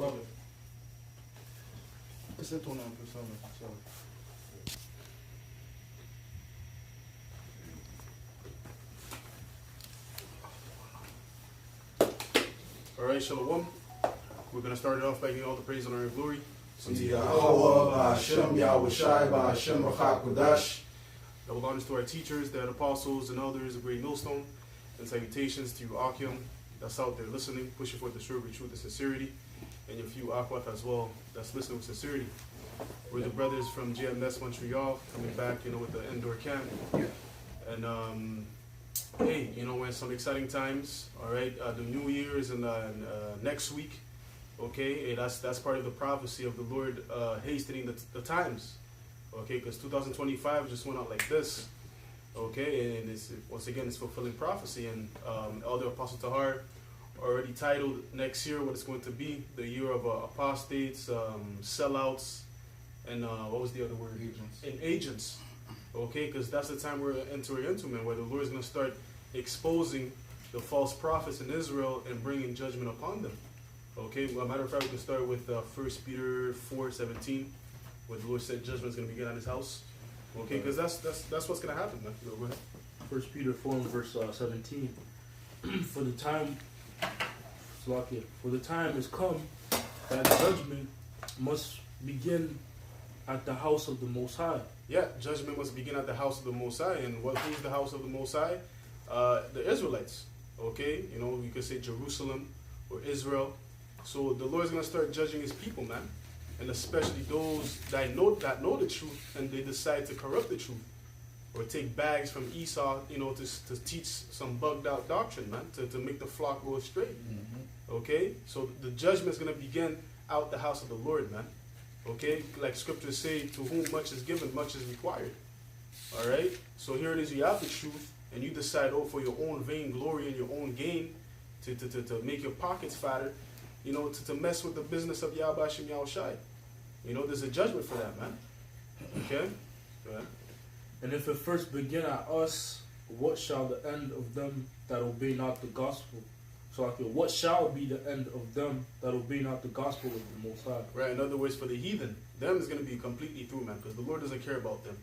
Suave. Ese tono empezado, suave. All right, Shalom. We're going to start it off by giving all the praise and honor and glory. Double honors to our teachers, the apostles and elders, the great millstone, and salutations to you, Akim, that's out there listening, pushing forth the truth with truth and sincerity, and your few Akwaf as well, that's listening with sincerity. We're the brothers from GMS Montreal, coming back, with the indoor camp. And hey, we're in some exciting times. All right, the New Year's and next week. Okay, hey, that's part of the prophecy of the Lord hastening the times. Okay, because 2025 just went out like this. Okay, and once again it's fulfilling prophecy. And Elder Apostle Tahar already titled next year what it's going to be: the year of apostates, sellouts, and what was the other word? Agents. And agents. Okay, because that's the time we're entering into, man, where the Lord is going to start exposing the false prophets in Israel and bringing judgment upon them. Okay, well, matter of fact, we can start with 1 Peter 4:17, where the Lord said judgment is going to begin on his house. Okay, because that's what's going to happen, man. Go ahead. 1 Peter 4 and verse 17. For the time is come that judgment must begin at the house of the Most High. Yeah, judgment must begin at the house of the Most High. And who's the house of the Most High? The Israelites. Okay, we could say Jerusalem or Israel. So the Lord's going to start judging his people, man. And especially those that know the truth and they decide to corrupt the truth. Or take bags from Esau, to teach some bugged out doctrine, man. To make the flock go astray. Mm-hmm. Okay? So the judgment is going to begin out the house of the Lord, man. Okay? Like scriptures say, to whom much is given, much is required. Alright? So here it is, you have the truth. And you decide, for your own vain glory and your own gain, to make your pockets fatter, to mess with the business of Yahweh Shem Yahushai. There's a judgment for that, man. Okay? Yeah. And if it first begin at us, what shall the end of them that obey not the gospel? So what shall be the end of them that obey not the gospel of the Most High? Right, in other words, for the heathen, them is going to be completely through, man, because the Lord doesn't care about them.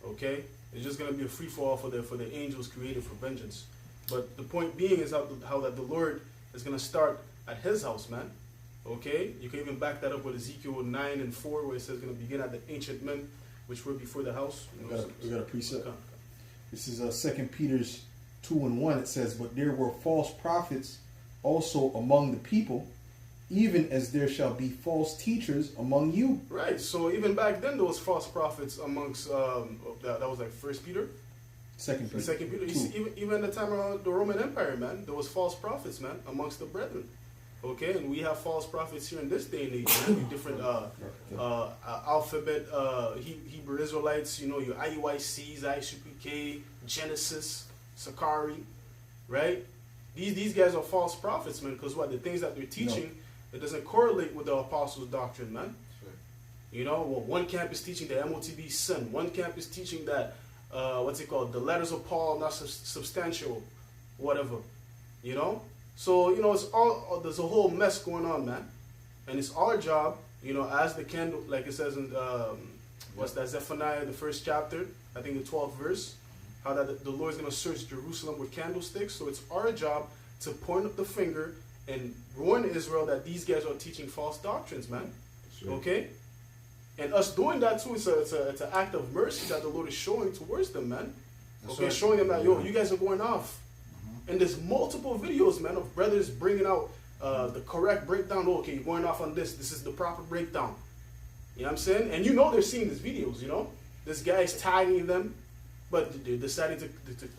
Okay? It's just going to be a free-for-all for the angels created for vengeance. But the point being is how that the Lord is going to start at his house, man. Okay? You can even back that up with Ezekiel 9 and 4, where it says it's going to begin at the ancient men, which were before the house. We got a precept. Okay. This is 2 Peter 2 and 1. It says, but there were false prophets also among the people, even as there shall be false teachers among you. Right. So even back then, there was false prophets amongst, that was like 1 Peter? 2 Peter. 2 Peter. You see, even in the time of the Roman Empire, man, there was false prophets, man, amongst the brethren. Okay, and we have false prophets here in this day and age, man. Different alphabet, Hebrew Israelites, your IUICs, ISUPK, Genesis, Sakari, right? These guys are false prophets, man, because the things that they're teaching, it doesn't correlate with the apostles' doctrine, man. One camp is teaching the MOTB sin. One camp is teaching that, the letters of Paul, not substantial, whatever, So, it's all, there's a whole mess going on, man. And it's our job, as the candle, like it says in, Zephaniah, the 1st chapter, I think the 12th verse, how that the Lord's going to search Jerusalem with candlesticks. So it's our job to point up the finger and warn Israel that these guys are teaching false doctrines, man. Sure. Okay? And us doing that too, it's an act of mercy that the Lord is showing towards them, man. That's right. Showing them that, you guys are going off. And there's multiple videos, man, of brothers bringing out the correct breakdown. Okay, you're going off on this. This is the proper breakdown. You know what I'm saying? And they're seeing these videos, This guy's tagging them, but they're deciding to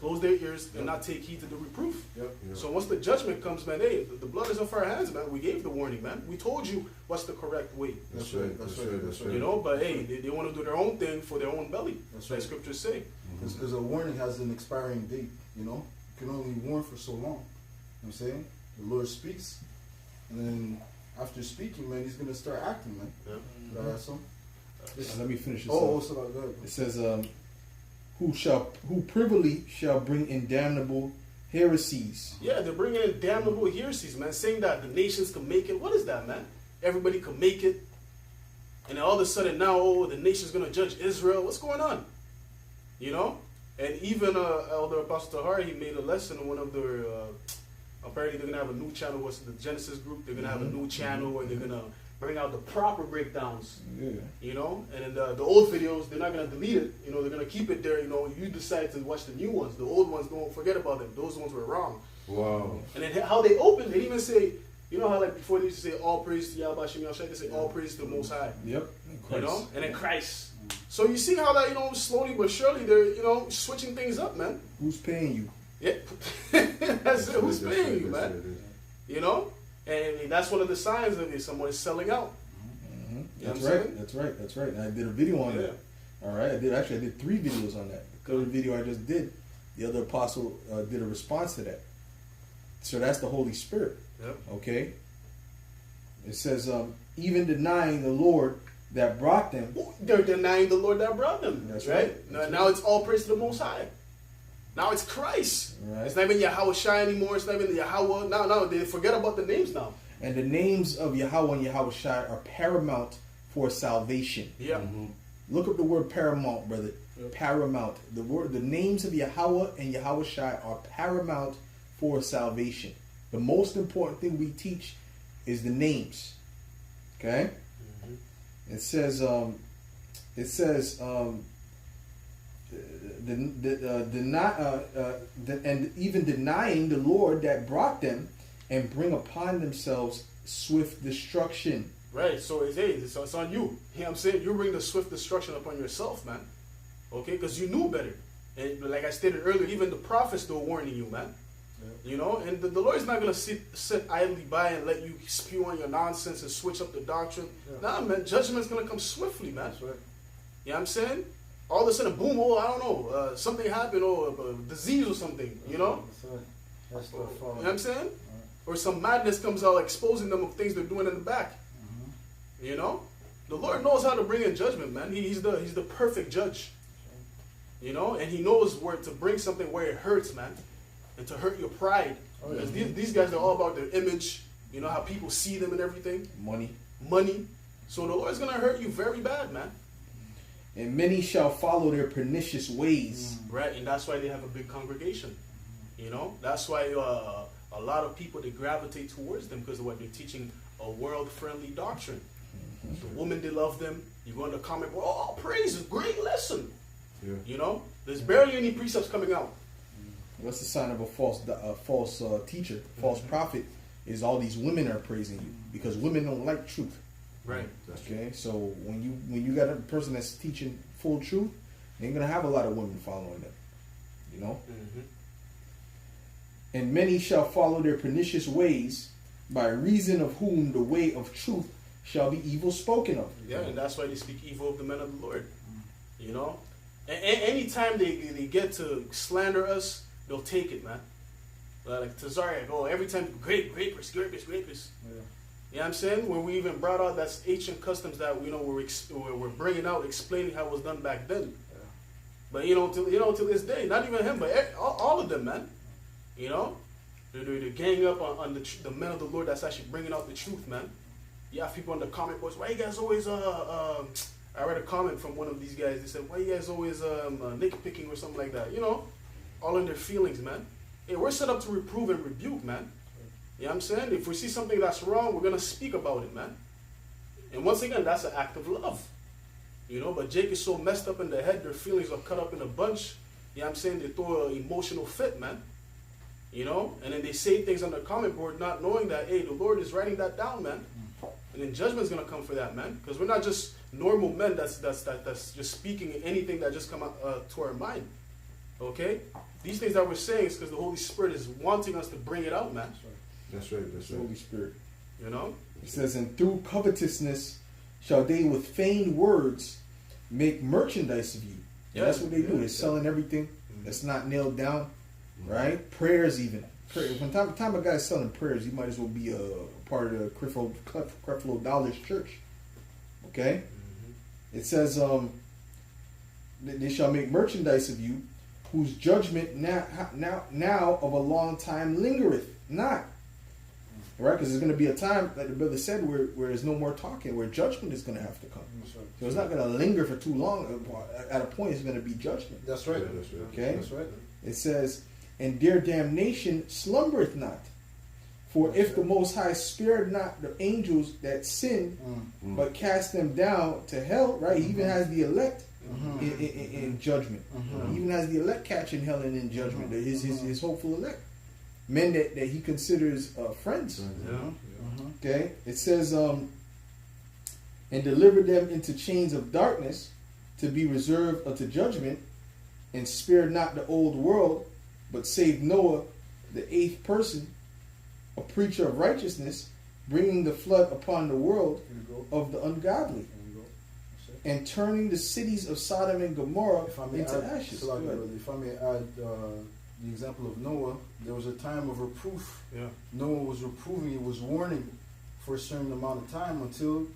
close their ears and not take heed to the reproof. Yep. So once the judgment comes, man, hey, the blood is off our hands, man. We gave the warning, man. We told you what's the correct way. That's right. But hey, they want to do their own thing for their own belly. That's right. Scriptures say. Because a warning has an expiring date, You can only warn for so long. You know what I'm saying? The Lord speaks, and then after speaking, man, he's going to start acting, man. Yeah. Let me finish this. So go ahead. It says, who privily shall bring in damnable heresies. Yeah, they're bringing in damnable heresies, man, saying that the nations can make it. What is that, man? everybody could make it. And then all of a sudden now, oh, the nation's going to judge Israel. What's going on? You know? And even Elder Apostle Tahari, he made a lesson in one of their, apparently they're going to have a new channel, what's the Genesis group? They're going to have a new channel where they're going to bring out the proper breakdowns. Yeah. You know? And then the old videos, they're not going to delete it. You know, they're going to keep it there. You know, you decide to watch the new ones. The old ones, don't forget about them. Those ones were wrong. Wow. And then how they open, they didn't even say, you know how like before they used to say all praise to Yahweh Shem Yahshua, they say all praise to the Most High. Yep. You know? And then Christ. So you see how that, you know, slowly but surely they're, you know, switching things up, man. Who's paying you? Yeah. That's it. Who's paying you, man? You know? And that's one of the signs of it. Someone is selling out. Mm-hmm. You know That's what I'm right. saying? That's right. That's right. And I did a video on that. All right. I did 3 videos on that. The third video I just did, the other apostle did a response to that. So that's the Holy Spirit. Yep. Okay. It says, even denying the Lord that brought them. They're denying the Lord that brought them. That's right. right. Now, now it's all praise to the Most High. Now it's Christ. Right. It's not even Yahweh Shai anymore. It's not even Yahweh. No, they forget about the names now. And the names of Yahweh and Yahweh Shai are paramount for salvation. Yeah. Look up the word paramount, brother. Yep. Paramount. The names of Yahweh and Yahweh Shai are paramount for salvation. The most important thing we teach is the names. Okay? It says and even denying the Lord that brought them and bring upon themselves swift destruction. Right, so it's on you. You know what I'm saying? You bring the swift destruction upon yourself, man. Okay, because you knew better. And like I stated earlier, even the prophets were warning you, man. You know, and the Lord's not going to sit idly by and let you spew on your nonsense and switch up the doctrine. Nah, man, judgment's going to come swiftly, man. That's right. You know what I'm saying? All of a sudden, boom, oh, I don't know, something happened, or a disease or something, you know? That's the You know what I'm saying? Or some madness comes out exposing them of things they're doing in the back. You know? The Lord knows how to bring in judgment, man. He's the perfect judge. You know? And he knows where to bring something where it hurts, man. And to hurt your pride. Because these guys are all about their image. You know, how people see them and everything. Money. So the Lord's going to hurt you very bad, man. And many shall follow their pernicious ways. Right, and that's why they have a big congregation. You know? That's why a lot of people, they gravitate towards them because of what they're teaching, a world-friendly doctrine. The women, they love them. You go in the comment, well, all praise, great lesson. Yeah. You know? There's barely any precepts coming out. What's the sign of a false teacher, false prophet? Is all these women are praising you because women don't like truth. Right. Okay, so when you got a person that's teaching full truth, they ain't gonna have a lot of women following them. You know. And many shall follow their pernicious ways, by reason of whom the way of truth shall be evil spoken of. Yeah, and that's why they speak evil of the men of the Lord. You know? And anytime they get to slander us, they'll take it, man. Like Tazariak, every time, grapers. You know what I'm saying? When we even brought out that ancient customs that we're bringing out, explaining how it was done back then. But till this day, not even him, but all of them, man. You know, they're ganging up on the men of the Lord that's actually bringing out the truth, man. You have people in the comment boards. Why you guys always I read a comment from one of these guys. They said, why you guys always nitpicking or something like that? You know, all in their feelings, man. Hey, we're set up to reprove and rebuke, man. You know what I'm saying? If we see something that's wrong, we're going to speak about it, man. And once again, that's an act of love. You know, but Jake is so messed up in the head, their feelings are cut up in a bunch. You know what I'm saying? They throw an emotional fit, man. You know? And then they say things on the comment board not knowing that, hey, the Lord is writing that down, man. And then judgment's going to come for that, man. Because we're not just normal men that's just speaking anything that just come out to our mind. Okay? These things that we're saying is because the Holy Spirit is wanting us to bring it out, man. That's right. The Holy Spirit. You know? It says, and through covetousness shall they with feigned words make merchandise of you. Yeah, that's what they do. They're selling everything that's not nailed down, right? Prayers even. When time a guy's selling prayers, you might as well be a part of the Creflo Dollar's church. Okay? It says, they shall make merchandise of you, whose judgment now of a long time lingereth not. right? Because there's going to be a time, like the brother said, where there's no more talking, where judgment is going to have to come. That's right. So it's not going to linger for too long. At a point, it's going to be judgment. That's right. Okay? That's right. It says, and their damnation slumbereth not. For if the Most High spared not the angels that sinned, but cast them down to hell, right? He even has the elect in judgment. He even has the elect catching hell and in judgment. His hopeful elect. Men that he considers friends. Okay? It says, and delivered them into chains of darkness to be reserved unto judgment, and spared not the old world, but saved Noah, the 8th person, a preacher of righteousness, bringing the flood upon the world of the ungodly, and turning the cities of Sodom and Gomorrah into ashes. If I may add the example of Noah, there was a time of reproof. Yeah. Noah was reproving, he was warning for a certain amount of time until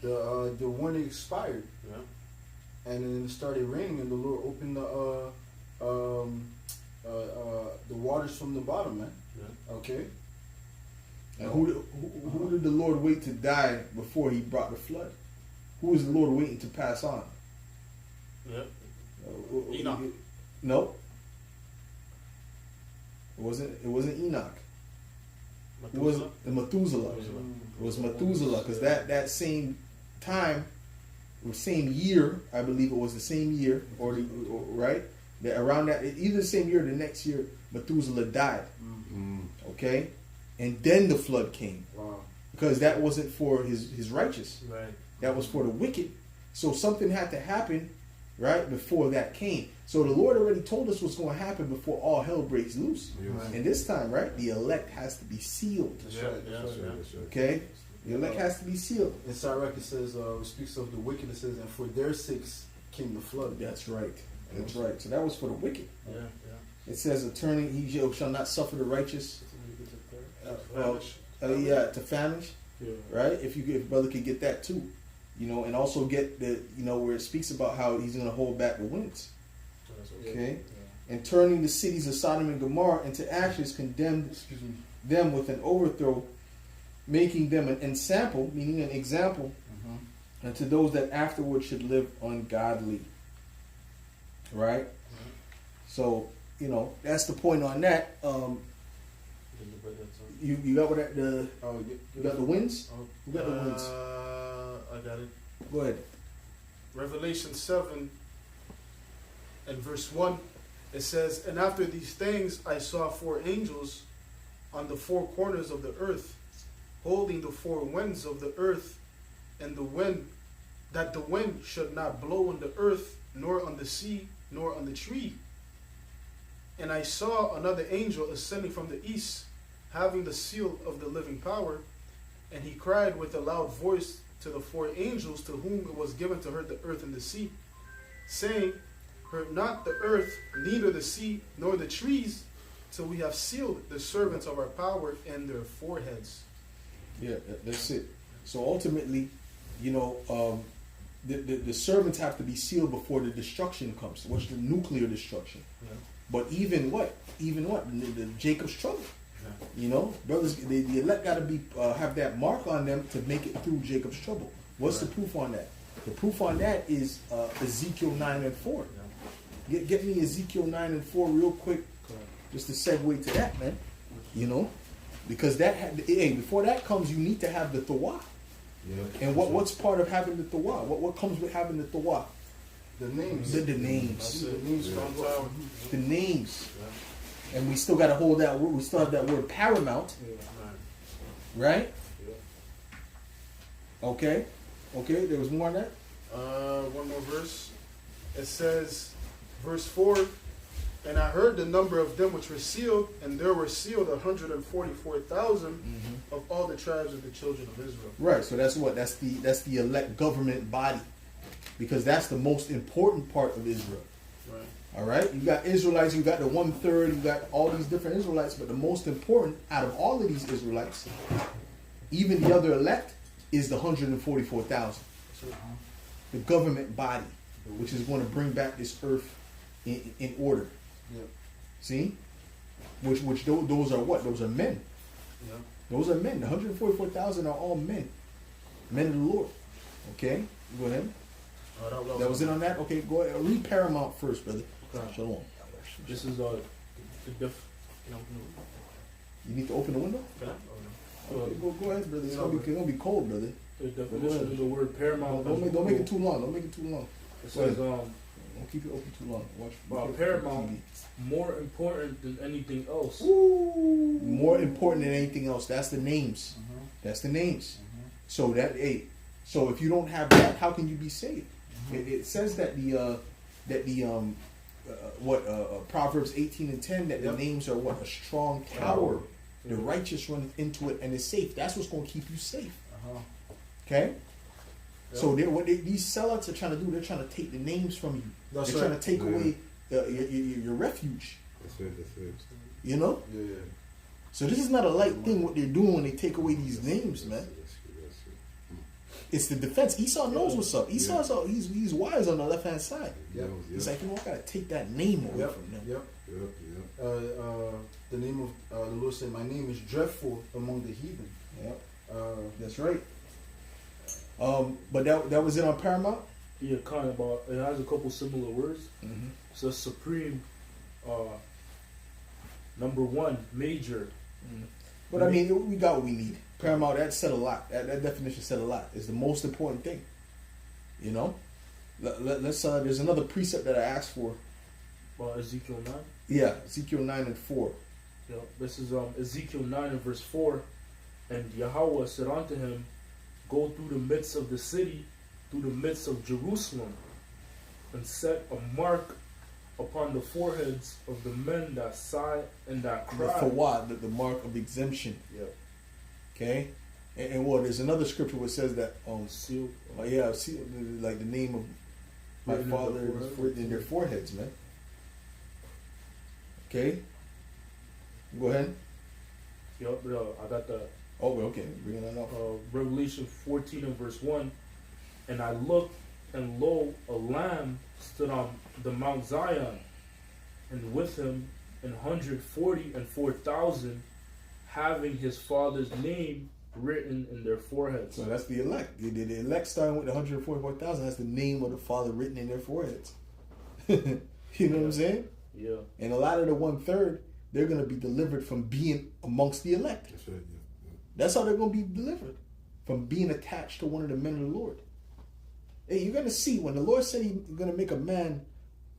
the warning expired. Yeah. And then it started raining, and the Lord opened the waters from the bottom, man. Yeah. Okay. And who did the Lord wait to die before he brought the flood? Who was the Lord waiting to pass on? Yeah. Enoch. No. It wasn't Enoch. It was Methuselah. It was Methuselah, because that same time, or same year, I believe it was the same year, or right? That around that, either the same year or the next year, Methuselah died. Okay? And then the flood came. Wow. Because that wasn't for his righteous. Right. That was for the wicked. So something had to happen, right, before that came. So the Lord already told us what's going to happen before all hell breaks loose. Yes. And this time, right, the elect has to be sealed. That's right. That's right. Okay? The elect has to be sealed. In Sirach, it says, it speaks of the wicked. It says, and for their sakes came the flood. That's right. That's right. So that was for the wicked. Yeah. Yeah. It says, attorney, he shall not suffer the righteous to famish. Yeah. Right? If brother could get that too. You know, and also get the, where it speaks about how he's going to hold back the winds. Okay? And turning the cities of Sodom and Gomorrah into ashes, condemned them with an overthrow, making them an ensample, meaning an example, and to those that afterward should live ungodly. Right? So, that's the point on that. You got what you got the winds? You got the winds. I got it. Go ahead. Revelation 7 and verse 1, it says, and after these things I saw 4 angels on the 4 corners of the earth, holding the 4 winds of the earth, and the wind should not blow on the earth, nor on the sea, nor on the tree. And I saw another angel ascending from the east, having the seal of the living power, and he cried with a loud voice to the 4 angels to whom it was given to hurt the earth and the sea, saying, hurt not the earth, neither the sea, nor the trees, till we have sealed the servants of our power in their foreheads. Yeah, that's it. So ultimately, the servants have to be sealed before the destruction comes. What's the nuclear destruction? Yeah. But even what? The Jacob's trouble. Yeah. Brothers, the elect got to have that mark on them to make it through Jacob's trouble. What's the proof on that? The proof on that is Ezekiel 9 and 4. Yeah. Get me Ezekiel 9 and 4 real quick, just to segue to that, man. Because before that comes, you need to have the Tawah. Yeah. And what's part of having the Tawah? What comes with having the Tawah? The names. The names. The names. The names. And we still got to hold that word. We still have that word paramount. Right? Okay. There was more on that? One more verse. It says, verse 4, and I heard the number of them which were sealed, and there were sealed 144,000 of all the tribes of the children of Israel. Right. So that's what? That's the elect government body, because that's the most important part of Israel. Right. All right. You got Israelites. You got the 1/3. You got all these different Israelites, but the most important out of all of these Israelites, even the other elect, is the 144,000. The government body, which is going to bring back this earth in order. Yeah. See? Which those are what? Those are men. Yeah. Those are men. The 144,000 are all men. Men of the Lord. Okay? Go ahead. That was it on that? Okay, go ahead. Read Paramount first, brother. Okay. Shalom. This is the You need to open the window? Okay, go ahead, brother. It's gonna be cold, brother. The definition of the word paramount. Don't make it too long. Don't make it too long. It says, don't keep it open too long. Watch. Paramount, more important than anything else. Ooh, more important than anything else. That's the names. That's the names. So so if you don't have that, how can you be saved? It says that Proverbs 18:10 that the names are what? A strong tower. The righteous run into it and is safe. That's what's going to keep you safe. Okay? Yep. So these sellouts are trying to do, they're trying to take the names from you. They're trying to take away your refuge. That's it. You know? Yeah. So this is not a light thing what they're doing when they take away these names, man. It's the defense. Esau knows what's up. Esau's he's wise on the left hand side. Yep. He's like, I gotta take that name away from them. Yep. The name of the Lord said, "My name is dreadful among the heathen." Yep. That's right. But that was it on Paramount. Yeah, kind of. It has a couple similar words. Mm-hmm. It says supreme, number one, major. But I mean, we got what we need. Paramount, that said a lot. That definition said a lot. It's the most important thing. You know? Let's there's another precept that I asked for. Ezekiel 9? Yeah, Ezekiel 9:4. Yeah, this is Ezekiel 9:4. And Yahweh said unto him, go through the midst of the city, through the midst of Jerusalem, and set a mark upon the foreheads of the men that sigh and that cry. For what? The mark of exemption. Yeah. Okay? And there's another scripture which says that seal. Seal, like the name of my father is written in their foreheads, man. Okay? Go ahead. Yep, I got that. Oh, okay. Bring it on up. Revelation 14:1. And I looked, and lo, a lamb stood on the Mount Zion, and with him 144,000, having his father's name written in their foreheads. So that's the elect. The elect starting with the 144,000. That's the name of the Father written in their foreheads. You know what I'm saying? Yeah. And a lot of the 1/3, they're going to be delivered from being amongst the elect. That's right. Yeah. That's how they're going to be delivered, from being attached to one of the men of the Lord. Hey, you're going to see when the Lord said He's going to make a man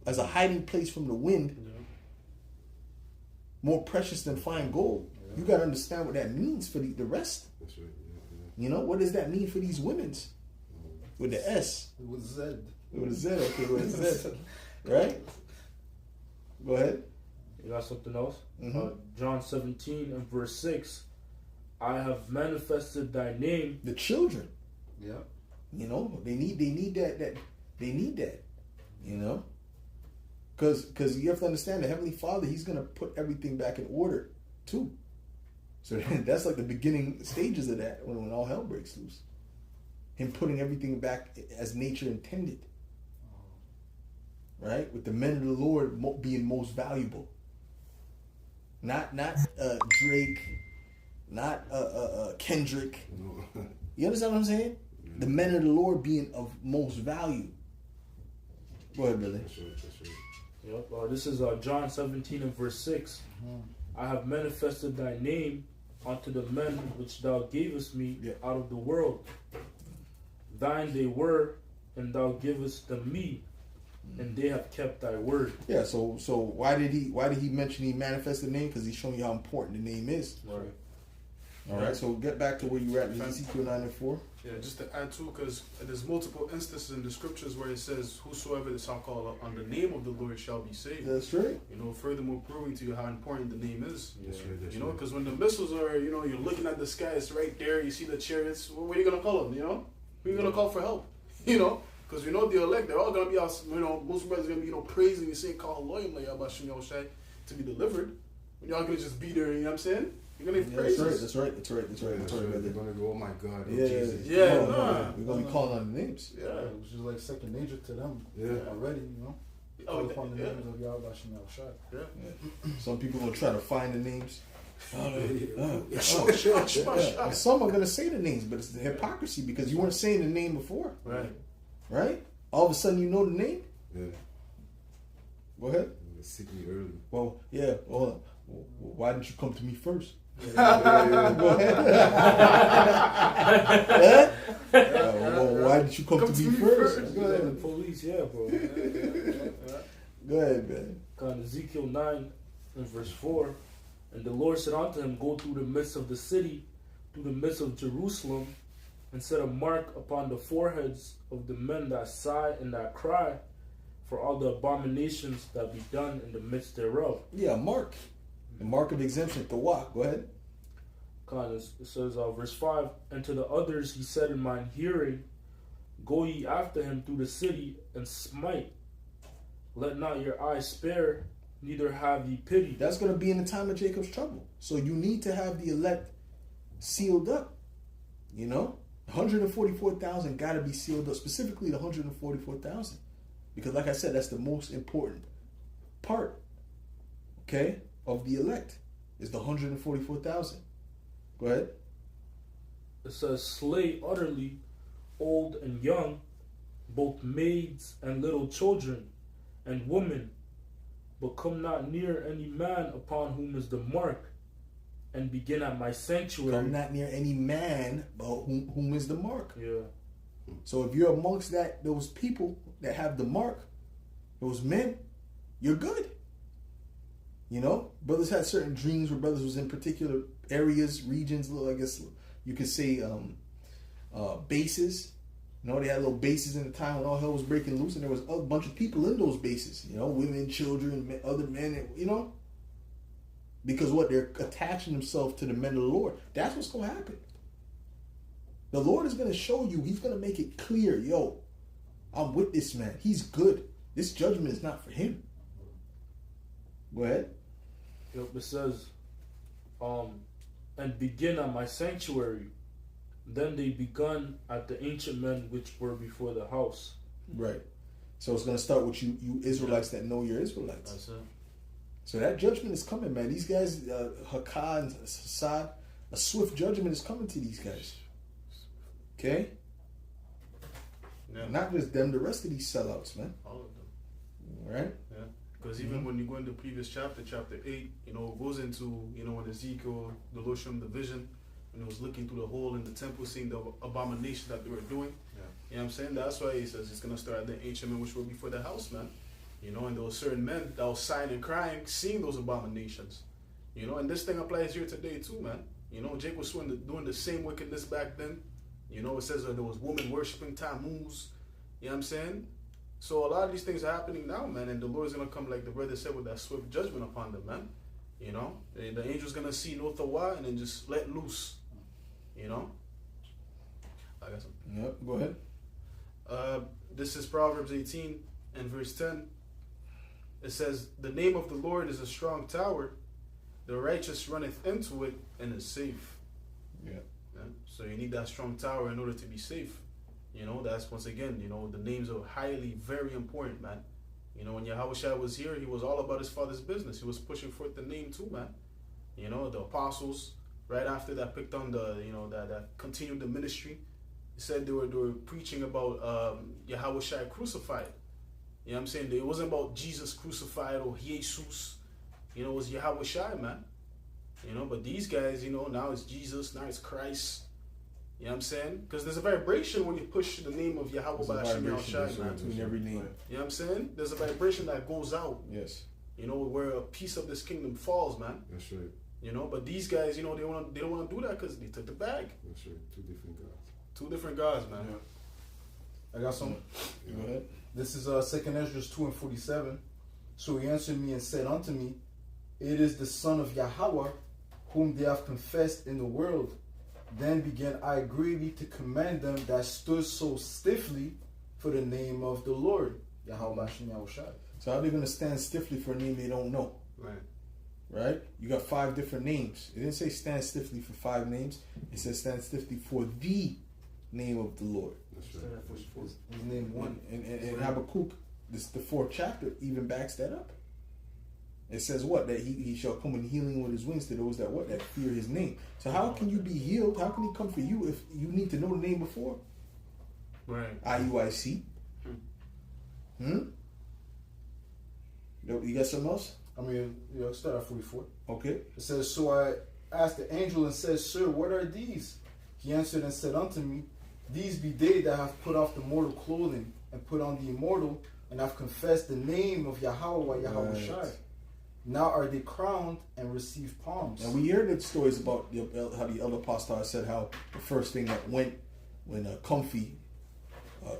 as a hiding place from the wind, more precious than fine gold. You got to understand what that means for the rest. That's right. Yeah. You know, what does that mean for these women's? With the S. With Z. With a Z, okay, with a Z. Right? Go ahead. You got something else? Mm-hmm. John 17:6. I have manifested thy name. The children. Yeah. You know, they need that they need that. You know? Because you have to understand the Heavenly Father, He's gonna put everything back in order too. So that's like the beginning stages of that when all hell breaks loose. Him putting everything back as nature intended. Right? With the men of the Lord being most valuable. Not Drake, not Kendrick. You understand what I'm saying? The men of the Lord being of most value. Go ahead, brother. That's right. Yep. This is John 17:6. I have manifested thy name unto the men which thou gavest me out of the world. Thine they were, and thou givest them me, and they have kept thy word. Yeah. So why did he mention he manifested the name? Because he's showing you how important the name is. Right. All right. So get back to where you were at in Ezekiel 9:4. Yeah, just to add to, because there's multiple instances in the scriptures where it says, whosoever shall call on the name of the Lord shall be saved. That's right. You know, furthermore proving to you how important the name is. That's right. You know, because when the missiles are, you know, you're looking at the sky, it's right there, you see the chariots, what are you going to call them, you know? Who are you going to call for help? You know? Because we know the elect, they're all going to be, you know, most brothers are going to be, you know, praising and saying, call Elohim to be delivered. When y'all going to just be there, you know what I'm saying? You're going to be praising. That's right. They're gonna go, oh my God, oh Yeah, Jesus. No. We're going to be calling on the names. Yeah. Which is like second nature to them. Yeah. Already, you know. Oh, Call upon the yeah. names of Yahweh Shem Shai. Yeah. Some people going to try to find the names. Some are gonna say the names, but it's the hypocrisy because you weren't saying the name before, Right. right? All of a sudden, you know the name. Yeah. Go ahead. It sick me early. Well, yeah. Well, why didn't you come to me first? Yeah. Go ahead. Well, why didn't you come to me first? Go The ahead. police, yeah, bro. Go ahead, man. God, Ezekiel 9 and verse 4. And the Lord said unto him, Go through the midst of the city, through the midst of Jerusalem, and set a mark upon the foreheads of the men that sigh and that cry, for all the abominations that be done in the midst thereof. Yeah, mark. The mark of exemption. The what? Go ahead. God, it says, verse 5, And to the others he said in mine hearing, Go ye after him through the city, and smite. Let not your eyes spare, neither have ye pity. That's going to be in the time of Jacob's trouble. So you need to have the elect sealed up. You know, 144,000 got to be sealed up. Specifically, the 144,000, because, like I said, that's the most important part. Okay, of the elect is the 144,000. Go ahead. It says, Slay utterly old and young, both maids and little children, and women, but come not near any man upon whom is the mark, and begin at my sanctuary. Come not near any man, but whom is the mark. Yeah. So if you're amongst those people that have the mark, those men, you're good. You know, brothers had certain dreams where brothers was in particular areas, regions, I guess you could say bases. You know, they had little bases in the time when all hell was breaking loose, and there was a bunch of people in those bases. You know, women, children, men, other men. You know, because what they're attaching themselves to the men of the Lord. That's what's going to happen. The Lord is going to show you. He's going to make it clear. Yo, I'm with this man. He's good. This judgment is not for him. Go ahead. Yep, it says, and begin at my sanctuary. Then they begun at the ancient men which were before the house. Right. So it's going to start with you Israelites that know you're Israelites. That's it. So that judgment is coming, man. These guys, Hakah and Hassad, a swift judgment is coming to these guys. Okay? Yeah. Not just them, the rest of these sellouts, man. All of them. Right? Yeah. Because even when you go into the previous chapter 8, you know, it goes into, you know, when Ezekiel, the Lord showed him the vision, and he was looking through the hole in the temple, seeing the abomination that they were doing. Yeah. You know what I'm saying? That's why he says it's going to start at the ancient men which were before the house, man. You know, and there were certain men that was sighing and crying, seeing those abominations. You know, and this thing applies here today too, man. You know, Jake was doing the same wickedness back then. You know, it says there was women worshiping Tammuz. You know what I'm saying? So a lot of these things are happening now, man, and the Lord's going to come, like the brother said, with that swift judgment upon them, man. You know, and the angel's going to see no thawa and then just let loose. You know? I got something. Yep, go ahead. This is Proverbs 18 and verse 10. It says, the name of the Lord is a strong tower. The righteous runneth into it and is safe. Yeah. Yeah? So you need that strong tower in order to be safe. You know, that's once again, you know, the names are highly, very important, man. You know, when Yahushua was here, he was all about his father's business. He was pushing forth the name too, man. You know, the apostles, right after that, picked on the, you know, that continued the ministry. He said they were preaching about Yahushua crucified. You know what I'm saying? It wasn't about Jesus crucified or Jesus. You know, it was Yahushua, man. You know, but these guys, you know, now it's Jesus, now it's Christ. You know what I'm saying? Because there's a vibration when you push the name of Yahweh by Hashem Yahushua, man. Between every name. You know what I'm saying? There's a vibration that goes out. Yes. You know, where a piece of this kingdom falls, man. That's right. You know, but these guys, you know, they don't want to do that because they took the bag. That's right. Two different gods. Two different gods, man. I got some. Go ahead. This is 2nd Ezra 2 and 47. So he answered me and said unto me, It is the Son of Yahweh, whom they have confessed in the world. Then began I greatly to command them that stood so stiffly for the name of the Lord. Yahweh Hashem Yahushua. So how are they going to stand stiffly for a name they don't know? Right. Right? You got 5 different names. It didn't say stand stiffly for 5 names. It says stand stiffly for the name of the Lord. That's right. His name one. And Habakkuk, this the 4th chapter, even backs that up. It says what? That he shall come in healing with his wings to those that what? That fear his name. So how can you be healed? How can he come for you if you need to know the name before? Right. IUIC. You got something else? I mean, start at 44. Okay. It says, so I asked the angel and said, Sir, what are these? He answered and said unto me, These be they that have put off the mortal clothing and put on the immortal, and have confessed the name of Yahweh Yahweh Shai. Now are they crowned and receive palms. And we heard the stories about how the elder apostle said how the first thing that went when Comfy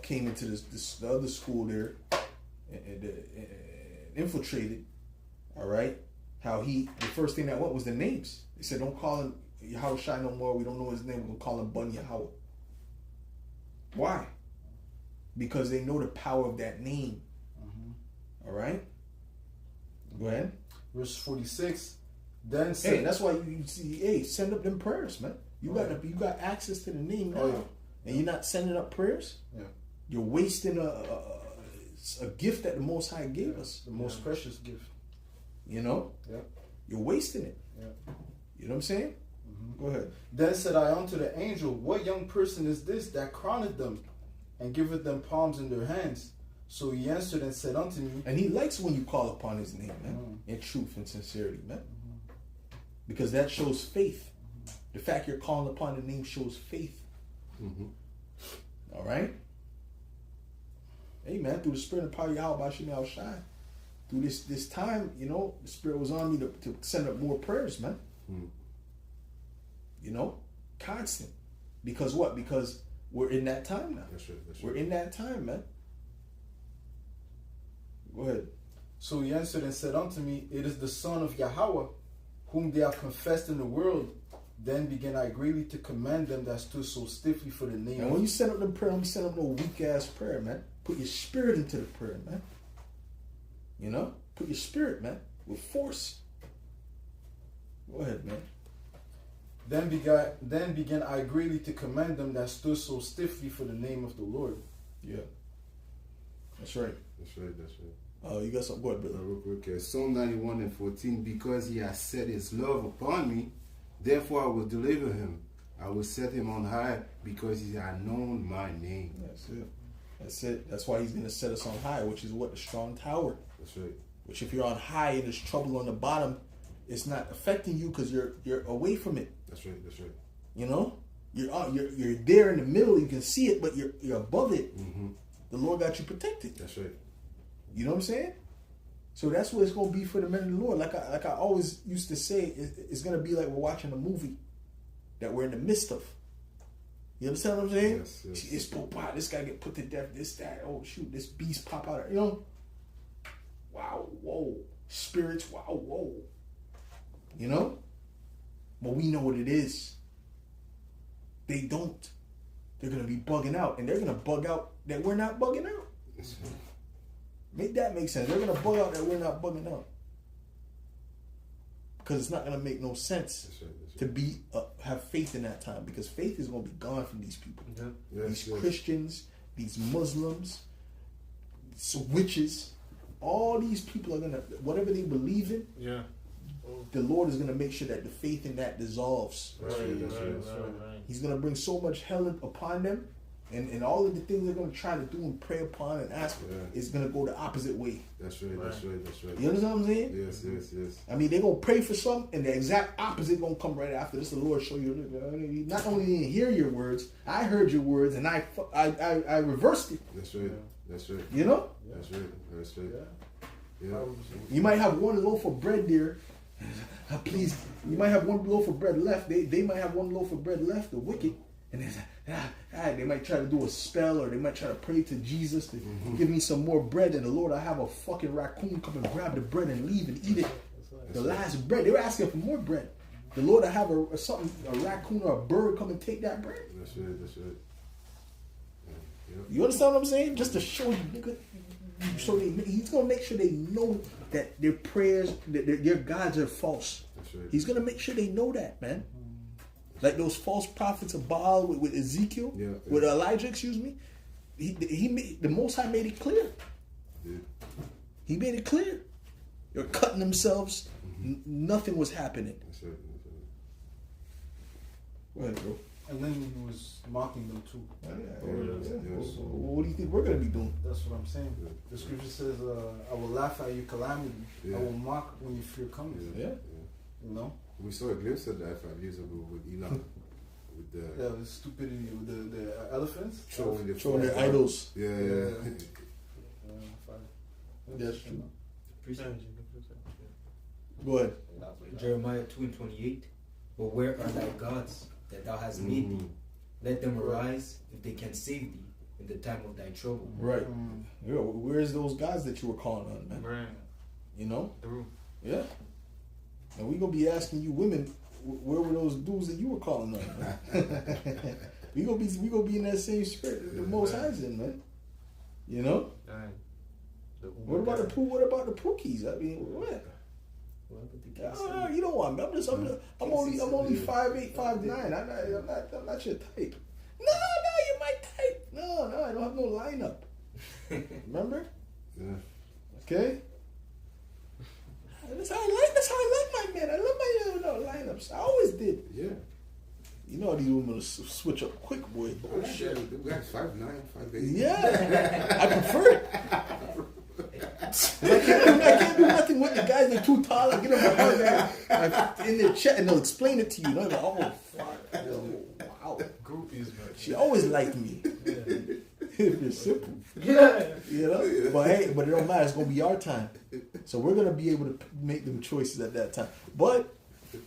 came into the other school there and infiltrated, all right, how the first thing that went was the names. They said, don't call him Yahweh Shai no more. We don't know his name. We're going to call him Bun Yahweh. Why? Because they know the power of that name. All right? Go ahead. Verse 46. Then said, Hey, that's why you see, hey, send up them prayers, man. You got access to the name now. Oh, yeah. And you're not sending up prayers? Yeah. You're wasting a gift that the Most High gave us. The most precious gift. You know? Yeah. You're wasting it. Yeah. You know what I'm saying? Go ahead. Then said I unto the angel, What young person is this that crowneth them and giveth them palms in their hands? So he answered and said unto me, And he likes when you call upon his name, man, in truth and sincerity, man. Because that shows faith. The fact you're calling upon the name shows faith. All right? Hey, man, through the spirit and power of Yahweh Shem Yahweh Shai, through this time, you know, the spirit was on me to send up more prayers, man. You know? Constant. Because what? Because we're in that time now. That's right. We're in that time, man. Go ahead. So he answered and said unto me, It is the Son of Yahweh, whom they have confessed in the world. Then began I greatly to command them that stood so stiffly for the name. And when you set up the prayer, don't be setting up no weak ass prayer, man. Put your spirit into the prayer, man. You know? Put your spirit, man, with force. Go ahead, man. Then began I greatly to command them that stood so stiffly for the name of the Lord. Yeah. That's right. That's right. Oh, you got something? Go ahead, brother. Real quick. Psalm 91 and 14. Because he has set his love upon me, therefore I will deliver him. I will set him on high because he has known my name. That's it. That's it. That's why he's going to set us on high, which is what? The strong tower. That's right. Which if you're on high and there's trouble on the bottom, it's not affecting you because you're away from it. That's right. You know? You're there in the middle. You can see it, but you're above it. The Lord got you protected. That's right. You know what I'm saying? So that's what it's going to be for the men of the Lord. Like I always used to say, it's going to be like we're watching a movie that we're in the midst of. You understand what I'm saying? Yes. It's wow, this guy get put to death, this, that, oh shoot, this beast pop out. You know? Wow, whoa. Spirits, wow, whoa. You know? But we know what it is. They don't. They're going to be bugging out. And they're going to bug out that we're not bugging out. Yes. Make that make sense. They're going to bug out that we're not bugging out. Because it's not going to make no sense That's right. to be have faith in that time. Because faith is going to be gone from these people. These Yes. Christians, these Muslims, witches, all these people are going to, whatever they believe in, the Lord is going to make sure that the faith in that dissolves. That's right. He's going to bring so much hell upon them, and all of the things they're going to try to do and pray upon and ask is going to go the opposite way. That's right. You understand what I'm saying? Yes. I mean, they're going to pray for something, and the exact opposite going to come right after this. The Lord show you, not only didn't hear your words, I heard your words, and I reversed it. That's right. You know? That's right. Yeah. You might have one loaf of bread there. Please, you might have one loaf of bread left. They might have one loaf of bread left, the wicked. And they might try to do a spell, or they might try to pray to Jesus to give me some more bread. And the Lord, I have a fucking raccoon come and grab the bread and leave and eat it. The last bread. They were asking for more bread. The Lord, I have a raccoon or a bird come and take that bread. That's right. Yeah. You understand what I'm saying? Just to show you, nigga. So he's going to make sure they know that their prayers, that their gods are false. That's right. He's going to make sure they know that, man. Like those false prophets of Baal with Ezekiel, with Elijah, excuse me. He made, the Most High made it clear. Yeah. He made it clear. They're cutting themselves. Nothing was happening. That's right. That's right. Go ahead, bro. And then he was mocking them too. Yes. What do you think we're gonna be doing? That's what I'm saying. Yeah. The scripture says, I will laugh at your calamity. Yeah. I will mock when your fear comes. Yeah. You know? We saw a glimpse of that 5 years ago with Enoch. With the Yeah, the stupidity with the elephants. throwing Their idols. Yeah. That's true. Yeah. Go ahead. Jeremiah 2:28. But where are thy gods that thou hast made thee? Let them arise if they can save thee in the time of thy trouble. Right. Yeah, where's those guys that you were calling on, man? Right. You know? True. Yeah. And we gonna be asking you women, where were those dudes that you were calling on, man? we gonna be in that same spirit that the Most High's in, man. You know? Right. What about the Pookies? I mean, what? You don't want me. I'm only 5'8", 5'9". I'm not your type. No, you're my type. No, I don't have no lineup. Remember? Yeah. Okay. That's how I like my men. I love my lineups. I always did. Yeah. You know how these women will switch up quick, boy. Oh shit. We got 5'9", 5'8". Yeah, I prefer it. I can't do nothing with the guys. They're too tall. I get them a hug in their chat, and they'll explain it to you. Like, oh fuck, wow. Groupies, man. She always liked me. It's simple, Yeah. you know. But hey, it don't matter. It's gonna be our time, so we're gonna be able to make them choices at that time. But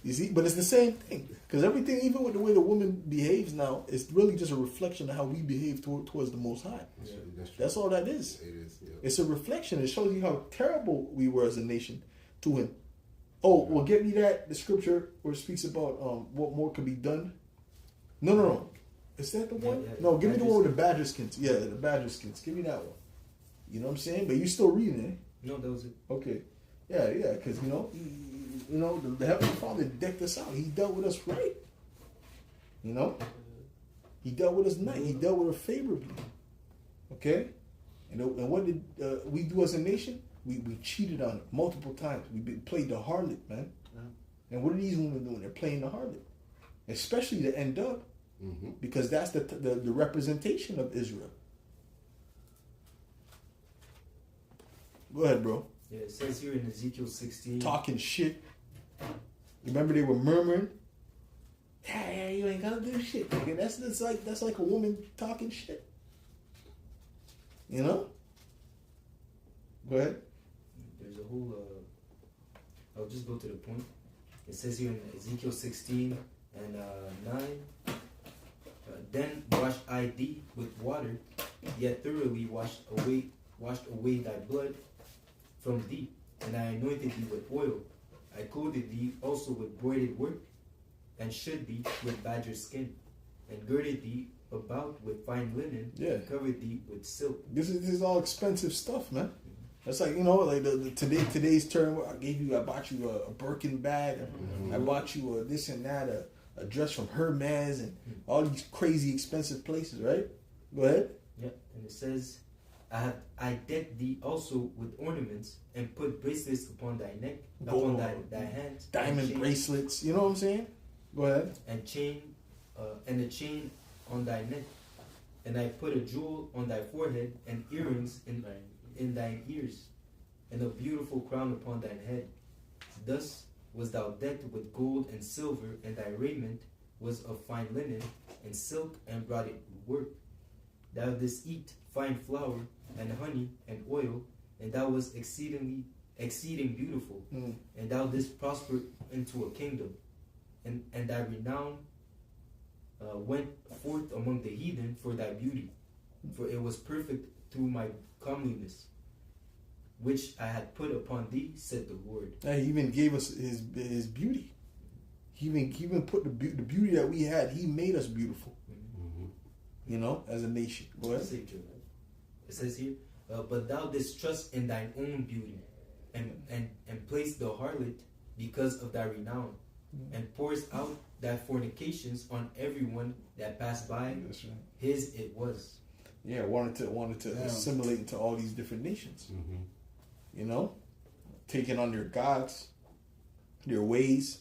you see, but it's the same thing because everything, even with the way the woman behaves now, it's really just a reflection of how we behave towards the Most High. That's true. That's all that is. It is. Yeah. It's a reflection. It shows you how terrible we were as a nation to him. Oh, well, get me the scripture where it speaks about what more could be done. No. Is that the one? Yeah. No, give me the one with the badger skins. Yeah, the badger skins. Give me that one. You know what I'm saying? But you still reading it. No, that was it. Okay. Yeah, because, the Heavenly Father decked us out. He dealt with us right. You know? He dealt with us nice. He dealt with us favorably. Okay? And what did we do as a nation? We cheated on it multiple times. We played the harlot, man. Yeah. And what are these women doing? They're playing the harlot. Especially the end up. Mm-hmm. Because that's the representation of Israel. Go ahead, bro. Yeah, it says here in Ezekiel 16. Talking shit. Remember they were murmuring? Yeah, you ain't gonna do shit. Okay, that's like a woman talking shit. You know? Go ahead. There's a whole. I'll just go to the point. It says here in Ezekiel 16 and 9. Then wash I thee with water, yet thoroughly washed away thy blood from thee, and I anointed thee with oil. I clothed thee also with broidered work, and should thee with badger skin, and girded thee about with fine linen, and covered thee with silk. This is all expensive stuff, man. That's like, like today's term. I bought you a Birkin bag. I bought you a this and that, a dress from Hermes, and all these crazy expensive places, right? Go ahead. Yeah, and it says, I decked thee also with ornaments, and put bracelets upon thy neck, upon thy hands, diamond bracelets. You know what I'm saying? Go ahead. And a chain on thy neck, and I put a jewel on thy forehead, and earrings in thine ears, and a beautiful crown upon thine head. Thus was thou decked with gold and silver, and thy raiment was of fine linen, and silk and broidered work. Thou didst eat fine flour, and honey, and oil, and thou wast exceeding beautiful, and thou didst prosper into a kingdom, and thy renown went forth among the heathen for thy beauty, for it was perfect through my comeliness, which I had put upon thee, said the Lord. And he even gave us his beauty. He even put the beauty that we had. He made us beautiful. As a nation. Go ahead. It says here, but thou didst trust in thine own beauty, and placed the harlot because of thy renown, and pours out thy fornications on everyone that passed by. That's right. His it was. Yeah, wanted to assimilate into all these different nations. taking on their gods, their ways.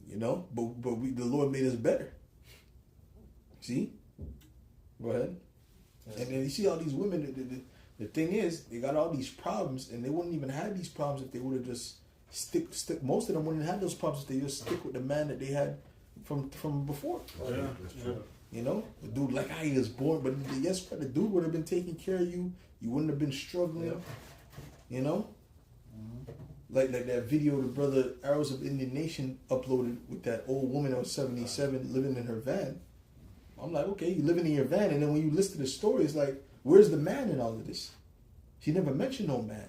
You know, but the Lord made us better. See? Go ahead. And then you see all these women. The thing is, they got all these problems, and they wouldn't even have these problems if they would have just stick. Most of them wouldn't have those problems if they just stick with the man that they had from before. Yeah. You know, the dude like how he was born, but yes, the dude would have been taking care of you. You wouldn't have been struggling. Yeah. You know, like that video the brother Arrows of Indian Nation uploaded with that old woman that was 77 living in her van. I'm like, okay, you living in your van, and then when you listen to the story, it's like, where's the man in all of this? She never mentioned no man.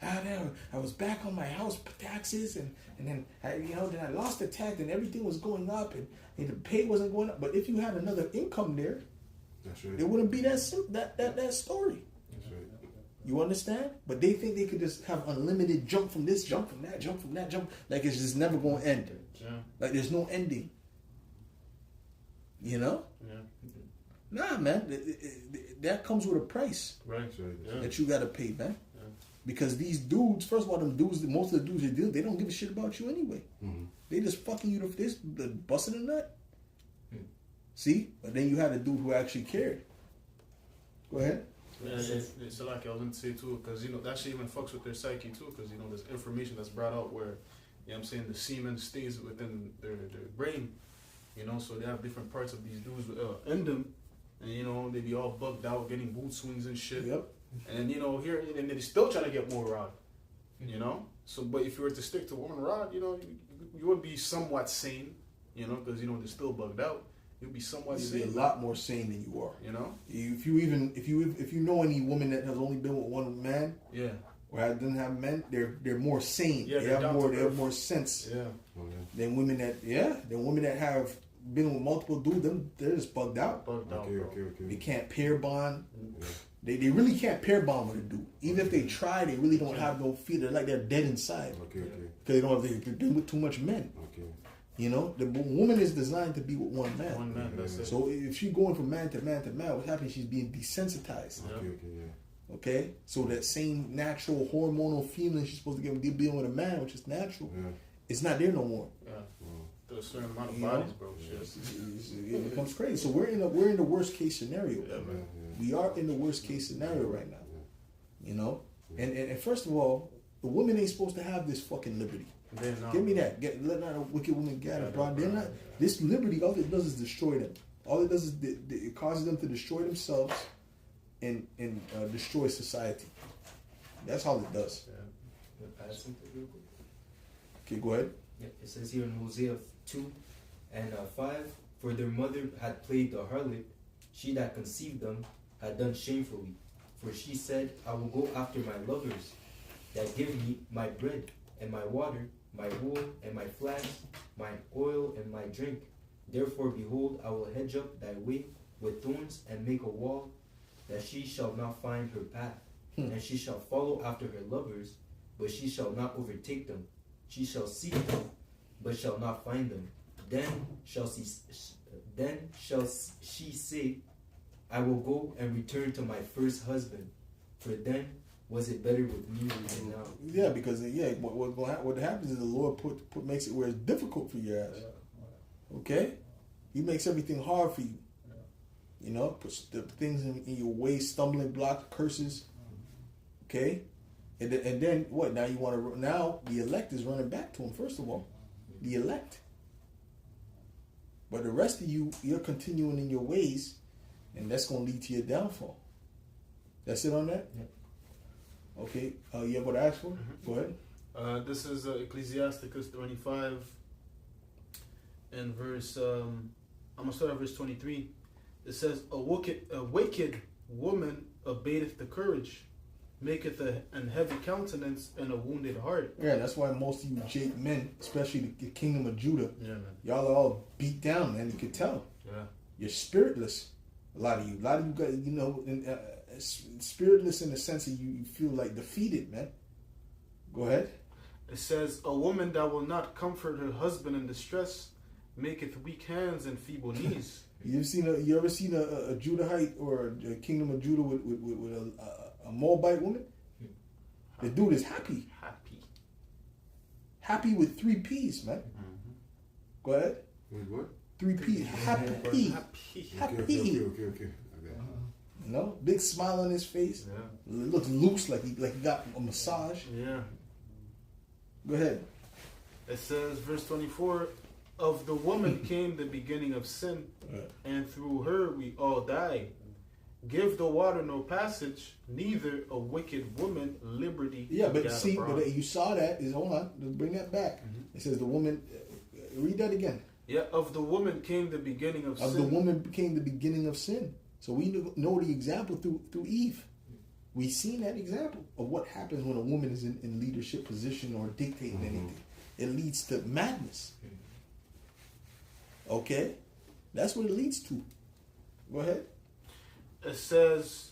I was back on my house taxes, and then then I lost the tax, and everything was going up, and the pay wasn't going up. But if you had another income there, That's right. it wouldn't be that story. That's right. You understand? But they think they could just have unlimited jump from this, jump from that, jump from that, jump. Like it's just never going to end. Yeah. Like there's no ending. You know? Yeah. Nah, man. That comes with a price Right. That's right. Yeah. that you got to pay, man. Yeah. Because these dudes, first of all, them dudes, most of the dudes they deal, they don't give a shit about you anyway. Mm-hmm. They just fucking you to this, busting a nut. Hmm. See? But then you had a dude who actually cared. Go ahead. Yeah, it's like I was going to say too, because that shit even fucks with their psyche too, because there's information that's brought out where, I'm saying, the semen stays within their brain, so they have different parts of these dudes in them, and they be all bugged out, getting mood swings and shit. Yep. And here, and they're still trying to get more rod, So, but if you were to stick to one rod, you would be somewhat sane, because they're still bugged out. You'll be somewhat You'd be a sane, lot more sane than you are. You If you know any woman that has only been with one man Yeah. or doesn't have men, they're more sane. Yeah, they they're have down more. to They have earth. more sense Yeah. than women that have been with multiple dudes. They're just bugged out. Bugged out, bro. They can't pair bond. Yeah. They really can't pair bond with a dude. Even if they try, they really don't have no feel. They're like they're dead inside Okay. because they don't have. They've been with too much men. Okay. The woman is designed to be with one man. One man, that's it. So if she's going from man to man to man, what's happening? She's being desensitized. Yeah. Yeah. Okay, so that same natural hormonal feeling she's supposed to get when dealing with a man, which is natural, Yeah. it's not there no more. Yeah. To a certain amount of You know? bodies, bro. Shit. It becomes crazy. So we're in the worst case scenario. Yeah, man. We are in the worst case scenario right now. And first of all, the woman ain't supposed to have this fucking liberty. They're not, Give me bro. that. Let not a wicked woman get it, bro. Yeah, They're not. This liberty, all it does is destroy them. All it does is it causes them to destroy themselves and destroy society. That's all it does. Can I add something real quick? Okay, go ahead. Yeah, it says here in Hosea 2 and 5, for their mother had played the harlot, she that conceived them had done shamefully. For she said, I will go after my lovers that give me my bread and my water, my wool and my flax, my oil and my drink. Therefore, behold, I will hedge up thy way with thorns and make a wall, that she shall not find her path. And she shall follow after her lovers, but she shall not overtake them. She shall seek them, but shall not find them. Then shall she say, I will go and return to my first husband, for then was it better with me than now. Yeah, because what happens is the Lord makes it where it's difficult for your ass. Okay, He makes everything hard for you. Puts the things in your way, stumbling block, curses. Okay, and then what? Now you want to? Now the elect is running back to Him. First of all, the elect. But the rest of you're continuing in your ways, and that's going to lead to your downfall. That's it on that? Yeah. Okay. You have what to ask for? Go ahead. This is Ecclesiasticus 25 and verse, I'm going to start at verse 23. It says, a wicked woman abateth the courage, maketh an heavy countenance and a wounded heart. Yeah, that's why most of you Jake men, especially the kingdom of Judah, Yeah, man. y'all are all beat down, man. You can tell. Yeah. You're spiritless. A lot of you got, spiritless in the sense that you feel like defeated, man. Go ahead. It says, a woman that will not comfort her husband in distress maketh weak hands and feeble knees. You ever seen a Judahite or a kingdom of Judah with a Moabite woman? The dude is happy. Happy with 3 P's, man. Go ahead. Wait, what? 3 P's. Happy. Okay. You know, big smile on his face. Yeah. Looks loose, like he got a massage. Yeah. Go ahead. It says, verse 24, of the woman came the beginning of sin, and through her we all die. Give the water no passage, neither a wicked woman liberty. Yeah, to but gather see, abroad. but you saw that. Hold on, let's bring that back. It says the woman. Read that again. Yeah, of the woman came the beginning of sin. Of the woman became the beginning of sin. So we know the example through Eve. We seen that example of what happens when a woman is in leadership position or dictating anything. It leads to madness. Okay, that's what it leads to. Go ahead. It says,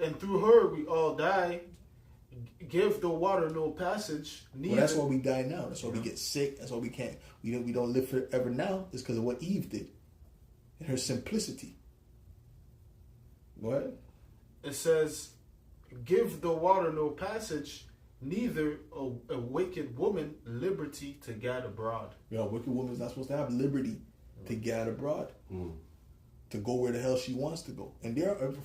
and through her we all die. Give the water no passage. Neither. Well, that's why we die now. That's why we get sick. That's why we can't. We don't live forever now. It's because of what Eve did, and her simplicity. Go ahead. It says, give the water no passage. Neither a wicked woman liberty to gad abroad. You know, a wicked woman is not supposed to have liberty to gad abroad, to go where the hell she wants to go. And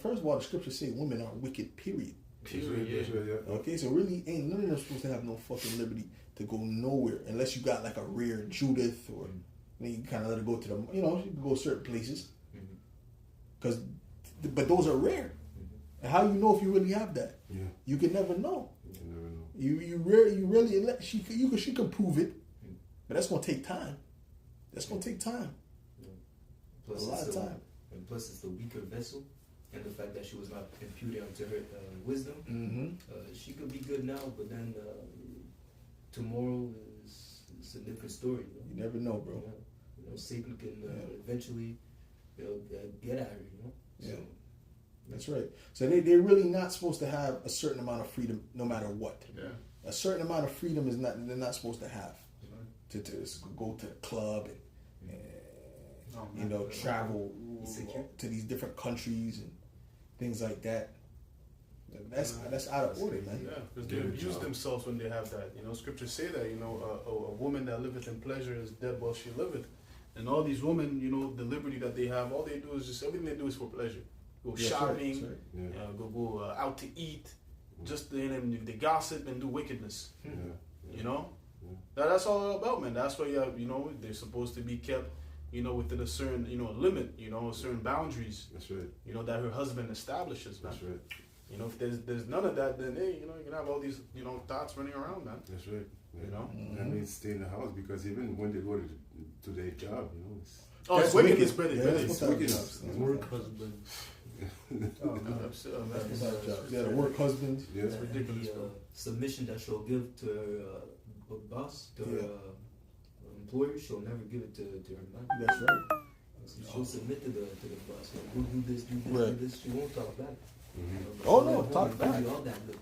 first of all, the scriptures say women are wicked. Period. Okay, so really ain't none of them supposed to have no fucking liberty to go nowhere unless you got like a rare Judith or then you kind of let her go to the you can go certain places but those are rare. And how you know if you really have that? Yeah. You can never know. You can never know. You really she can prove it, but that's gonna take time. That's gonna take time. Plus a lot of time. And plus, it's the weaker vessel, and the fact that she was not imputed unto her wisdom. She could be good now, but then tomorrow is a different story. You never know, bro. Satan can eventually get at her. Yeah. That's right. So they're really not supposed to have a certain amount of freedom no matter what. Yeah. A certain amount of freedom they're not supposed to have. To go to the club and travel to these different countries and things like that. That's out of order, man. Yeah, because they abuse themselves when they have that. Scriptures say that, a woman that liveth in pleasure is dead while she liveth. And all these women, the liberty that they have, all they do is just, everything they do is for pleasure. Go shopping, go out to eat, and they gossip and do wickedness. That's all about, man. That's why they're supposed to be kept, within a certain, limit, certain boundaries. That's right. That her husband establishes, man. That's right. If there's none of that, then hey, you can have all these, thoughts running around, man. That's right. Yeah. That means stay in the house because even when they go to their job, it's it's wickedness, brother. It's wickedness. Work husband. The work husband. Yeah. It's ridiculous, The bro. submission that she'll give to her boss, to her employer, she'll never give it to her man. That's right. She'll submit to the boss. Go do this, Right. do this. She won't talk back. Mm-hmm. Oh, no, talk back. All that good.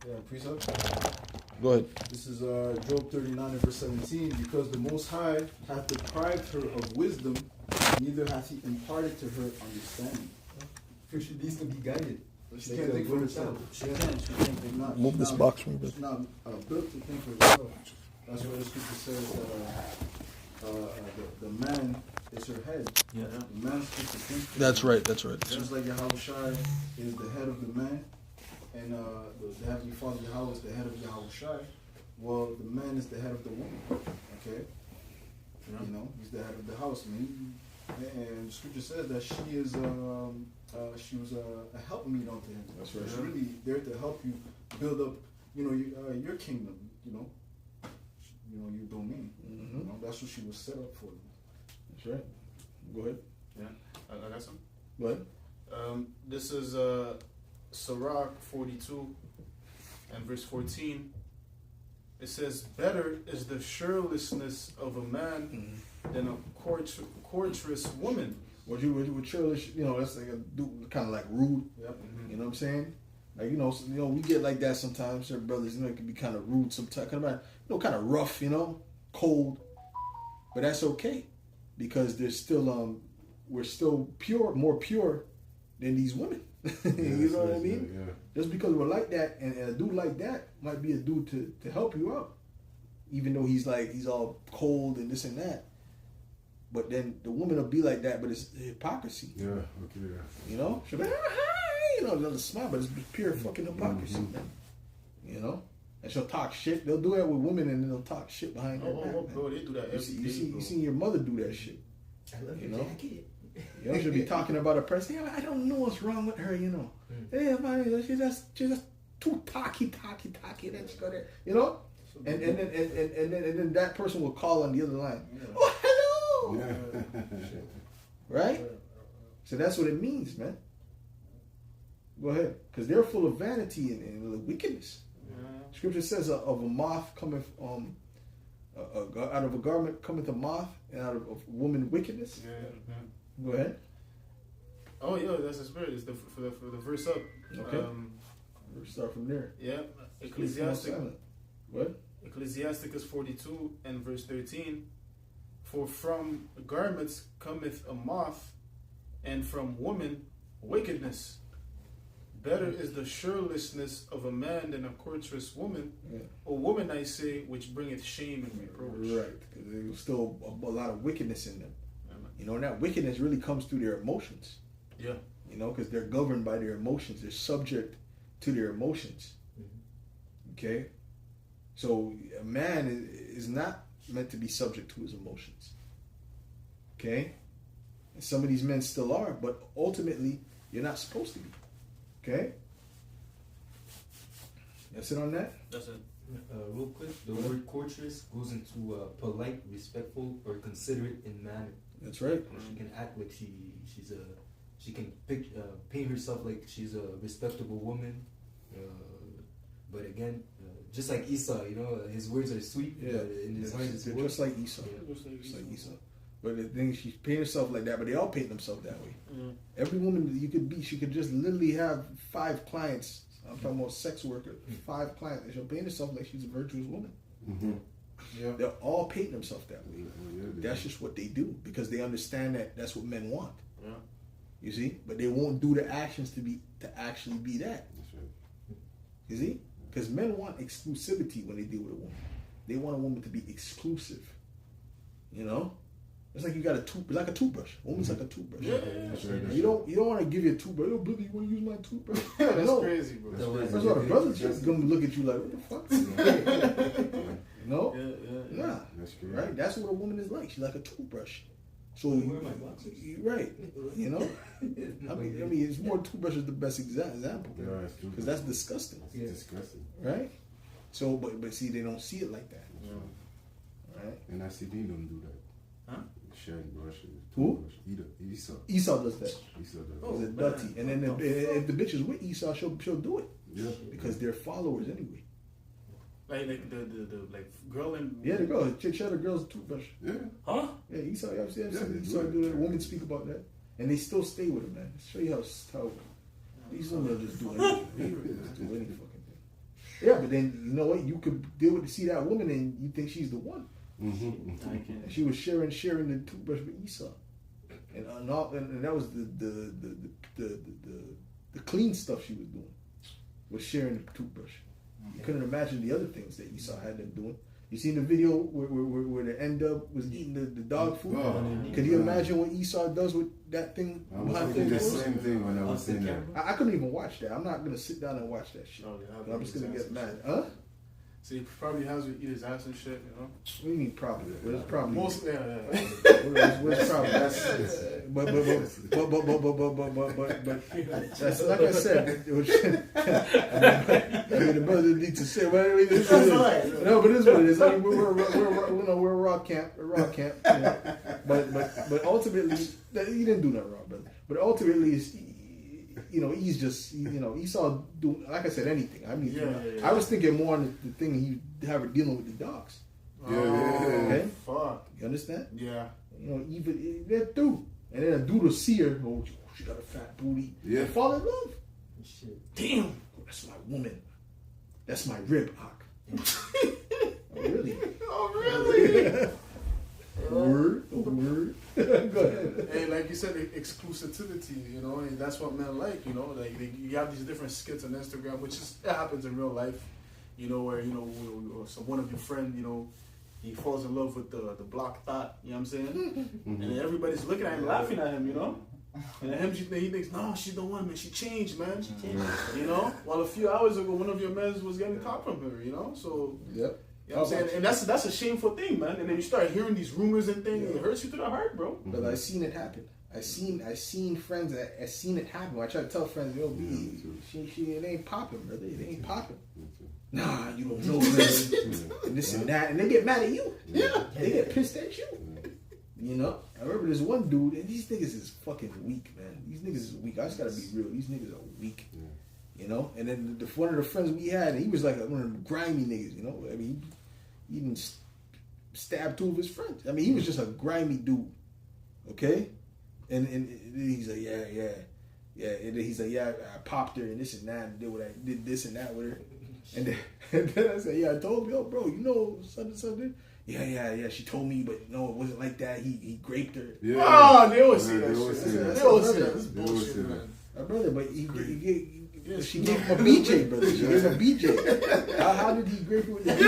Yeah, precept. Go ahead. This is Job 39 and verse 17. Because the Most High hath deprived her of wisdom, neither hath he imparted to her understanding. She needs to be guided. She can't think for herself. She can't think not. Move she's this not- box from She's not built to think for herself. That's why the scripture says the man is her head. Yeah. The man's supposed to think for That's himself. right. That's right. Just like Yahushai is the head of the man, and the Heavenly Father Yahweh is the head of Yahushai. Well, the man is the head of the woman. Okay, he's the head of the house. And the scripture says that she was a helpmeet unto him. That's right. She's really there to help you build up, your kingdom. Your domain. That's what she was set up for. That's right. Go ahead. Yeah, I got some. Go ahead. This is Sirach 42 and verse 14. It says, better is the surelessness of a man than a courteous woman. What you churlish, that's like kind of like rude. Yep. You know what I'm saying? Like we get like that sometimes. Certain brothers, it can be kind of rude sometimes, kind of rough, cold. But that's okay because there's still we're still pure, more pure than these women. You know what I mean? Yeah. Just because we're like that, and a dude like that might be a dude to help you out, even though he's all cold and this and that. But then the woman will be like that, but it's hypocrisy. Yeah. Okay. Yeah. You know, she'll be like, you know, they'll smile, but it's pure fucking hypocrisy, man. You know, and she'll talk shit. They'll do that with women, and they'll talk shit behind their back. Man. Bro, they do that every day, You see your mother do that shit. I love You your know? jacket. You know, she'll be talking about a person. Yeah, I don't know what's wrong with her. You know, yeah, man, she's just too talky. Then she go there. You know, and then that person will call on the other line. Oh, hello. Yeah. Right? So that's what it means, man. Go ahead. Because they're full of vanity and wickedness. Scripture says of a moth cometh, out of a garment cometh a moth, and out of a woman wickedness. Go ahead. Oh, yeah, that's the spirit. It's for the verse up. Okay. We'll start from there. Yeah. Ecclesiastic. What? Ecclesiasticus 42 and verse 13. For from garments cometh a moth, and from woman wickedness. Better is the surelessness of a man than a courteous woman. Yeah. A woman, I say, which bringeth shame and reproach. Right. Because there's still a lot of wickedness in them. You know, and that wickedness really comes through their emotions. Yeah. You know, because they're governed by their emotions. They're subject to their emotions. Okay? So a man is not meant to be subject to his emotions. Okay? And some of these men still are, but ultimately, you're not supposed to be. Okay? That's it on that? That's it. Real quick, the word courteous goes into polite, respectful, or considerate in manner. That's right. She can act like she can paint herself like she's a respectable woman. But again, just like Esau, you know, his words are sweet. Yeah. But in his heart, it's They're war. just like Esau. Yeah. Just like Esau. But the thing, she's painting herself like that, but they all paint themselves that way. Mm. Every woman that you could be, she could just literally have 5 clients. I'm talking about sex worker, 5 clients, and she'll paint herself like she's a virtuous woman. Mm-hmm. Yeah. They're all painting themselves that way. Yeah, That's just what they do because they understand that that's what men want. Yeah. You see, but they won't do the actions to actually be that. That's right. You see, because men want exclusivity when they deal with a woman. They want a woman to be exclusive. You know, it's like you got like a toothbrush. A woman's like a toothbrush. Yeah. That's right. You don't want to give you a toothbrush. Oh, brother, you want to use my toothbrush? That's No. crazy, bro. That's why the brother's just gonna look at you like, what the fuck? No, Yeah. nah, That's crazy. right? That's what a woman is like. She's like a toothbrush. So Where are my boxers? right, you know. I mean, it's more toothbrush is the best example Yeah, it's true. because that's disgusting, It's disgusting. right? So, but see, they don't see it like that, right? And I see they don't do that. Huh? Sharing brushes. Who? Either Esau. Esau does that. Esau does. Oh. It's a dirty. And then if the bitch is with Esau, she'll do it Yeah. because they're followers anyway. Like the girl and Yeah, the girl, share the girl's toothbrush. Yeah. Huh? Yeah, Esau, I've seen Yeah, they Esau do it. do that. Women speak about that, and they still stay with him, man. Show you how these women will just do anything. They will just do any fucking thing. Yeah, but then you know what? You could deal with see that woman, and you think she's the one. Mm-hmm. And she was sharing the toothbrush with Esau, and that was the clean stuff she was doing, was sharing the toothbrush. You couldn't imagine the other things that Esau had them doing. You seen the video where the end up was eating the dog food? Oh, Could you imagine what Esau does with that thing I was behind thinking the closed doors? same thing when I was saying that. I couldn't even watch that. I'm not gonna sit down and watch that shit. Oh, yeah, I'm just gonna get mad. shit. Huh? So he probably has to eat his ass and shit, you know. What do you mean probably? Well, it's probably. Most, yeah. What's probably? But that's like I said. I mean, the brother need to say. No, but this is what it is. I mean, we're a raw camp. You know? But ultimately, he didn't do nothing wrong, brother. But ultimately, it's, you know, he's just, you know, Esau do, like I said, anything. I mean, Yeah. I was thinking more on the thing he have her dealing with the dogs. Yeah. Okay, Fuck. you understand? Yeah. You know, even they're through, and then a dude will see her. Oh, she got a fat booty. Yeah. And fall in love. Shit. Damn, that's my woman. That's my rib, Hawk. Oh, really? Oh, really? Word. Go ahead. And like you said, exclusivity, you know, and that's what men like, you know, like you have these different skits on Instagram, which is it happens in real life, you know, where you know, or some one of your friend, you know, he falls in love with the block thought, you know what I'm saying, and then everybody's looking at him, laughing at him, you know, and then he thinks, no, she's the one, man, she changed, man, you know. Well, a few hours ago, one of your men was getting caught from her, you know, so Yep. you know what I'm saying? And that's a shameful thing, man. And then you start hearing these rumors and things, and it hurts you to the heart, bro. But I seen it happen. I seen friends. I seen it happen. I try to tell friends, yo, it ain't popping, brother. It ain't popping. Nah, you don't know, man. And this and that, and they get mad at you. Yeah, they get pissed at you. You know, I remember this one dude, and these niggas is fucking weak, man. These niggas is weak. I just gotta be real. These niggas are weak. You know, and then one of the friends we had, he was like one of the grimy niggas. You know, I mean, he even stabbed two of his friends. I mean, he was just a grimy dude. Okay, and he's like, yeah. And then he's like, yeah, I popped her and this and that, and did this and that with her. And then I said, yeah, I told him, yo, bro, you know something. Yeah. She told me, but no, it wasn't like that. He raped her. Yeah. Oh, they always say that They always shit. say that. They always say that. They This is always bullshit, say that. man. My brother, but she gave him a BJ, brother. She gave him a BJ. How did he grape her with the BJ?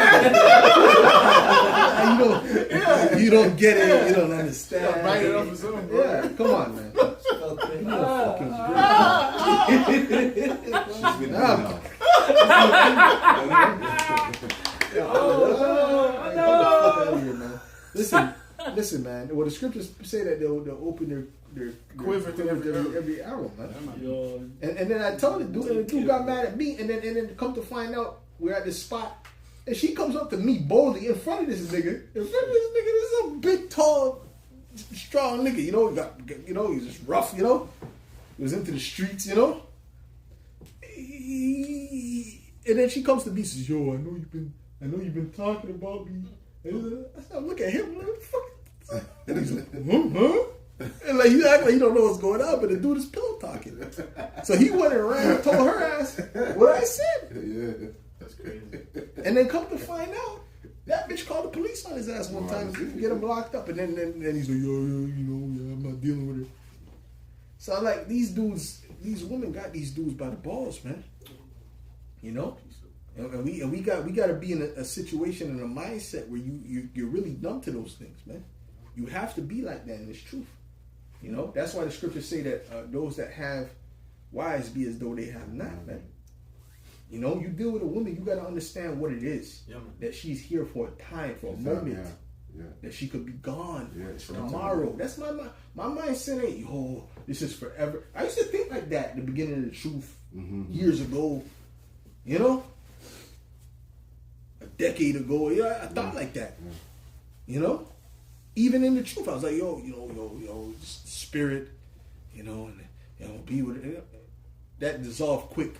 You don't get it. You don't understand. Yeah, bite it off his own, bro. Yeah, come on, man. You know, fucking She's been Nah. Listen, man. Well, the scriptures say that they'll open their Quiver to every arrow, man. Yo, And then I told the dude, and the dude got mad at me, and then come to find out we're at this spot, and she comes up to me boldly in front of this nigga. This is a big, tall, strong nigga. You know, he's just rough. You know, he was into the streets. You know. And then she comes to me and says, "Yo, I know you've been talking about me." And I said, "Look at him, what the fuck?" And he's like, "Huh?" And like you act like you don't know what's going on, but the dude is pillow talking. So he went and ran and told her ass what I said. Yeah. That's crazy. And then come to find out, that bitch called the police on his ass one time to get him locked up. And then he's like, yo, I'm not dealing with her. So I'm like, these women got these dudes by the balls, man. You know? And we got to be in a situation and a mindset where you're really numb to those things, man. You have to be like that, and it's truth. You know, that's why the scriptures say that those that have wives be as though they have not, man. You know, you deal with a woman, you got to understand what it is. Yeah, man. That she's here for a time, for a moment. Yeah. That she could be gone Yeah, tomorrow. That's my mindset. Ain't, yo, this is forever. I used to think like that at the beginning of the truth years ago. You know, a decade ago. Yeah, I thought like that. You know, even in the truth, I was like, yo, just spirit. You know, and be with it. That dissolved quick.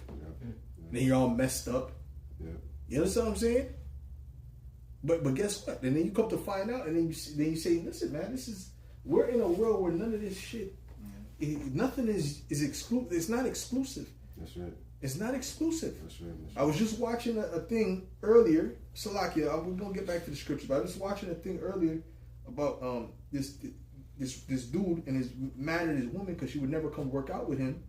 Then you're all messed up. Yeah. You understand what I'm saying? But guess what? And then you come to find out, and then you say, listen, man, we're in a world where none of this shit, nothing is exclusive. It's not exclusive. That's right. It's not exclusive. That's right. I was just watching a thing earlier. Salakia, we're gonna get back to the scriptures, but I was just watching a thing earlier about this dude and his mad at his woman because she would never come work out with him.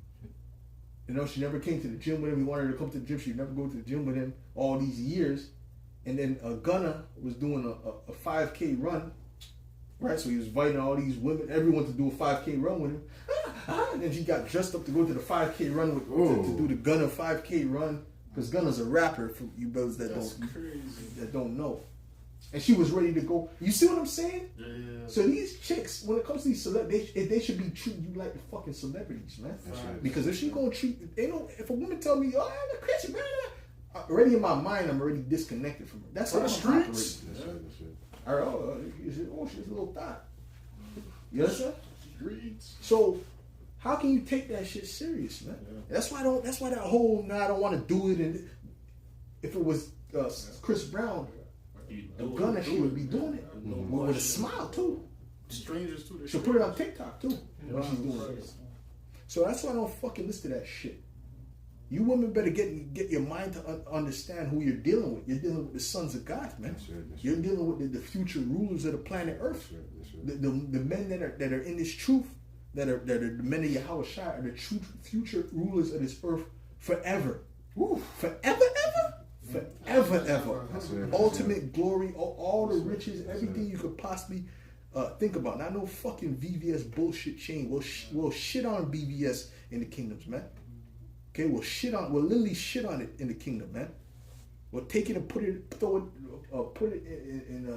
You know, she never came to the gym with him. He wanted her to come to the gym. She'd never go to the gym with him all these years. And then Gunna was doing a 5K run, right? So he was inviting all these women, everyone to do a 5K run with him. And then she got dressed up to go to the 5K run to do the Gunna 5K run, because Gunna's a rapper for you brothers that don't know. And she was ready to go. You see what I'm saying? Yeah. So these chicks, when it comes to these celebrities, they should be treating you like the fucking celebrities, man. Right. Because if she gonna treat, if a woman tell me, oh, I'm a Christian, man, already in my mind, I'm already disconnected from her. That's how the I'm streets. operating. That's right. She's a little thought. You understand? Streets. So how can you take that shit serious, man? Yeah. That's why that whole I don't want to do it. And if it was Chris Brown, Gunna, she would be doing it with a smile too. Strangers too. She'll put it on TikTok too when she's doing it. So that's why I don't fucking listen to that shit. You women better get your mind to understand who you're dealing with. You're dealing with the sons of God, man. That's right, that's You're right. dealing with the future rulers of the planet Earth. That's right, that's right. The men that are in this truth, that are the men of Yahweh Shai, are the true future rulers of this earth forever. Woo. Forever, ever. Forever, ever. That's right. Ultimate glory, all the riches, everything you could possibly think about. Not no fucking VVS bullshit chain. We'll shit on VVS in the kingdoms, man. Okay, we'll literally shit on it in the kingdom, man. We'll take it and throw it in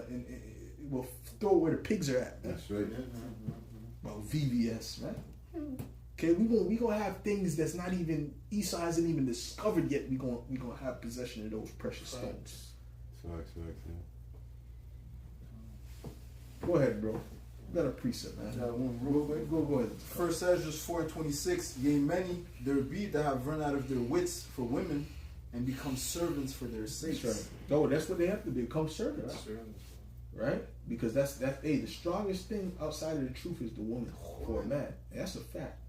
we'll throw it where the pigs are at, man. That's right. Well, VVS, man. Okay, we gonna have things that's not even Esau hasn't even discovered yet. We gonna have possession of those precious stones. Facts, Go ahead, bro. You got a precept, man. Go ahead. First Ezra 4:26. Yea, many there be that have run out of their wits for women and become servants for their sakes. That's right. No, that's what they have to become servants, right? Because that's the strongest thing outside of the truth is the woman for a man. And that's a fact.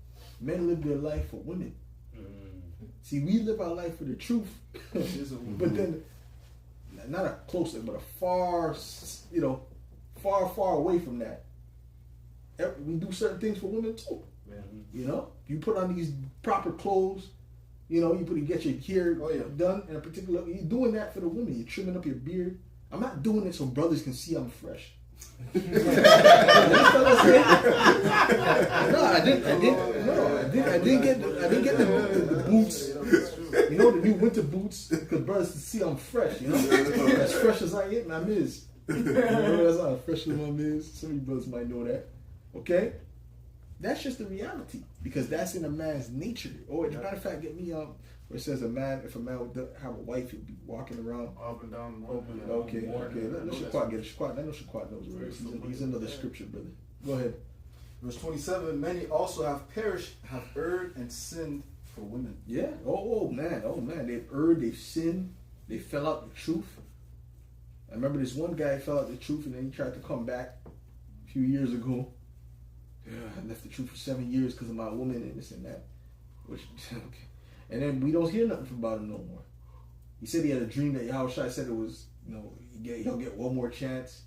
Men live their life for women. See, we live our life for the truth, but then not a closer, but a far away from that. We do certain things for women too. You know, you put on these proper clothes. You know, you get your hair done in a particular. You're doing that for the woman. You're trimming up your beard. I'm not doing it so brothers can see I'm fresh. No, I didn't get the boots. You know, the new winter boots, because brothers can see I'm fresh. You know, as fresh as I am, I'm is. You know, that's how fresh as I'm is. Some of you brothers might know that. Okay, that's just the reality because that's in a man's nature. Or as a matter of fact, get me where it says if a man would have a wife, he'd be walking around Up and down. Okay. Let Shaquat get it. Shaquat, I know Shaquat knows words. He's another scripture, brother. Go ahead. Verse 27. Many also have perished, have erred and sinned for women. Yeah. Oh man. They've erred. They've sinned. They fell out the truth. I remember this one guy fell out the truth, and then he tried to come back a few years ago. Yeah, I left the truth for 7 years because of my woman and this and that. Which, okay. And then we don't hear nothing about him no more. He said he had a dream that Yahushua said it was, he'll get one more chance.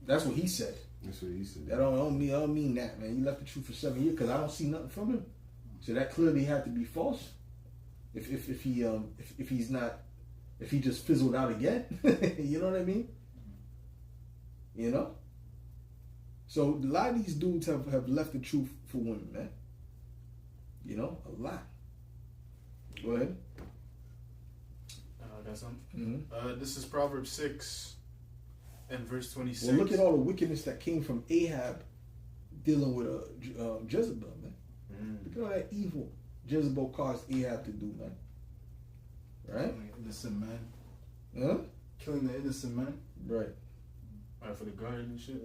That's what he said. That's what he said. I don't mean that, man. He left the truth for 7 years because I don't see nothing from him. So that clearly had to be false. If he just fizzled out again, you know what I mean? You know. So a lot of these dudes have left the truth for women, man. You know, a lot. Go ahead. Got something? Mm-hmm. This is Proverbs 6 and verse 26. Well, look at all the wickedness that came from Ahab dealing with Jezebel, man. Look at all that evil Jezebel caused Ahab to do, man. Right? Killing the innocent man. Huh? Killing the innocent man. Right. For the garden and shit.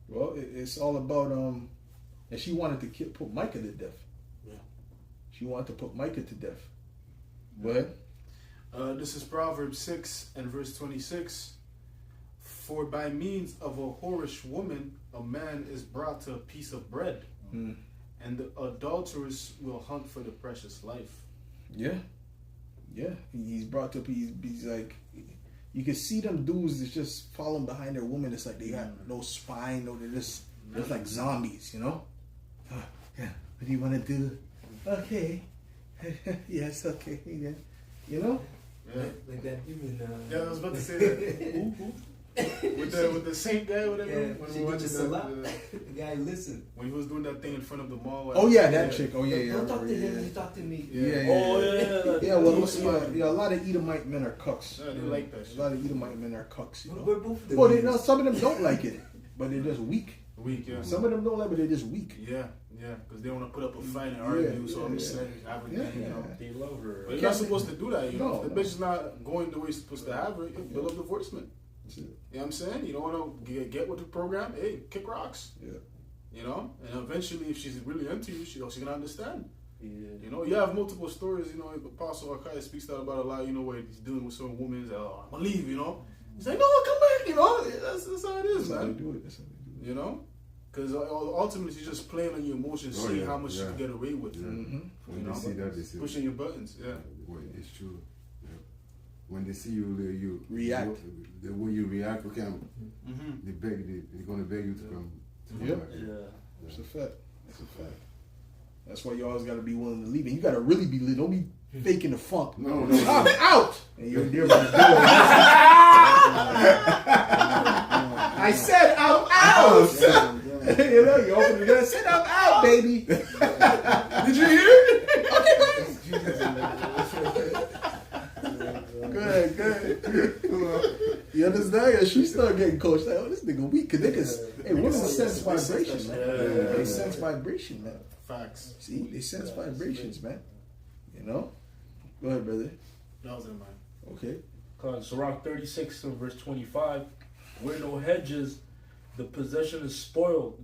Well, it's all about and she wanted to put Micah to death. Yeah. She wanted to put Micah to death. Go ahead. This is Proverbs 6 and verse 26. For by means of a whorish woman, a man is brought to a piece of bread, and the adulteress will hunt for the precious life. Yeah. He's brought up. He's like, you can see them dudes that's just following behind their woman. It's like they got no spine, they're just like zombies, you know. Yeah. What do you want to do? Okay. Yes. Okay. Yeah. You know. Yeah. Like that human. Yeah, I was about to say that. with the saint guy, whatever. Yeah, when she we did just watched a lot. The guy listened. When he was doing that thing in front of the mall. Oh yeah, that chick. Oh yeah. Don't talk to him. You talk to me. Yeah. Oh yeah. Yeah. Well, listen, a lot of Edomite men are cucks. Yeah, they like that shit. A lot of Edomite men are cucks. You know? We're both the Well, some of them don't like it, but they're just weak. Weak, yeah. Some of them don't like it, but they're just weak. Yeah, because they want to put up a fight and argue, so I'm saying everything, you know. They love her. But you're not supposed to do that, you know. No, If the bitch is not going the way you're supposed to have her, you build up divorcement. You know what I'm saying? You don't want to get with the program, hey, kick rocks. Yeah. You know? And eventually, if she's really into you, she's going to understand. Yeah. You know, you have multiple stories, you know, Apostle Akai speaks out about a lot, you know, where he's dealing with certain women, he's like, oh, I'm going to leave, you know. He's like, no, come back, you know. That's how it is, That's how man. they do it. You know? Because ultimately, you're just playing on your emotions, Oh, seeing yeah, how much you yeah. can get away with. Mm-hmm. When You they know, see that, they say, pushing your buttons. Yeah. Well, it's true. Yeah. When they see you React. the way you react, okay, Mm-hmm. they're gonna beg you to come. Yep. back. Yeah. It's a fact. It's a fact. That's why you always got to be willing to leave. And you got to really be lit. Don't be faking the funk. No. I'm out. And you're there by the door. I said I'm out. You know, you open the door and said I'm out, baby. Did you hear it? Good. You understand? Yeah, she started getting coached. Like, oh, this nigga weak. Cause niggas, hey, women sense vibration, man. They sense vibration, man. Facts. See, they sense vibrations, man. You know? Go ahead, brother. That was in mind. Okay. Sirach 36 and verse 25. Where no hedges, the possession is spoiled.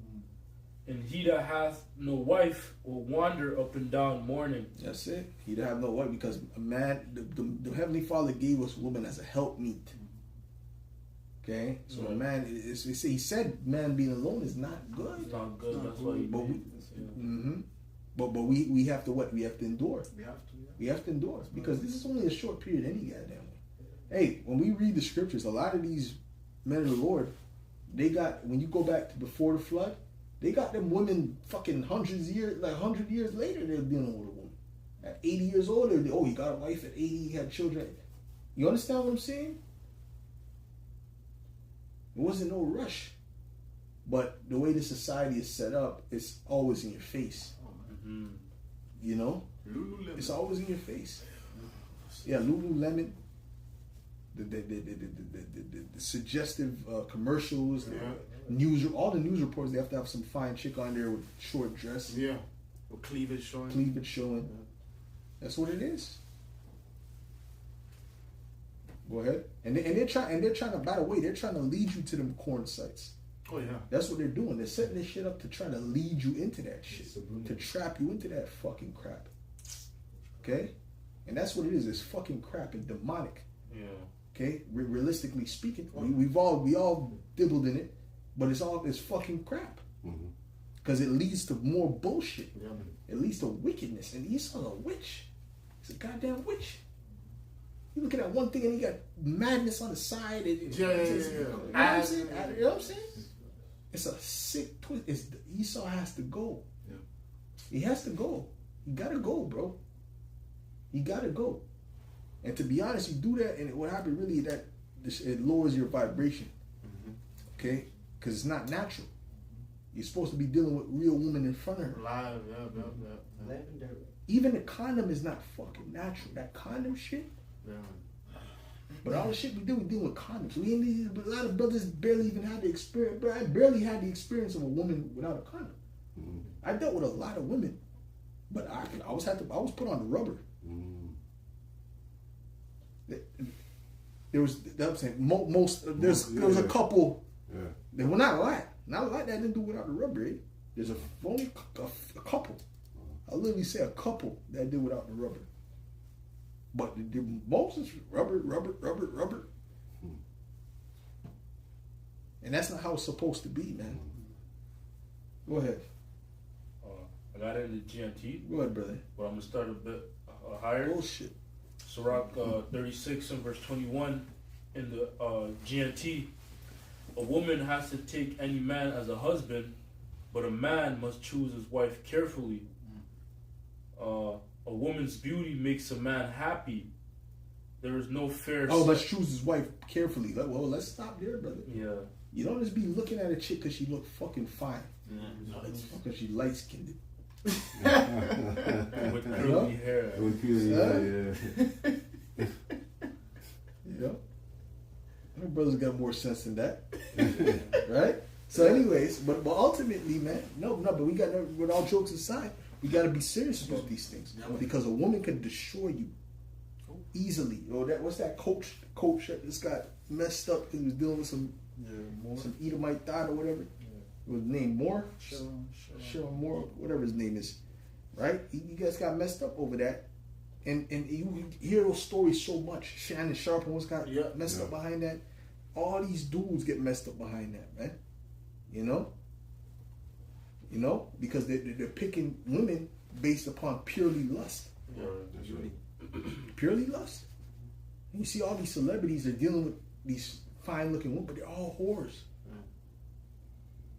And he that hath no wife will wander up and down mourning. That's it. He don't have no wife because a man, the Heavenly Father gave us woman as a helpmeet. Okay? So a man, he said man being alone is not good. It's not good. That's why he But made it. But we have to what? We have to endure. We have to. Yeah. We have to endure because this is only a short period any goddamn way. Hey, when we read the scriptures, a lot of these men of the Lord, they got, when you go back to before the flood, they got them women fucking 100 years later, they're dealing with a woman. At 80 years old, he got a wife at 80, he had children. You understand what I'm saying? It wasn't no rush. But the way the society is set up, it's always in your face. Mm-hmm. You know? Lululemon. It's always in your face. Yeah, Lululemon. The suggestive commercials, news, all the news reports. They have to have some fine chick on there with short dress, Yeah. With cleavage showing. cleavage showing. That's what it is. Go ahead, and they're trying to. By the way, they're trying to lead you to them corn sites. Oh yeah. That's what they're doing. They're setting this shit up to try to lead you into that shit, to trap you into that fucking crap. Okay, and that's what it is. It's fucking crap and demonic. Yeah. Okay, realistically speaking, we all dibbled in it, but it's fucking crap because it leads to more bullshit. Yeah, man. It leads to wickedness, and Esau's a witch. He's a goddamn witch. You look at that one thing, and he got madness on the side. And Yeah. You know what I'm saying? You know what I'm saying? It's a sick twist. Esau has to go. Yeah. He has to go. You gotta go, bro. You gotta go. And to be honest, you do that, and what happens really that it lowers your vibration. Okay, because it's not natural. You're supposed to be dealing with real women in front of her. Live. Yeah. Lavender. Even the condom is not fucking natural. That condom shit. Yeah. But all the shit we deal with condoms. A lot of brothers barely even had the experience. Bro, I barely had the experience of a woman without a condom. I dealt with a lot of women, but I was put on the rubber. There was, I'm saying, there was a couple. Yeah. There were not a lot that didn't do without the rubber. Eh? There's only a couple. I literally say a couple that did without the rubber. But the most is rubber. And that's not how it's supposed to be, man. Go ahead. I got into GNT, Go ahead, brother. but I'm going to start a bit higher. Bullshit. Sirach 36 and verse 21 in the GNT. A woman has to take any man as a husband, but a man must choose his wife carefully. A woman's beauty makes a man happy. There is no fair. Let's choose his wife carefully. Well, let's stop there, brother. Yeah. You don't just be looking at a chick because she look fucking fine. It's because she light skinned. With curly hair. Yeah. You know? My brother's got more sense than that. Right? So anyways, but ultimately, man, no, but we got, with all jokes aside, we got to be serious about these things. Because a woman can destroy you easily. What's that coach that just got messed up because he was dealing with some Edomite thought or whatever. It was named Moore? Sharon Moore, whatever his name is. Right? You guys got messed up over that. And you hear those stories so much. Shannon Sharp almost got messed up behind that. All these dudes get messed up behind that, man. You know? You know, because they're picking women based upon purely lust. Yeah. That's right. Purely lust. And you see all these celebrities are dealing with these fine-looking women, but they're all whores.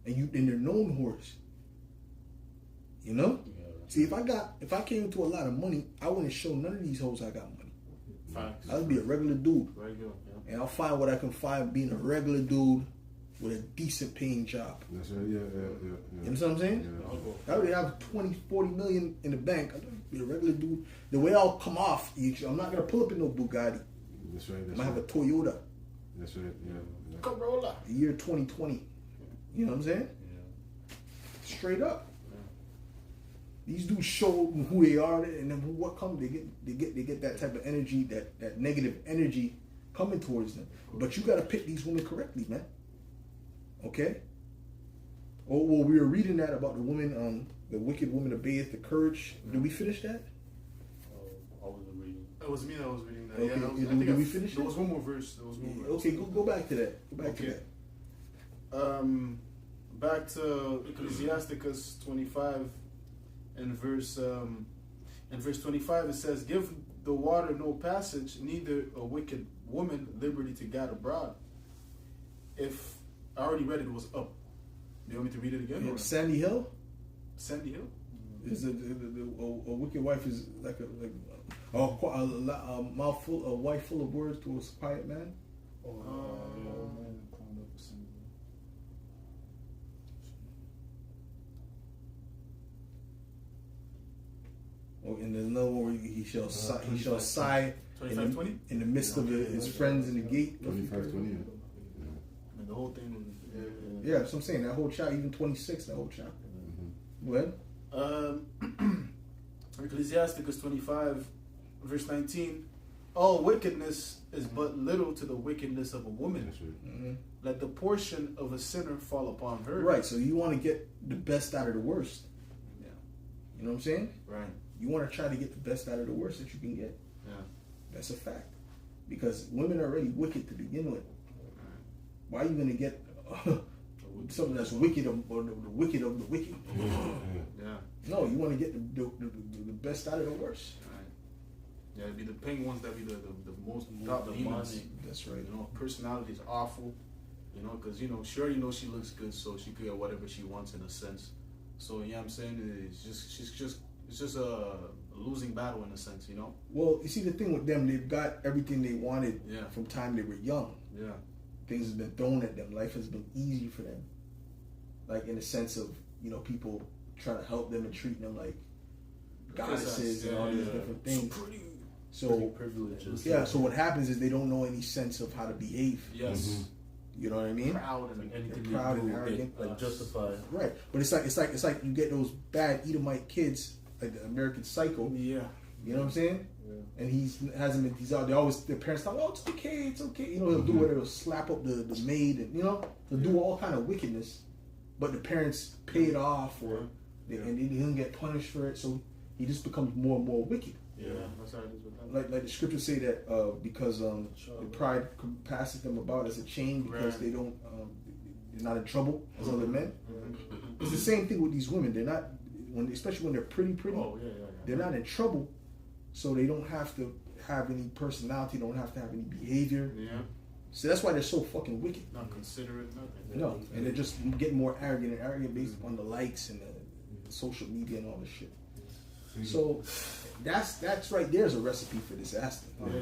And they're known whores. You know? See, if I came into a lot of money, I wouldn't show none of these hoes I got money. Facts. I would be a regular dude. Regular, yeah. And I'll find what I can find being a regular dude with a decent paying job. That's right. Yeah. You know what I'm saying? Yeah. I already have 20, 40 million in the bank. I'll be a regular dude. The way I'll come off, I'm not going to pull up in no Bugatti. That's right. I'm going to have a Toyota. That's right. Yeah. Corolla. The year 2020. You know what I'm saying? Straight up. These dudes show who they are, and then what comes, they get that type of energy, that negative energy coming towards them. But you got to pick these women correctly, man. Okay. Oh well, we were reading that about the woman, the wicked woman obeyeth the courage. Did we finish that? I wasn't reading. It was me that was reading that. Okay, Yeah, that was, did we finish There it? was one more verse. Okay, go back to that. Go back to that. Back to Ecclesiasticus 25 and verse 25 it says, "Give the water no passage, neither a wicked woman liberty to gad abroad." If I already read it, was up. Do you want me to read it again? Or? Sandy Hill Sandy Hill. is a wicked wife is like a mouthful, a wife full of words to a quiet man. Oh, and there's another one where he shall sigh 25:20. in the midst of his friends in the gate. 25, 20. And the whole thing. Yeah, that's what I'm saying. That whole chapter, even 26, that whole chapter. Go ahead. Ecclesiasticus 25, verse 19. All wickedness is but little to the wickedness of a woman. That's right. Mm-hmm. Let the portion of a sinner fall upon her. Right, so you want to get the best out of the worst. Yeah. You know what I'm saying? Right. You want to try to get the best out of the worst that you can get. Yeah. That's a fact. Because women are already wicked to begin with. Why are you going to get something that's wicked or the wicked of the wicked? Yeah. No, you want to get the best out of the worst. Right. Yeah, it'd be the pink ones that be the most top demons. demonic. That's right. You know, personality is awful. You know, because she already knows she looks good, so she could get whatever she wants in a sense. So yeah, I'm saying it's just a losing battle in a sense. You know. Well, you see, the thing with them, they've got everything they wanted Yeah. from time they were young. Yeah. Things have been thrown at them. Life has been easy for them. Like in the sense of, people trying to help them and treating them like goddesses and all these different things. So privileges. yeah, so what happens is they don't know any sense of how to behave. Yes. You know what I mean? Proud and Anything They're proud they and do, arrogant. like justified. Right. But it's like you get those bad Edomite kids, like the American Psycho. Yeah. You know what I'm saying? Yeah. And he's out. They always, their parents tell, "Oh, it's okay, it's okay." He'll do whatever, he'll slap up the maid, and he'll do all kind of wickedness. But the parents pay it off, and he doesn't get punished for it. So he just becomes more and more wicked. Yeah. That's how it is with them. Like the scriptures say that because the pride passes them about as a chain because they don't they're not in trouble as other men. It's the same thing with these women. They're not especially when they're pretty. Oh yeah. They're not in trouble, so they don't have to have any personality. Don't have to have any behavior. Yeah. So that's why they're so fucking wicked. Not considerate, nothing. No, and they're just getting more arrogant based upon the likes and the social media and all this shit. So that's right there's a recipe for disaster. Yeah.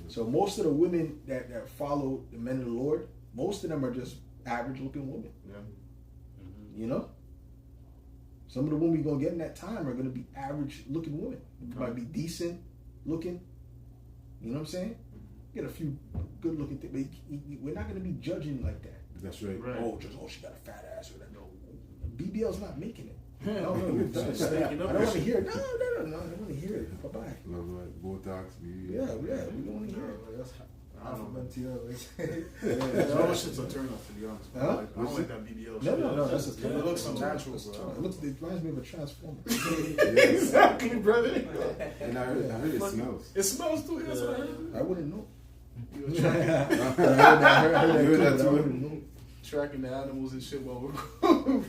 So most of the women that follow the men of the Lord, most of them are just average looking women. Yeah. You know? Some of the women you're gonna get in that time are gonna be average looking women. Might be decent looking. You know what I'm saying? Get a few good looking things, but we're not gonna be judging like that. That's right. Right. She got a fat ass or that. No, BBL's not making it. No, You're I sneaking don't up. want to hear it. No, I don't want to hear it. Bye bye. Love like Botox. Yeah, we don't want to hear it. I don't know. Yeah. All those shit's a turn off, to be honest. Huh? I don't like that BBL shit. No, that's a It looks unnatural, It bro. reminds me of a transformer. Exactly, brother. And I heard it smells. It smells too. That's what I heard. I wouldn't know. You a try. I heard that You heard that too, but I too? wouldn't know. tracking the animals and shit while we're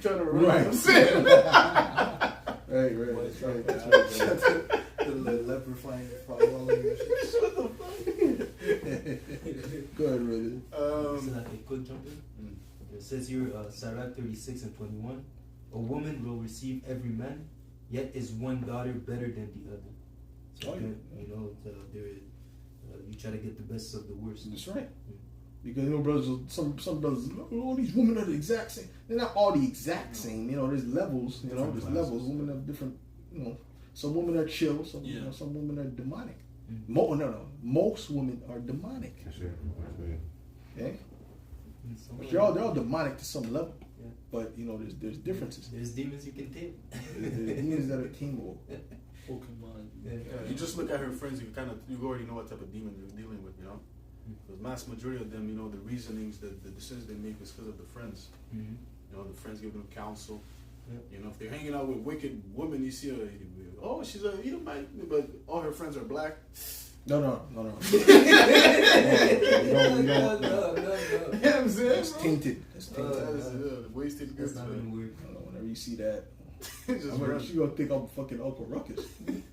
trying to run Right. from sin. Right. That's right. That's right. The leopard following you. Shut the fuck. Go ahead, brother. So like a quick jump in. It says here, Sirach 36 and 21. A woman will receive every man, yet is one daughter better than the other. So you try to get the best of the worst. That's right. Because brothers, some brothers, all these women are the exact same. They're not all the exact same. There's levels. There's levels. Women have different. Some women are chill. Some some women are demonic. Most women are demonic. Okay, but they're all demonic to some level. Yeah. But there's differences. There's demons you can tame. There's demons that are tameable. Pokemon. Yeah, you just look at her friends, you already know what type of demon you're dealing with, Because mass majority of them, the reasonings, the decisions they make is because of the friends. Mm-hmm. The friends give them counsel. Yeah. If they're hanging out with wicked women, you see she's a Edomite, but all her friends are black. No. You know No. what I'm saying? That's tainted. That's tainted. That is wasted goods, That's not man. gonna work. Whenever you see that, Just run. she gonna think I'm fucking Uncle Ruckus. I ain't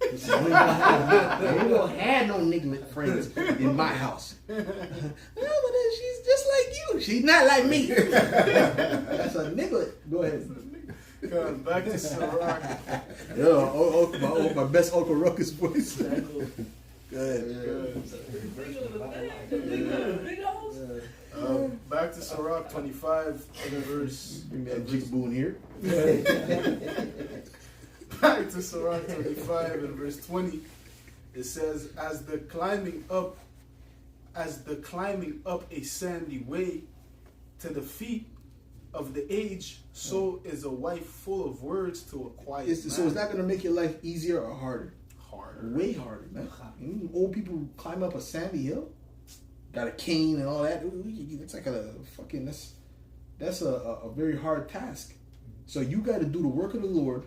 gonna have no nigga friends in my house. No, but she's just like you. She's not like me. That's a nigga. Go ahead. God, back to Sirach. My best Uncle Ruckus voice. Go ahead. Back to Sirach 25 verse. Bring that jigaboo in here. Back to Sirach 25 and verse 20. It says, as the climbing up a sandy way to the feet of the age, so is a wife full of words to a quiet man. So is that going to make your life easier or harder? Harder. Way harder, man. Old people climb up a sandy hill, got a cane and all that. It's like that's a very hard task. So you got to do the work of the Lord,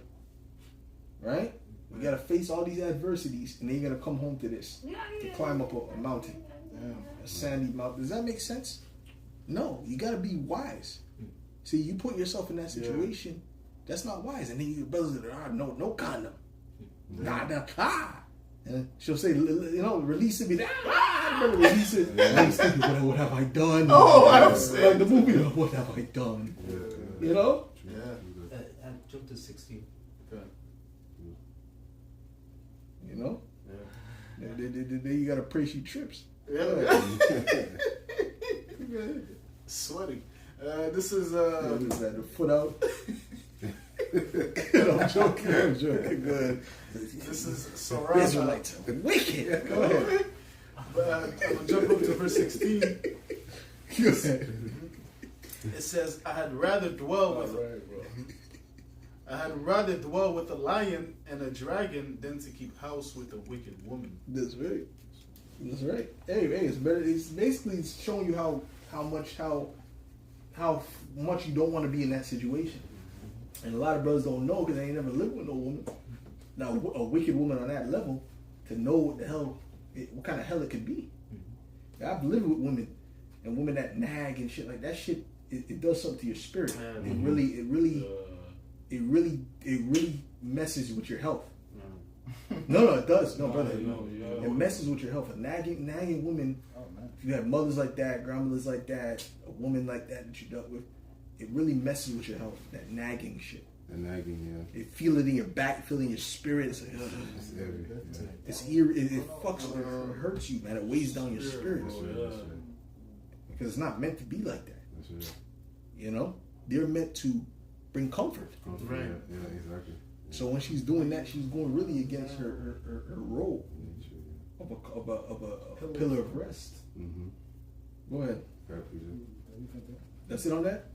right? You got to face all these adversities, and then you got to come home to this to climb up a mountain, a sandy mountain. Does that make sense? No, you got to be wise. See, you put yourself in that situation, that's not wise. And then your brothers are no condom. And she'll say, release it. Release it. What have I done? Oh, I'm saying. Like the movie, what have I done? Yeah. I jumped to 16. Okay. Then you got to pray she trips. Yeah. Sweating. This is What is that? The foot out. I'm joking. Go ahead. This is Sirach. Israelites are wicked. Go ahead. But I'm gonna jump up to verse 16. Go ahead. It says, I had rather dwell with a lion and a dragon than to keep house with a wicked woman. That's right. Hey, it's better. It's basically showing you how much you don't want to be in that situation. And a lot of brothers don't know because they ain't never lived with no woman. Now, a wicked woman on that level, to know what kind of hell it could be. I've lived with women and women that nag and shit like that. Shit, it does something to your spirit. It really messes with your health. No, it does. No, brother. It messes with your health. A nagging woman. If you have mothers like that, grandmothers like that, a woman like that you dealt with, it really messes with your health. That nagging shit. The nagging, yeah. You feel it in your back, feel it in your spirit. It's like, It's heavy. Yeah. it's it fucks, it hurts you, man. It weighs down your spirit. Because it's not meant to be like that. That's right. They're meant to bring comfort. Right. Yeah, exactly. So when she's doing that, she's going really against her role of a pillar of rest. Mm-hmm. Go ahead. That's it on that?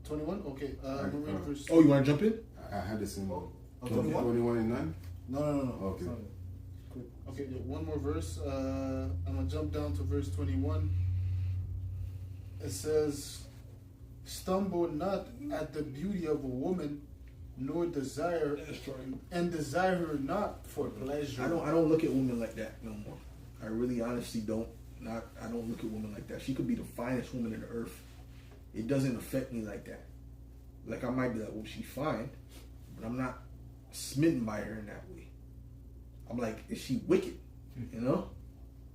21? Okay. Verse Oh, you want to jump in? I had the same one. 21? 21 and 9? No. Okay. Okay, one more verse. I'm going to jump down to verse 21. It says, stumble not at the beauty of a woman, nor desire her not for pleasure. I don't look at women like that no more. I really honestly don't. I don't look at women like that. She could be the finest woman in the earth. it doesn't affect me like that. Like I might be like, well, she's fine, but I'm not smitten by her in that way. I'm like, is she wicked? You know,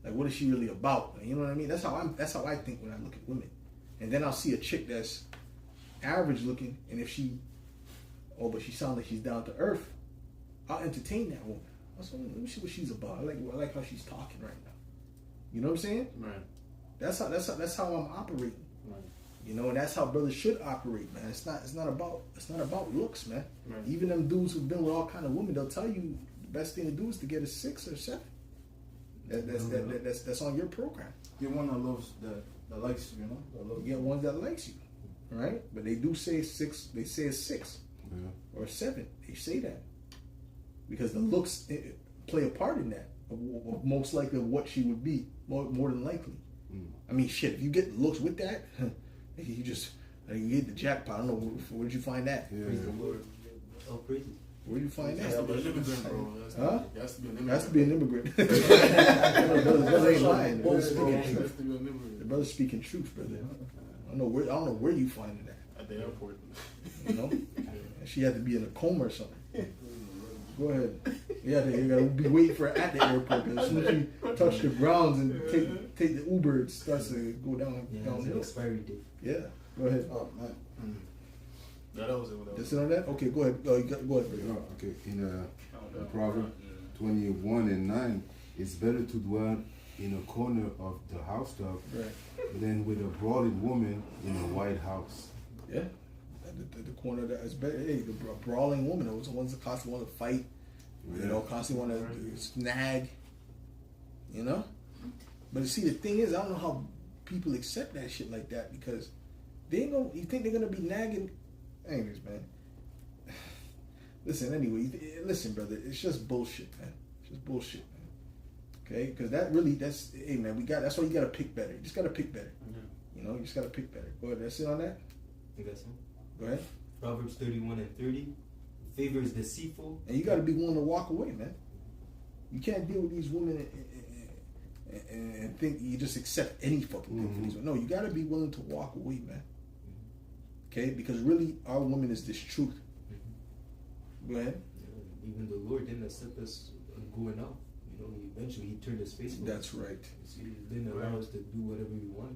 like what is she really about? You know what I mean? That's how I think when I look at women. And then I'll see a chick that's average looking, and if she, but she sounds like she's down to earth, I'll entertain that woman. I'll say, let me see what she's about. I like how she's talking right now. You know what I'm saying? Right. That's how I'm operating. Right. You know, and that's how brothers should operate, man. It's not about looks, man. Right. Even them dudes who've been with all kind of women, they'll tell you the best thing to do is to get a 6 or 7. That's on your program. Get one that loves that likes you, you know. That loves You get ones that likes you, right? But they do say 6. They say a 6 or a 7. They say that because the looks play a part in that. Of most likely what she would be, more than likely. I mean, shit. If you get looks with that, you get the jackpot. I don't know where did you find that? Yeah. Praise the Lord. Oh, praise it. Where did you find It has to that? be an immigrant, bro. Huh? It has to be an immigrant. It has to be an immigrant. Brother ain't lying. The brother's Bro, speaking it has truth. to be an immigrant. The brother's speaking truth, brother. I don't know where you finding that. At the airport. You know, she had to be in a coma or something. Go ahead. Yeah, you gotta be waiting for her at the airport. As soon as you touch the grounds and take the Uber, it starts to go Yeah, it's an downhill. expiry date. Yeah. Go ahead. Oh man. Yeah, that was it. That's it on that? Okay, go ahead. Go ahead, brother. Okay. In Proverbs 21:9, it's better to dwell in a corner of the housetop Right. than with a brawling woman in a white house. Yeah. The corner that is better. Hey, the brawling woman, those are the ones that constantly want to fight. You know, constantly want to snag. You know? But see, the thing is, I don't know how people accept that shit like that because they ain't gonna, you think they're gonna be nagging. Anyways, man. Listen, brother, it's just bullshit, man. It's just bullshit, man. Okay? Because hey, man, that's why you gotta pick better. You just gotta pick better. You know, you just gotta pick better. Go ahead, that's it on that? You got some? Go ahead. Proverbs 31:30. Favor is deceitful. And you gotta be willing to walk away, man. You can't deal with these women and think you just accept any fucking thing from these women. No, you gotta be willing to walk away, man. Okay? Because really, our woman is this truth. Go ahead. Even the Lord didn't accept us going out. You know, eventually He turned His face. That's right. See, He didn't allow us to do whatever we want.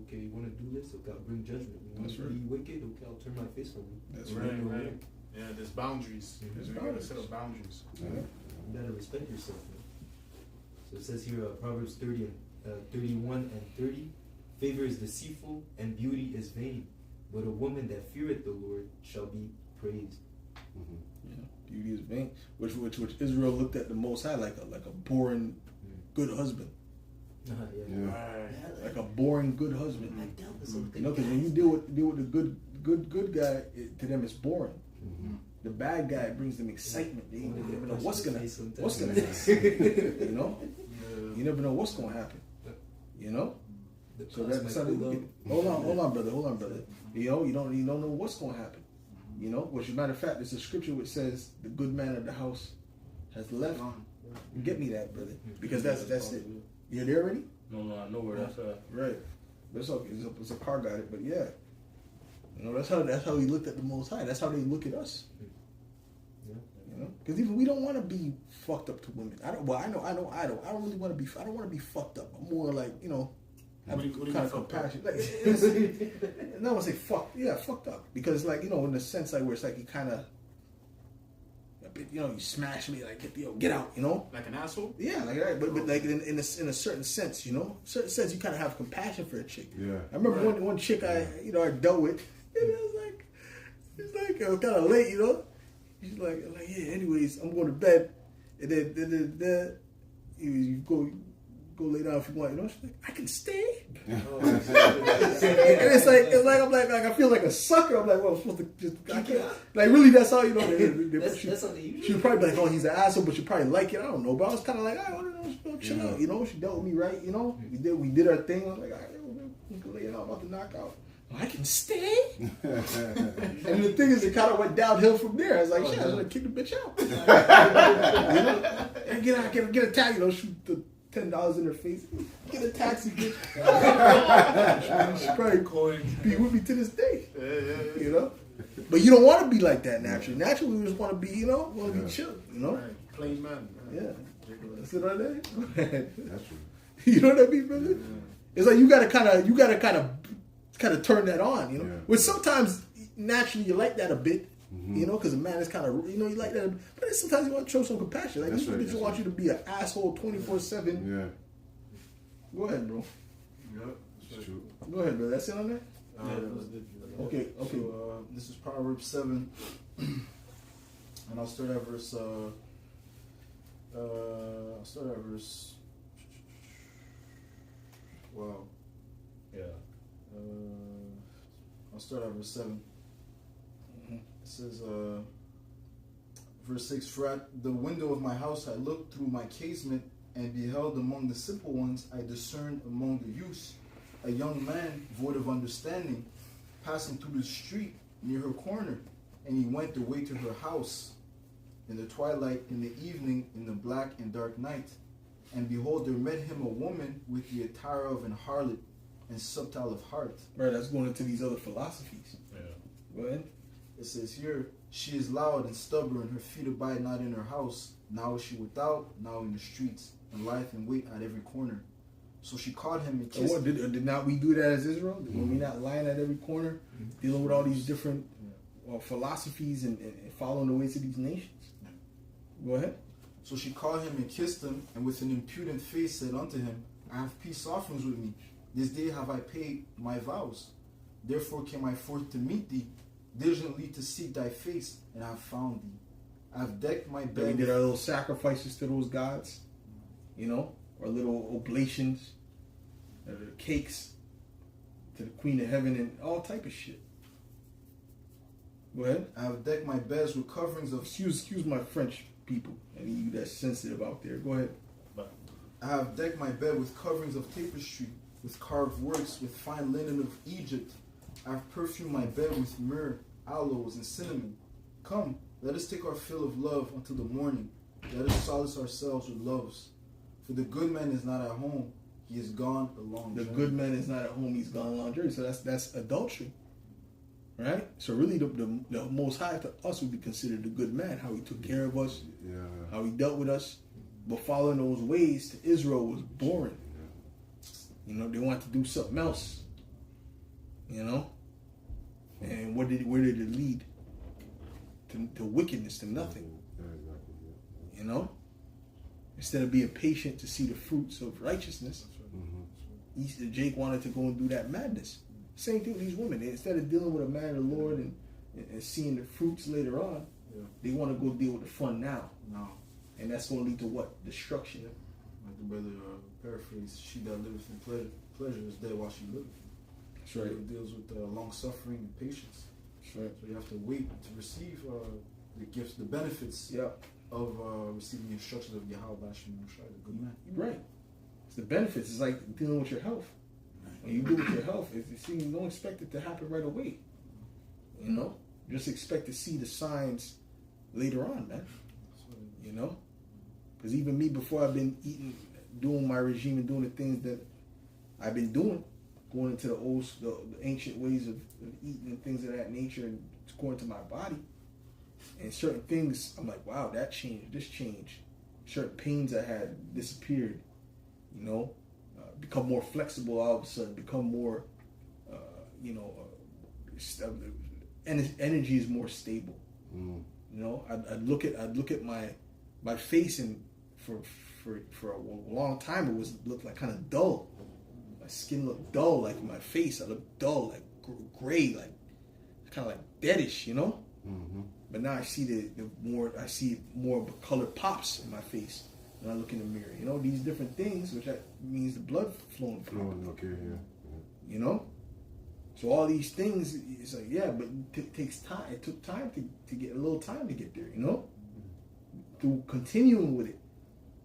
Okay, you want to do this? Okay, I'll bring judgment. You want That's to right. be wicked? Okay, I'll turn my face from you. That's You Right, know, right. Yeah, there's boundaries. There's You gotta boundaries. set up boundaries. Yeah. You gotta respect yourself. Man. So it says here, Proverbs 31:30. Favor is deceitful and beauty is vain, but a woman that feareth the Lord shall be praised. Yeah. Beauty is vain. Which Israel looked at the Most High like a boring good husband. Yeah. Right. Like a boring good husband. Like that was something. You know, because when you deal with the good guy, to them it's boring. The bad guy brings them excitement. They never know what's gonna happen. You know, you never know what's gonna happen. You know, so that's how they look at it. Hold on, brother. You know, you don't know what's gonna happen. You know, which as a matter of fact, there's a scripture which says the good man of the house has left. You get me that, brother? Because that's it. You're there already? No, I know where that's at. Right. That's okay. It's a car got it, but yeah. You know, that's how he looked at the Most High. That's how they look at us. You know, because even we don't want to be fucked up to women. I don't really want to be. I don't want to be fucked up. I'm more like, you know, have What do you kind mean of fucked up? compassion. Like, no, I say fucked up because, like, you know, in the sense like where it's like you kind of, you know, you smash me, like get out, you know. Like an asshole? Yeah, like that, but like in a certain sense, you know, certain sense you kind of have compassion for a chick. Yeah. I remember one chick I dealt with, and it was kind of late, you know. She's like yeah. Anyways, I'm going to bed, and then you go lay down if you want, you know. She's like, I can stay. And it's like I'm like I feel like a sucker. I'm like, well, I'm supposed to just I can't. Like really, that's how you know. That's something you She would probably be like, oh, he's an asshole, but she'd probably like it. I don't know, but I was kind of like, I don't know, chill out, you know. She dealt with me right, you know. We did our thing. I was like, all right, we can lay it out. I'm about to knock out. I can stay. And the thing is, it kind of went downhill from there. I was like, shit, I was gonna kick the bitch out. You know, and get a tag, you know, shoot the $10 in her face. get a taxi, bitch. She probably be with me to this day. Yeah. You know? But you don't want to be like that naturally. Naturally, we just want to be, you know, be chill, you know? Right. Plain man. Yeah. That's it right there. That's true. You know what I mean, brother? It's like you gotta kind of turn that on, you know. Yeah. Which sometimes naturally you like that a bit, you know, because a man is kind of, you know, you like that. But then sometimes you want to show some compassion. Like these bitches want you to be an asshole 24/7. Yeah. Go ahead, bro. Yeah. It's true. Go ahead, bro. That's it on that. that was it. Okay. So, this is Proverbs 7, and I'll start at verse. Wow. Yeah. I'll start at verse 7. It says, verse 6: For at the window of my house I looked through my casement, and beheld among the simple ones I discerned among the youths a young man void of understanding, passing through the street near her corner, and he went the way to her house in the twilight, in the evening, in the black and dark night. And behold, there met him a woman with the attire of an harlot and subtile of heart. Right, that's going into these other philosophies. Yeah. Go ahead. It says here, she is loud and stubborn, her feet abide not in her house. Now is she without, now in the streets, and lieth in wait at every corner. So she caught him and So kissed what, did not we do that as Israel? Did we not lying at every corner, dealing with all these different philosophies and following the ways of these nations? Go ahead. So she caught him and kissed him, and with an impudent face said unto him, I have peace offerings with me. This day have I paid my vows. Therefore came I forth to meet thee, diligently to seek thy face, and I have found thee. I have decked my Then we bed. did our little sacrifices to those gods, you know, our little oblations, the cakes to the Queen of Heaven, and all type of shit. Go ahead. I have decked my beds with coverings of. Excuse my French people, and you that's sensitive out there. Go ahead. I have decked my bed with coverings of tapestry, with carved works, with fine linen of Egypt. I have perfumed my bed with myrrh, aloes, and cinnamon. Come, let us take our fill of love until the morning. Let us solace ourselves with loves. For the good man is not at home; he is gone a long The journey. good man is not at home; he's gone on journey. So that's adultery, right? So really, the Most High to us would be considered the good man. How he took care of us, Yeah. how he dealt with us. But following those ways to Israel was boring. You know, they wanted to do something else. You know, and where did it lead? To wickedness, to nothing. Yeah, exactly. Yeah. You know, instead of being patient to see the fruits of righteousness, Jake wanted to go and do that madness. Same thing with these women. Instead of dealing with a man of the Lord and seeing the fruits later on, they want to go deal with the fun now. No, And that's going to lead to what? Destruction. like the brother paraphrased, "She that liveth in pleasure is dead while she liveth." That's right. It deals with long suffering and patience. That's right. So you have to wait to receive the gifts, the benefits Yeah. of receiving the instructions of Yahweh Bashim Shai, the good man. Right. It's the benefits. It's like dealing with your health. When you deal with your health, you don't expect it to happen right away. You know? Just expect to see the signs later on, man. You know? Because even me, before I've been eating, doing my regime and doing the things that I've been doing, going into the ancient ways of eating and things of that nature and going to my body, and certain things, I'm like, wow, that changed, this changed. Certain pains I had disappeared, you know, become more flexible all of a sudden, become more, energy is more stable. Mm. You know, I'd look at my face, and for a long time it looked like kind of dull. My skin looked dull, like my face. I looked dull, like gray, like kind of like deadish, you know. Mm-hmm. But now I see I see more of a color pops in my face when I look in the mirror. You know, these different things, which means the blood flowing through. Okay, yeah. You know. So all these things, it's like, yeah, but it takes time. It took time to get a little time to get there, you know? Through continuing with it.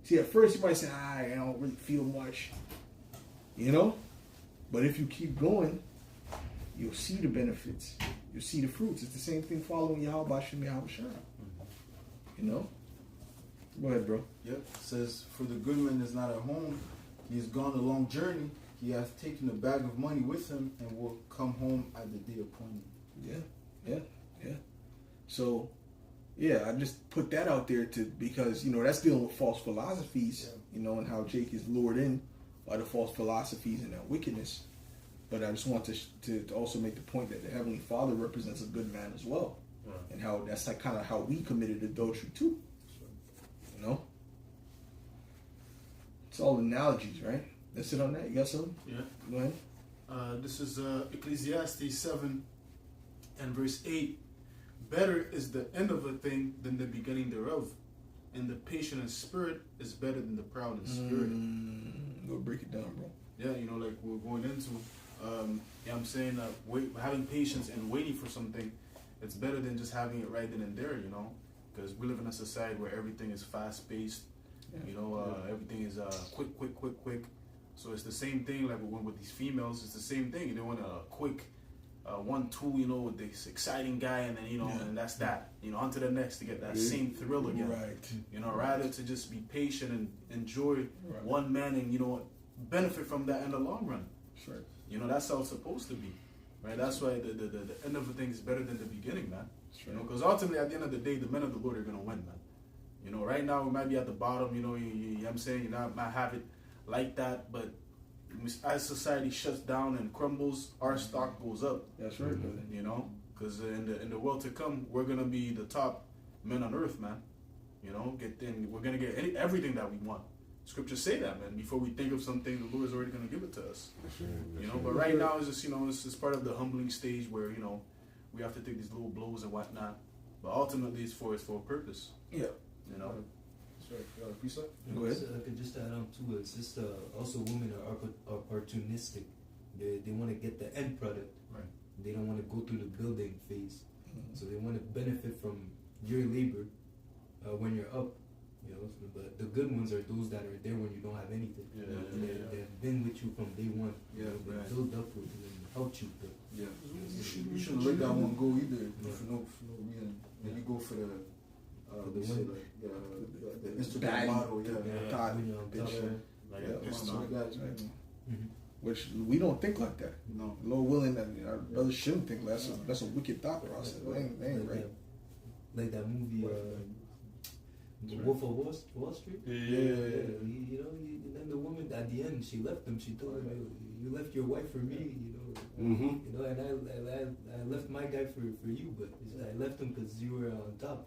See, at first you might say, I don't really feel much, you know? But if you keep going, you'll see the benefits. You'll see the fruits. It's the same thing following Yahweh Bashim Yahweh Shara. You know? Go ahead, bro. Yep. It says, "For the good man is not at home; he has gone a long journey. He hath taken a bag of money with him and will come home at the day appointed. Yeah. So, yeah, I just put that out there because that's dealing with false philosophies, and how Jake is lured in by the false philosophies and that wickedness. But I just want to also make the point that the Heavenly Father represents a good man as well, and how that's like kind of how we committed adultery too. It's all analogies, right? That's it on that. You got something? Yeah. Go ahead. This is Ecclesiastes 7 and verse 8. Better is the end of a thing than the beginning thereof, and the patient in spirit is better than the proud in spirit. Go break it down, bro. Yeah, like we're going into, I'm saying having patience and waiting for something, it's better than just having it right then and there, because we live in a society where everything is fast paced, everything is quick. So it's the same thing like with these females. It's the same thing. They want a quick 1-2, with this exciting guy, and then and that's that. On to the next to get that same thrill again. Right. Rather to just be patient and enjoy one man and benefit from that in the long run. Sure. That's how it's supposed to be, right? That's why the end of the thing is better than the beginning, man. Sure. Because ultimately at the end of the day, the men of the Lord are gonna win, man. Right now we might be at the bottom. I'm saying you might have it like that, but as society shuts down and crumbles, our stock goes up. That's right, brother. Because in the world to come, we're gonna be the top men on earth, man. We're gonna get everything that we want. Scriptures say that, man. Before we think of something, the Lord is already gonna give it to us. But right now it's just it's part of the humbling stage where we have to take these little blows and whatnot. But ultimately, it's for a purpose. Yeah. That's right. You got a precept? Go ahead. I could just add on to it. It's just also women are opportunistic. They want to get the end product. Right. They don't want to go through the building phase. So they want to benefit from your labor when you're up. But the good ones are those that are there when you don't have anything. They've been with you from day one. They build up with you and helped you. But, You shouldn't let that one go either for no reason. Then you go for the Instagram Baddie. model, when you're on top. Which we don't think like that. No. Lord willing, that our brothers shouldn't think that's a wicked thought process. They ain't right. Like that movie, The Wolf of Wall Street. And then the woman at the end, she left him. She told him, "You left your wife for me, and I left my guy for you, but I left him because you were on top,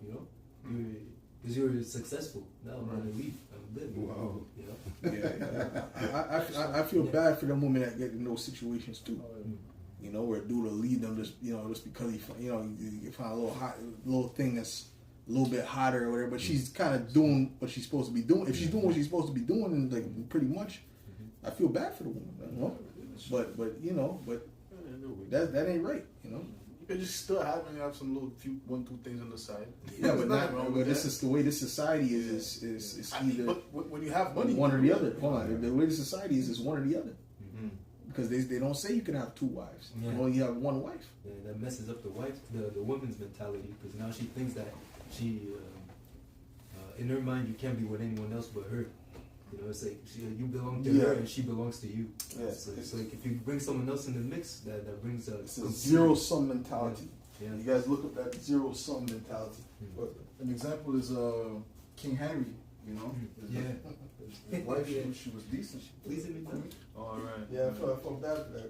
because you were successful. Now I'm gonna leave. I'm good. Wow. I feel bad for them women that get in those situations too. Where a dude will lead them just because you find a little thing that's a little bit hotter or whatever, but she's kind of doing what she's supposed to be doing. If she's doing what she's supposed to be doing, and like pretty much, I feel bad for the woman, But that ain't right, You can just still have some little 1-2 things on the side. Yeah, but nothing wrong with this that. is the way this society is either but when you have money, one or the other. Hold on, the way the society is one or the other. Because they don't say you can have 2 wives. Yeah. You only have 1 wife. Yeah, that messes up the woman's mentality, because now she thinks that she, in her mind, you can't be with anyone else but her. It's like you belong to her and she belongs to you. Yeah. So it's like if you bring someone else in the mix, that brings It's a zero-sum mentality. Yeah. You guys look at that zero-sum mentality. An example is King Henry. His wife, she was decent. Pleasing me, man. All right. Yeah, I felt bad for that.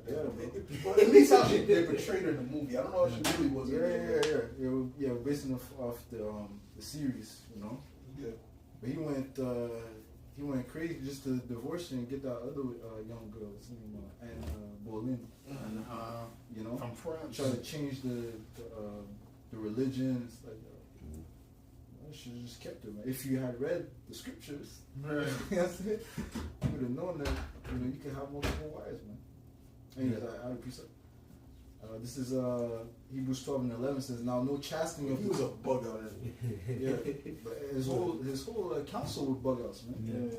But at least how they portrayed her in the movie. I don't know if she really was. Yeah, based off the series, Yeah. But he went crazy just to divorce her and get that other young girl, what's her name, Anne Boleyn. And from France. Try to change the religion. It's like, she just kept her, man. If you had read the scriptures, Right. that's it. You would have known that you can have multiple wives, man. Anyways, I appreciate. This is Hebrews 12:11 says, "Now no chastening of He was a bug out of it. yeah, but his whole council would bug us, man.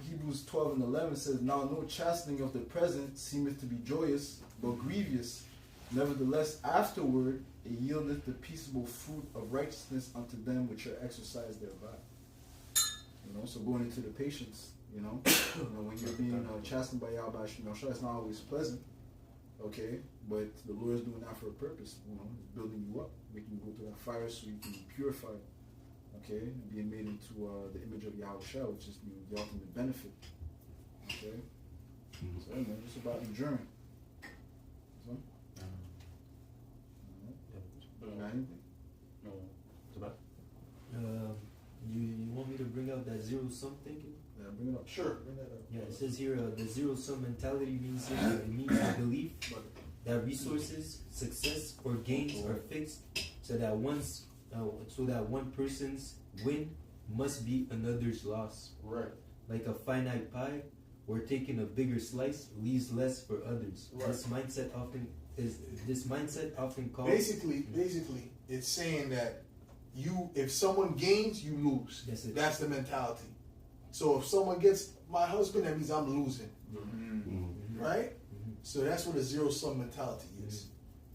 Hebrews 12:11 says, "Now no chastening of the present seemeth to be joyous, but grievous. Nevertheless, afterward it yieldeth the peaceable fruit of righteousness unto them which are exercised thereby." So going into the patience, When you're being chastened by Yahweh, sure, it's not always pleasant. Okay, but the Lord is doing that for a purpose. He's building you up, making you go through that fire so you can be purified. Okay, and being made into the image of Yahweh, which is the ultimate benefit. Okay, so man, it's about enduring. So, got anything? No. It's about. You want me to bring out that zero sum thinking? Yeah, bring it up. Sure. Bring that up. Yeah, it says here the zero sum mentality means it means the belief that resources, success, or gains are fixed, so that one person's win must be another's loss. Right. like a finite pie, where taking a bigger slice leaves less for others. Right. This mindset often calls Basically, it's saying that if someone gains, you lose. That's it. That's the mentality. So if someone gets my husband, that means I'm losing, right? So that's what a zero sum mentality is,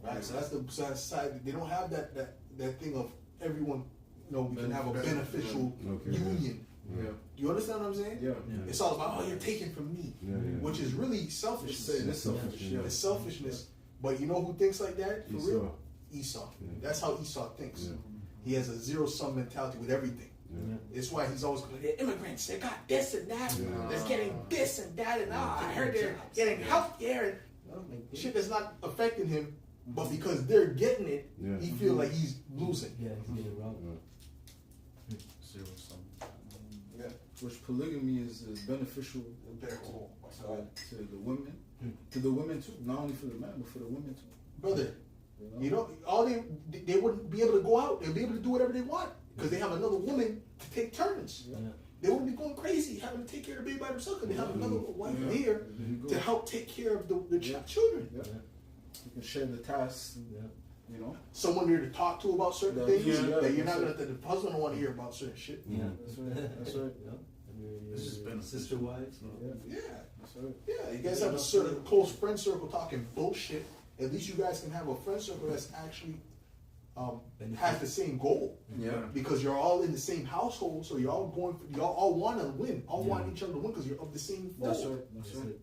right? So that's the side. They don't have that thing of everyone. We can have a beneficial union. Yeah. You understand what I'm saying? Yeah. It's all about you're taking from me, which is really selfishness. It's selfish. Yeah. It's selfishness. But you know who thinks like that for real? Esau. Yeah. That's how Esau thinks. Yeah. He has a zero sum mentality with everything. It's why he's always going, they're immigrants, they got this and that, they're getting this and that, and I heard they're getting health care, and shit that's not affecting him, but because they're getting it, he feel like he's losing. Yeah, he's getting robbed. Zero sum. Yeah. Which polygamy is beneficial to the women, to the women too, not only for the men, but for the women too. Brother, all they wouldn't be able to go out, they'll be able to do whatever they want, because they have another woman to take turns. Yeah. They wouldn't be going crazy having to take care of the baby by themselves, because they have another wife here to help take care of the children. Yeah. You can share the tasks. Yeah. Someone there to talk to about certain things Yeah, that you're not that's gonna. The husband don't want to hear about certain shit. Yeah. That's right. That's right. Yeah. And This is your beneficial. sister wives. Yeah, That's right. yeah. You guys have a certain close friend circle talking bullshit. At least you guys can have a friend circle that's actually has the same goal. Yeah. Because you're all in the same household, so y'all all want to win, want each other to win because you're of the same fold. That's right. That's right.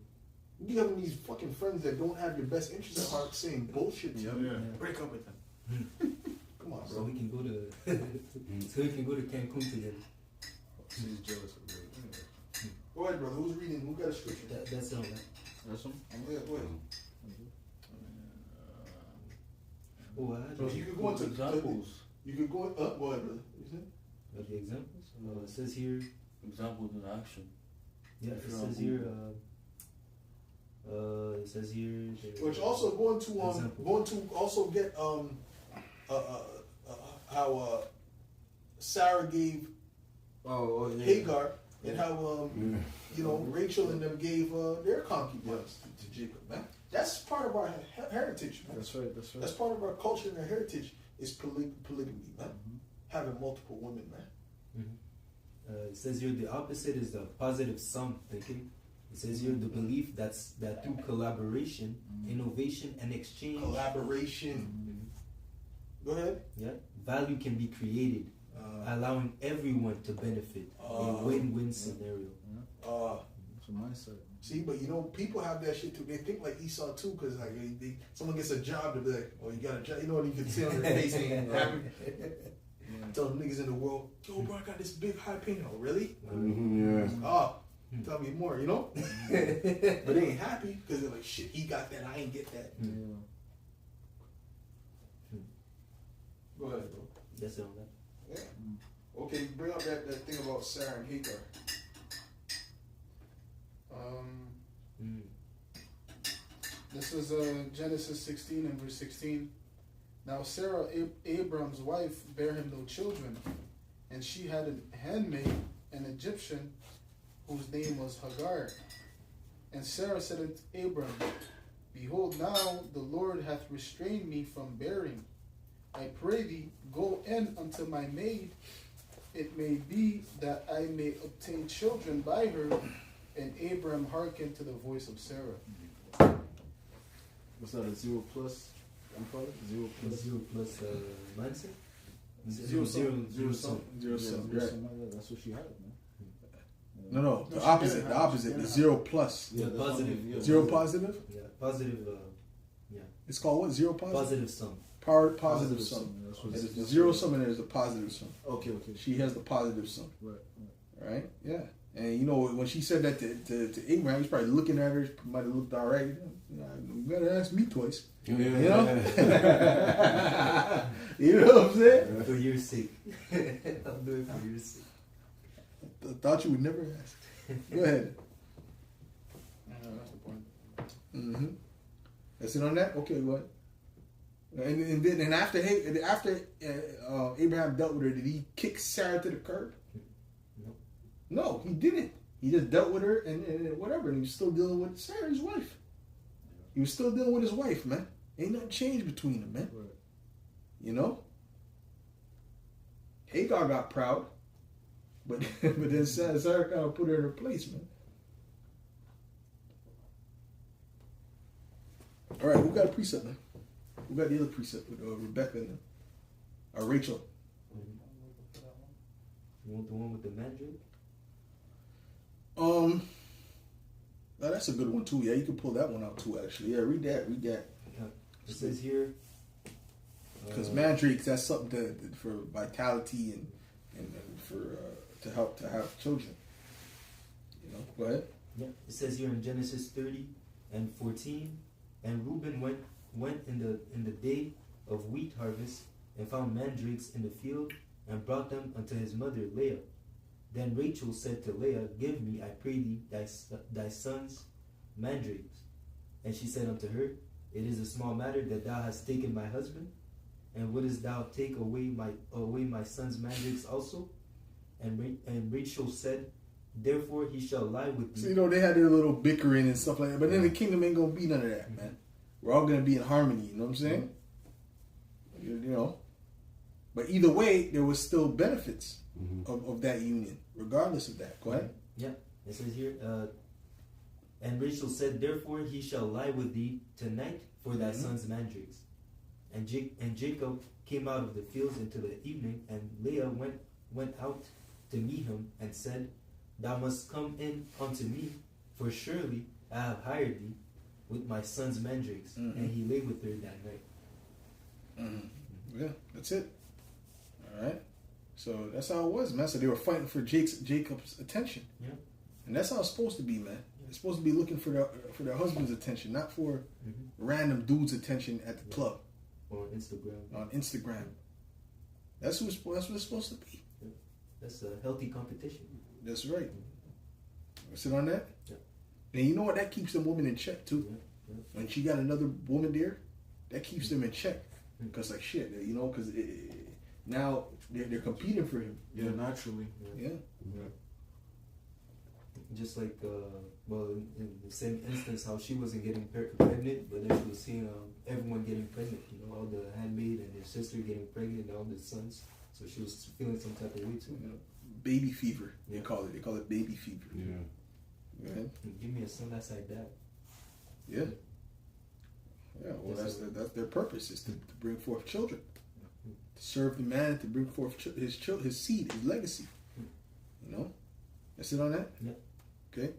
You having these fucking friends that don't have your best interests at heart, saying bullshit to you. Break up with them. Come on, So bro. we can go to Cancun together. She's jealous of me. Go ahead, brother. Who's reading? Who got a scripture? That's all. That's one. Yeah, go ahead. Oh, I had So you could go into examples. You could go. Go ahead, brother. You said? the examples. It says here. Examples in action. Yeah, it Sure. says here. It says here. Which also going Example. to also get how Sarah gave Hagar and how Rachel and them gave their concubines to Jacob, man. That's part of our heritage, man. That's right. That's right. That's part of our culture and our heritage is polygamy, man. Having multiple women, man. It says here the opposite is the positive sum thinking. It says here the belief that through collaboration, innovation, and exchange, Collaboration. Go ahead. value can be created, allowing everyone to benefit. A win-win scenario. It's a mindset. See, but people have that shit too. They think like Esau too, because like someone gets a job, to be like, "Oh, you got a job," and you can see on their face ain't happy. Tell them niggas in the world, "Yo, bro, I got this big high paying." Oh, really? Oh, tell me more, But they ain't happy because they're like, "Shit, he got that, I ain't get that." Go ahead, bro. That's all that. Yeah. Okay, bring up that thing about Sarah and Hagar. This is Genesis 16 and verse 16. Now Sarah, Abram's wife, bare him no children, and she had a handmaid, an Egyptian, whose name was Hagar. And Sarah said unto Abram, Behold, now the Lord hath restrained me from bearing. I pray thee, go in unto my maid. It may be that I may obtain children by her. And Abram hearkened to the voice of Sarah. What's that? A 0 plus? You call it 0 plus. 0 plus mindset. Zero sum. Zero sum. Yeah, that's what she had, man. No, No, the she opposite. didn't The have it. opposite. She The didn't zero plus. Yeah, that's positive. what I mean, Zero positive. Yeah, positive. It's called what? Zero positive. Positive sum. Positive Positive sum. sum, that's what There's it's- a zero sum and there's a positive sum. Okay. She has the positive sum. Right. Right? Yeah. And you know, when she said that to Abraham, he's probably looking at her, might have looked all right. You better ask me twice. Yeah. You know? You know what I'm saying? For your sake. I'll do it for your sake. I thought you would never ask. Go ahead. That's the point. Mm-hmm. That's it on that? Okay, go ahead. And after Abraham dealt with her, did he kick Sarah to the curb? No, he didn't. He just dealt with her and whatever, and he was still dealing with Sarah, his wife. He was still dealing with his wife, man. Ain't nothing changed between them, man. Right. You know? Hagar got proud, but then Sarah kind of put her in her place, man. All right, who got a precept, man? Who got the other precept with Rebecca and Rachel? You want the one with the mandrake? Now that's a good one too. Yeah, you can pull that one out too. Actually, yeah, read that. Yeah. It says here. Because mandrakes, that's something for vitality and for to help to have children. You know, go ahead. Yeah. It says here in Genesis 30:14, and Reuben went in the day of wheat harvest and found mandrakes in the field and brought them unto his mother Leah. Then Rachel said to Leah, Give me, I pray thee, thy son's mandrakes. And she said unto her, It is a small matter that thou hast taken my husband, and wouldest thou take away my son's mandrakes also? And Rachel said, Therefore he shall lie with thee. So you know they had their little bickering and stuff like that, but then the kingdom ain't gonna be none of that, man. We're all gonna be in harmony. You know what I'm saying? You know. But either way, there was still benefits of that union, regardless of that. Go ahead. Yeah, it says here, and Rachel said, Therefore he shall lie with thee tonight for thy son's mandrakes. And Jacob came out of the fields into the evening, and Leah went out to meet him and said, Thou must come in unto me, for surely I have hired thee with my son's mandrakes. And he lay with her that night. Yeah, that's it. All right. So that's how it was, man. So they were fighting for Jacob's attention. Yeah. And that's how it's supposed to be, man. They're supposed to be looking for their husband's attention, not for random dude's attention at the club. Or Instagram. On Instagram. That's what it's supposed to be. Yeah. That's a healthy competition. That's right. Sit on that? Yeah. And you know what? That keeps them women in check, too. Yeah. When she got another woman there, that keeps them in check. Because, like, shit, you know, because now they're competing for him. Yeah, naturally. Yeah. Just like, in the same instance, how she wasn't getting pregnant, but then she was seeing everyone getting pregnant. You know, all the handmaid and their sister getting pregnant, and all the sons. So she was feeling some type of way too. You know, baby fever, they call it. They call it baby fever. Yeah. Go ahead. Give me a son that's like that. Yeah. Yeah, well, that's their purpose, is to bring forth children. To serve the man, to bring forth his seed, his legacy. You know? That's it on that? Yeah. Okay.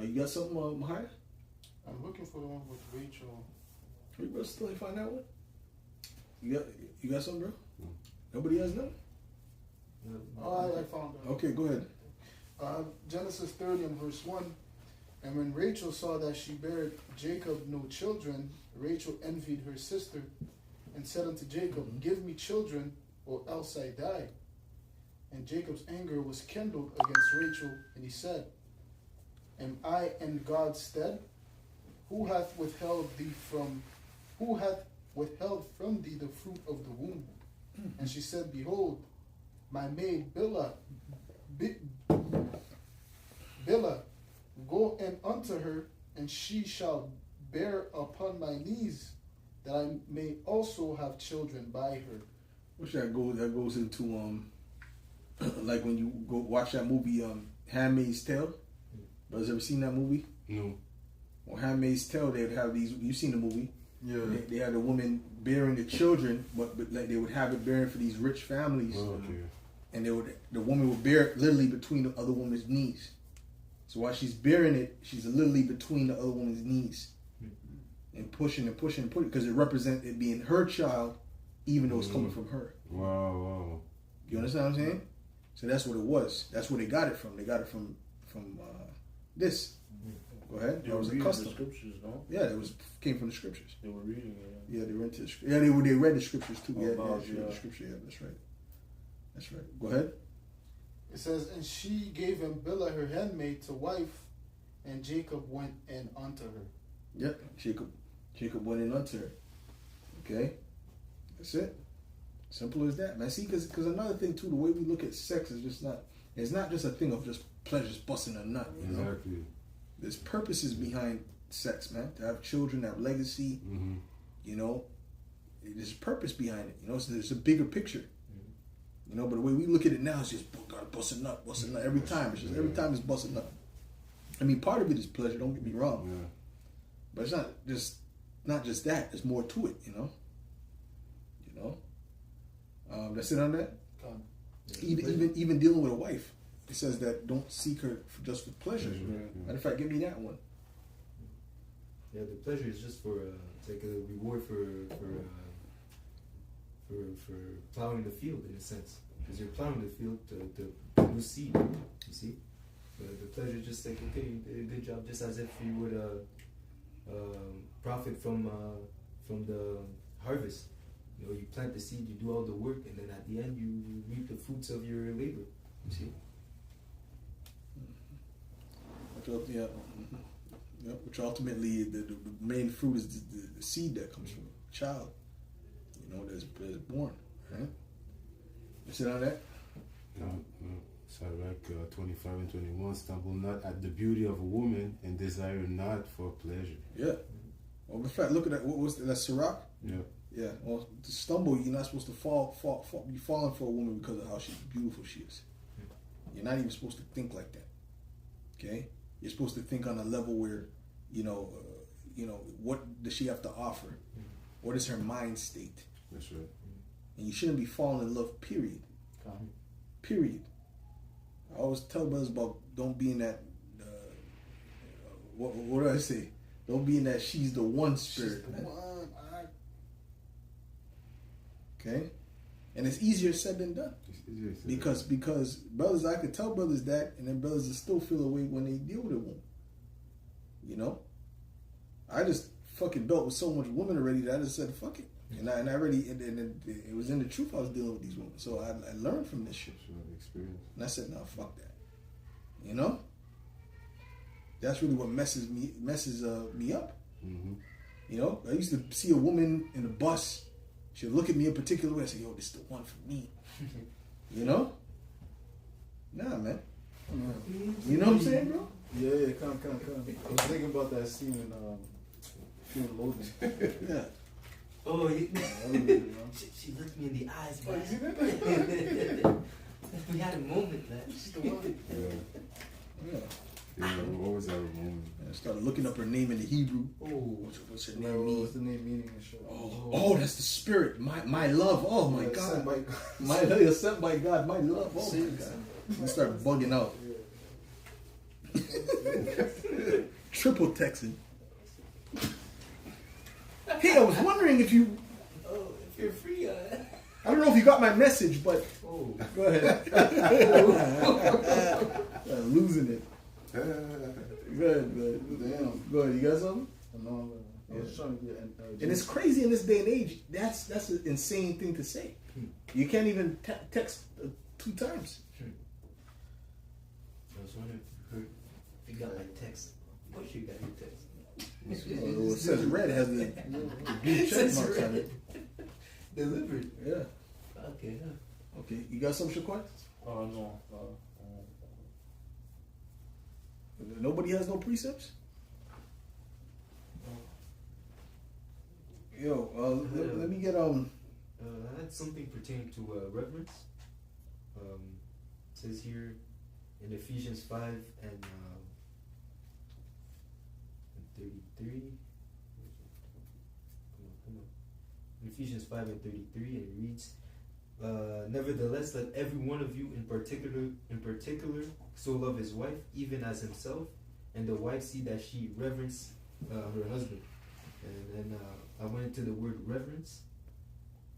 You got something, Mahaya? I'm looking for the one with Rachel. Are you bro still ain't find that one? You got something, bro? Nobody has nothing? Oh, I found it. Okay, go ahead. Genesis 30 and verse 1. And when Rachel saw that she bare Jacob no children, Rachel envied her sister and said unto Jacob, Give me children, or else I die. And Jacob's anger was kindled against Rachel, and he said, Am I in God's stead? Who hath withheld from thee the fruit of the womb? And she said, Behold, my maid Bilhah, go in unto her, and she shall bear upon my knees, that I may also have children by her. Which that goes into like when you go watch that movie Handmaid's Tale. Brothers ever seen that movie? No. Well, Handmaid's Tale, they'd have these. You seen the movie? Yeah. They had the woman bearing the children, but like they would have it bearing for these rich families, Okay. and the woman would bear it literally between the other woman's knees. So while she's bearing it, she's literally between the other woman's knees and pushing and pushing and pushing because it represents it being her child, even though it's coming from her. Wow. You understand what I'm saying? So that's what it was. That's where they got it from. They got it from this. Go ahead. They That were was a reading custom. the scriptures, no? Yeah, it came from the scriptures. They were reading it. Yeah, they went to they read the scriptures too. Yeah, About, she read the scripture. Yeah, that's right. That's right. Go ahead. It says, and she gave him Bilhah her handmaid to wife, and Jacob went in unto her. Yep. Jacob went in unto her. Okay. That's it. Simple as that, man. See, because another thing too, the way we look at sex is just not. It's not just a thing of just pleasure, just busting a nut. You know? Exactly. There's purposes behind sex, man. To have children, have legacy. Mm-hmm. You know, there's purpose behind it. You know, so there's a bigger picture. You know, but the way we look at it now is just gotta bust a nut every time. It's just every time it's busting up. I mean, part of it is pleasure. Don't get me wrong, Yeah. but it's not just that. There's more to it. You know. That's it on that. Even dealing with a wife, it says that don't seek her just for pleasure. Matter of fact, give me that one. Yeah, the pleasure is just for it's like a reward for plowing the field in a sense, because you're plowing the field to produce seed. You see, the pleasure is just like, okay, you did a good job, just as if you would profit from the harvest. You know, you plant the seed, you do all the work, and then at the end you reap the fruits of your labor. You see. Yeah. Yep. Which ultimately the main fruit is the seed that comes from a child. You know, that's born. Right? You sit on that? Sirach 25 and 21, stumble not at the beauty of a woman and desire not for pleasure. Yeah. Well, in fact, look at that. What was that? That's Sirach? Yeah. Yeah. Well, to stumble, you're not supposed to fall. Be falling for a woman because of how beautiful she is. You're not even supposed to think like that. Okay? You're supposed to think on a level where, what does she have to offer? What is her mind state? That's right. And you shouldn't be falling in love, period. Period. I always tell brothers about don't be in that, what do I say? Don't be in that she's the one spirit. She's the one. Okay? And it's easier said than done. Because brothers, I could tell brothers that, and then brothers will still feel away when they deal with a woman. You know? I just fucking dealt with so much women already that I just said, fuck it. And it was in the truth I was dealing with these women. So I learned from this shit. Experience. And I said, no, fuck that. You know? That's really what messes me up. Mm-hmm. You know? I used to see a woman in the bus. She'd look at me a particular way. I say, yo, this is the one for me. You know? Nah, man. You know what I'm saying, bro? Yeah, come. I was thinking about that scene in Logan. Yeah. Oh, she looked me in the eyes, man. We had a moment, man. She's the one. Yeah. Yeah, what was that moment? I started looking up her name in the Hebrew. Oh, What's her name mean? What's the name meaning and shit? Oh, that's the spirit. My love. Oh my God. Sent by God. My love, sent by God. My love. Oh my God. You start bugging out. Triple texting. Hey, I was wondering if you. Oh, if you're free, I don't know if you got my message, but oh, go ahead. Losing it. Good. Damn. Good. You got something? No, I was trying to get. And it's crazy in this day and age. That's an insane thing to say. You can't even text 2 times. I was wondering if you got my text. Of course you got your text. It says red. It has the blue check marks on it. Delivered. Yeah. Okay. Okay. You got some, Shaquan? No. Nobody has no precepts? Yo, let me get I had something pertaining to reverence. It says here in Ephesians 5 and 33. Come on. In Ephesians 5 and 33, and it reads, Nevertheless, let every one of you in particular, so love his wife even as himself, and the wife see that she reverence her husband. And then I went into the word reverence,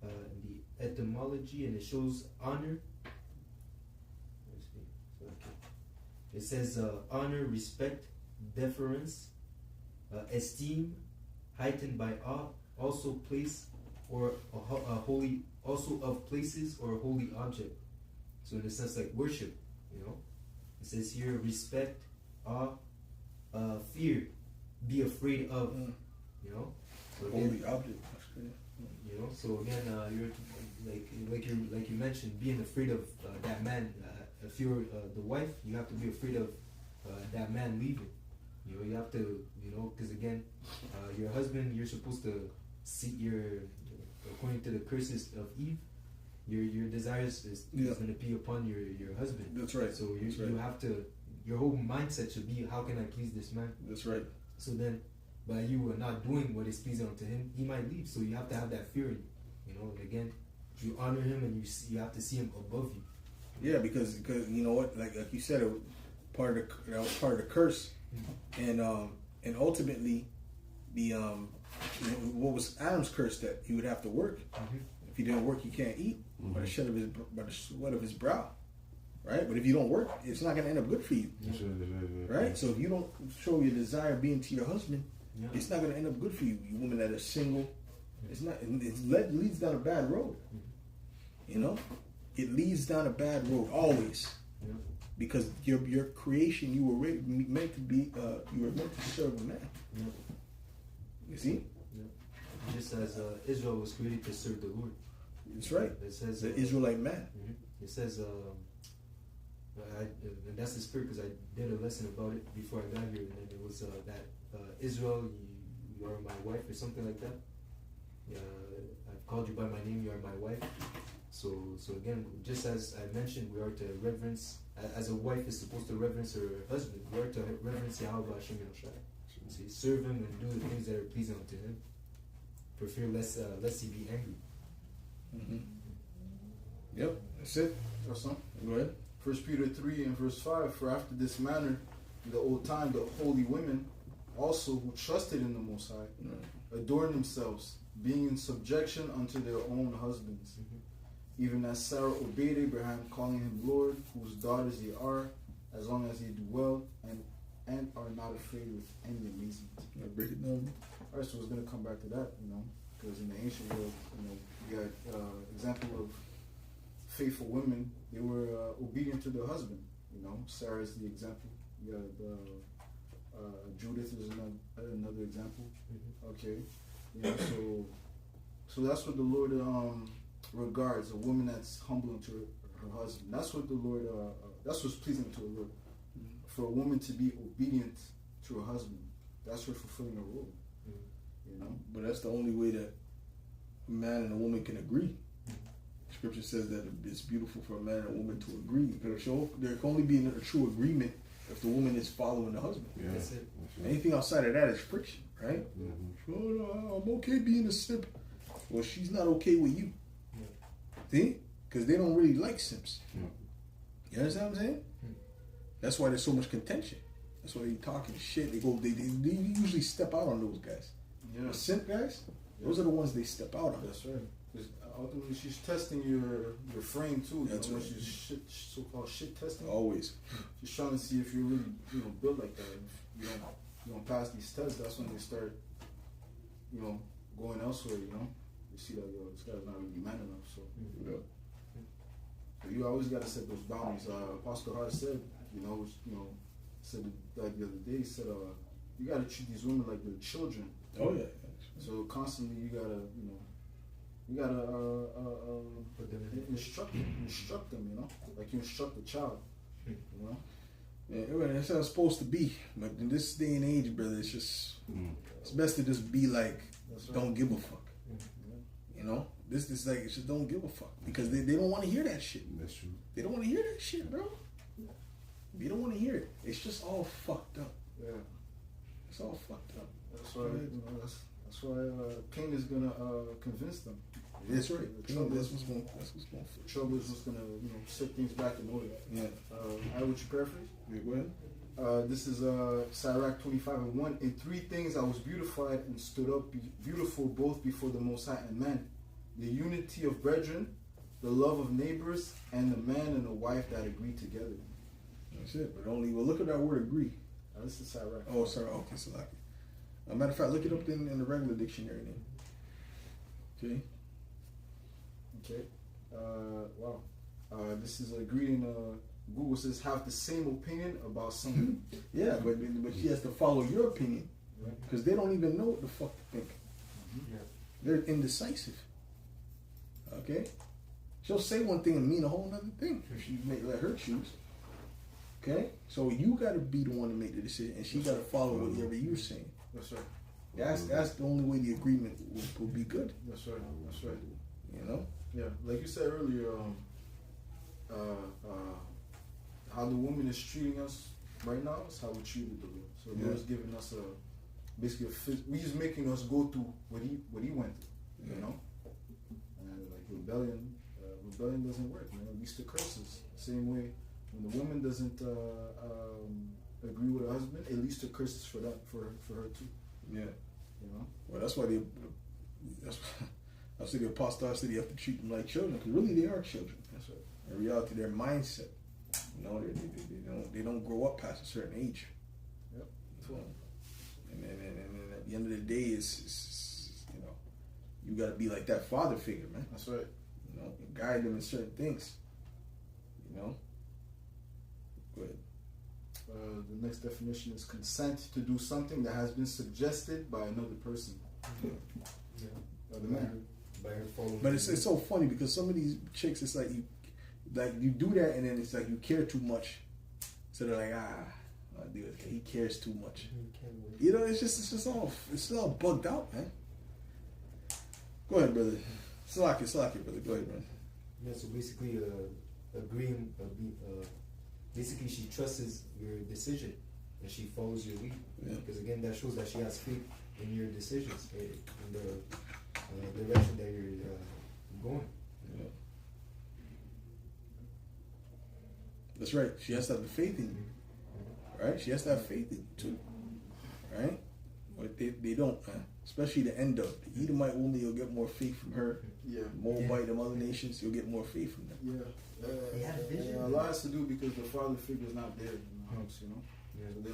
the etymology, and it shows honor. Let's see. Okay. It says honor, respect, deference, esteem, heightened by awe, also place or a holy, also of places or a holy object. So in a sense, like worship, you know. It says here respect, awe, fear, be afraid of, you know. So again, Holy object. you know. So again, you're like you mentioned, being afraid of that man. If you're the wife, you have to be afraid of that man leaving. You know, you have to, you know, because again, your husband, you're supposed to see according to the curses of Eve, your desires is going to be upon your husband. That's right. So That's right. you have to, your whole mindset should be, how can I please this man? That's right. So then, by you not doing what is pleasing unto him, he might leave. So you have to have that fear in you. You know, and again, you honor him and you have to see him above you. Yeah, because you know what, like you said, that was part of the curse, and ultimately, what was Adam's curse, that he would have to work. If he didn't work, he can't eat by the sweat of his brow, right? But if you don't work, it's not going to end up good for you, right? So if you don't show your desire being to your husband, it's not going to end up good for you. You women that are single, it's not. It leads down a bad road. You know, it leads down a bad road always. Because your creation, you were meant to be, you were meant to serve a man. You see? Just as Israel was created to serve the Lord. That's right. It says the Israelite man. It says, and that's the spirit, because I did a lesson about it before I got here, and then it was that Israel, you are my wife, or something like that. I've called you by my name, you are my wife. So again, just as I mentioned, we are to reverence, as a wife is supposed to reverence her husband, we are to reverence Yahweh Hashem Yahushua. See, serve him and do the things that are pleasing unto him, for fear lest he be angry. Yep, that's it. That's some. Go ahead. 1 Peter 3 and verse 5, for after this manner, in the old time, the holy women also who trusted in the Most High, adorned themselves, being in subjection unto their own husbands. Even as Sarah obeyed Abraham, calling him Lord, whose daughters ye are, as long as ye do well, and are not afraid with any amazement. Break it down. Alright, so it's going to come back to that, you know, because in the ancient world, you know, you got example of faithful women. They were obedient to their husband. You know, Sarah is the example. You got Judith is another example. Okay, you know, so that's what the Lord regards, a woman that's humble unto her husband. That's what the Lord. That's what's pleasing to the Lord. For a woman to be obedient to her husband, that's her fulfilling her role. You know, but that's the only way that a man and a woman can agree. Scripture says that it's beautiful for a man and a woman to agree. There can only be a true agreement if the woman is following the husband. Yeah. That's it. Anything outside of that is friction, right? Oh, no, I'm okay being a simp. Well, she's not okay with you. See? Because they don't really like simps. You understand what I'm saying? That's why there's so much contention. That's why they talking shit. They usually step out on those guys. Yeah. The simp guys, those are the ones they step out on. That's right. Because ultimately, she's testing your frame too. That's right. She's so-called shit testing. Always. She's trying to see if you're really, built like that. If you don't pass these tests, that's when they start, going elsewhere. You see that this guy's not really man enough. So, so you always got to set those boundaries. Apostle Hart said, said like the other day, he said, you got to treat these women like they're children. Oh yeah. So constantly you gotta, Put them in instruct them, like you instruct a child, Yeah, that's how it's supposed to be. But in this day and age, brother, it's just it's best to just be like, don't give a fuck. This is like, it's just don't give a fuck, because they don't want to hear that shit. That's true. They don't want to hear that shit, bro. You don't want to hear it. It's just all fucked up. Yeah, It's all fucked up. that's why that's That's why pain is gonna convince them. That's right. The trouble That's is what's going. That's what's going. trouble is what's gonna set things back in order. Yeah. I would you paraphrase? Yeah, go ahead. This is Sirach 25:1. In three things I was beautified and stood up beautiful both before the Most High and man: the unity of brethren, the love of neighbors, and the man and the wife that agree together. That's it. But only look at that word agree. This is Sirach. Oh, sorry. Okay, so like, matter of fact, look it up in the regular dictionary then. Okay. Okay. Wow. This is agree in Google says have the same opinion about something. Yeah, but she has to follow your opinion because they don't even know what the fuck to think. Yeah. They're indecisive. Okay. She'll say one thing and mean a whole other thing if she let her choose. Okay. So you got to be the one to make the decision, and she got to follow whatever you're saying. That's right. That's the only way the agreement will be good. That's right. That's right. You know. Yeah, like you said earlier, how the woman is treating us right now is how we treated the Lord. So the Yeah. Lord's giving us basically He's making us go through what he went through, you know. And like rebellion doesn't work. You know, it leads to curses. Same way when the woman doesn't agree with her husband, it leads to curses for her too. Yeah. You know. Well, that's why I say the apostle said you have to treat them like children because really they are children. That's right. In reality, their mindset, they don't grow up past a certain age. Yep. You know? And at the end of the day, it's you got to be like that father figure, man. That's right. You know, and guide them in certain things. You know. Go ahead. The next definition is consent to do something that has been suggested by another person. Yeah. By the man. By her following. But it's so funny because some of these chicks, it's like you do that and then it's like you care too much, so they're like I'll do it. He cares too much. You know, it's just all bugged out, man. Go ahead, brother. Slack it, brother. Go ahead, man. Yeah. So basically, agreeing. Basically, she trusts your decision and she follows your lead. Yeah. Because again, that shows that she has faith in your decisions, in the direction that you're going. Yeah. That's right. She has to have the faith in you. Right? She has to have faith in you too. Right? But they don't, especially the end of the Edomite woman, you'll get more faith from her. Yeah. Moabite, them other nations, you'll get more faith from them. Yeah. They have vision. A lot has to do because the father figure is not there in the house, you know. Yeah. So they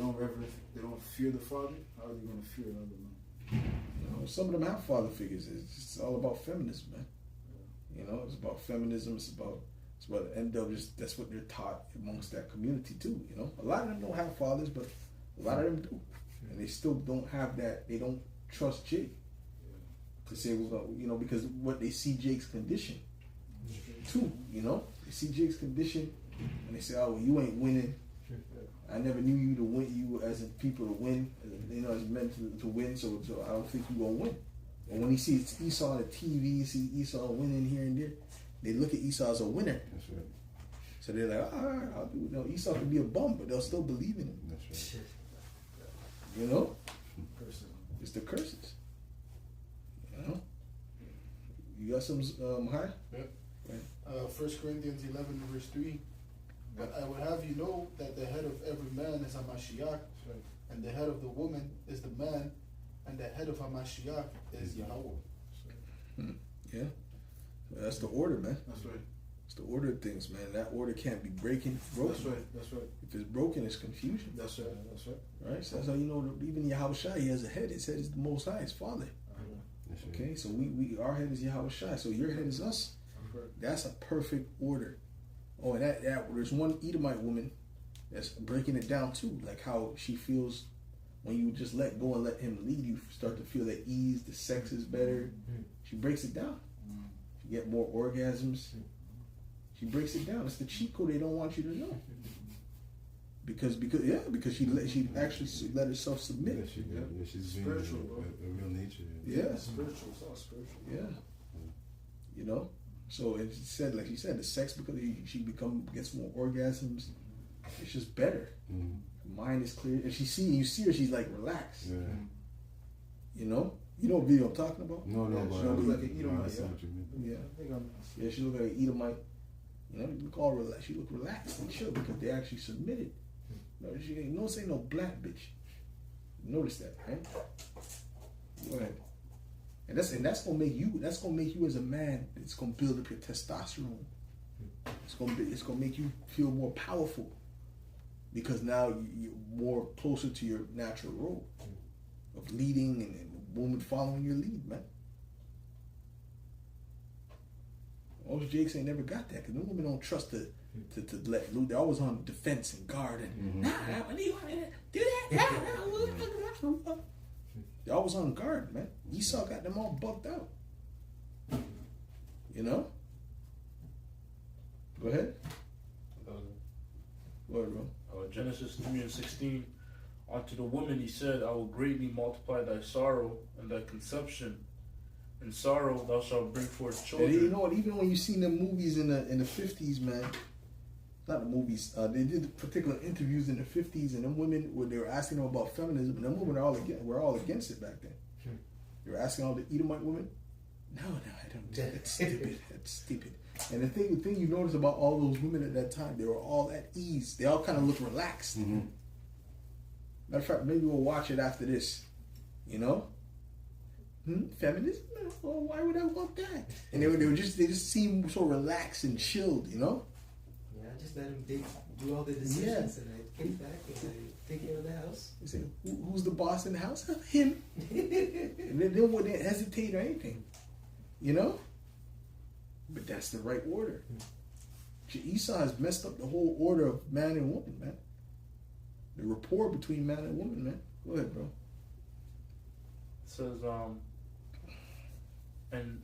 don't fear the father. How are they going to fear another man? You know, some of them have father figures. It's all about feminism, man. You know, it's about feminism. It's about the end of just that's what they're taught amongst that community too. You know, a lot of them don't have fathers, but a lot of them do, and they still don't have that. They don't trust Jake to say, because what they see Jake's condition too. You know, they see Jake's condition, and they say, "Oh, well, you ain't winning. I never knew you to win. You as in people to win. As men to win. So I don't think you gonna win." And when he sees Esau on the TV, he sees Esau winning here and there. They look at Esau as a winner. That's right. So they're like, all right, I'll do it. Esau can be a bum, but they'll still believe in him. That's right. You know? Curses. It's the curses. You know? You got some high? Yep. 1 Corinthians 11 verse 3. But I would have you know that the head of every man is Hamashiach, and the head of the woman is the man, and the head of Hamashiach is Yahweh. Yeah. Well, that's the order, man. That's right. It's the order of things, man. That order can't be broken. That's right. That's right. If it's broken, it's confusion. That's right. That's right. Right? So that's how you know that even Yahweh Shai, he has a head. His head is the Most High, his Father. That's right. Okay? So our head is Yahweh Shai. So your head is us. That's a perfect order. Oh, and that there's one Edomite woman that's breaking it down too, like how she feels when you just let go and let him lead. You start to feel at ease. The sex is better. She breaks it down. You get more orgasms. She breaks it down. It's the cheat code they don't want you to know. Because she actually let herself submit. Yeah, she's being Spiritual, bro. a real nature. Yeah. Spiritual. It's all spiritual. Yeah. You know? So it said, like you said, the sex, because she gets more orgasms. It's just better. Mm-hmm. Her mind is clear. If you see her, she's like relaxed. Yeah. You know? You know what video I'm talking about? No, Yeah, but she looks like an I Edomite, understand yeah. what you mean. Yeah. I think I'm. Yeah, she looked like an Edomite. You know, you look all relaxed. She looked relaxed and chill because they actually submitted. No, she ain't no say no black bitch. Notice that, right? Go ahead. And that's gonna make you as a man. It's gonna build up your testosterone. It's gonna make you feel more powerful because now you're more closer to your natural role of leading and the woman following your lead, man. Most Jakes ain't never got that because the women don't trust to let loose. They're always on defense and guard and when do you want to do that? They're always on guard, man. Esau got them all bugged out. You know? Go ahead. Go ahead, bro. Genesis 3:16. Unto the woman he said, I will greatly multiply thy sorrow and thy conception. In sorrow thou shalt bring forth children. And you know what? Even when you seen them movies in the 50s, man, not the movies, they did particular interviews in the 50s, and them women, where they were asking them about feminism, and them women were all against it back then. They were asking all the Edomite women, no, I don't. That's stupid. That's stupid. And the thing you notice about all those women at that time, they were all at ease. They all kind of looked relaxed. Mm-hmm. Matter of fact, maybe we'll watch it after this. You know? Feminism? Well, why would I want that? And they just seem so relaxed and chilled, you know? Yeah, I just let him do all the decisions and I kick back and I take care of the house. They say, who's the boss in the house? Him. And they wouldn't hesitate or anything. You know? But that's the right order. Esau has messed up the whole order of man and woman, man. The rapport between man and woman, man. Go ahead, bro. It says, and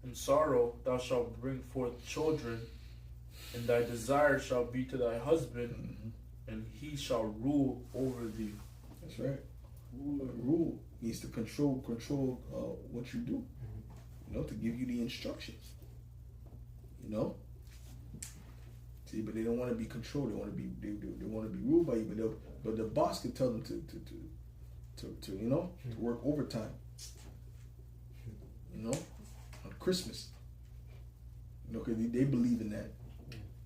in sorrow thou shalt bring forth children, and thy desire shall be to thy husband, and he shall rule over thee. That's right. Rule needs to control what you do. You know, to give you the instructions. You know. See, but they don't want to be controlled. They want to be they want to be ruled by you. But the boss can tell them to you know, to work overtime. You know, on Christmas. You know, because they believe in that.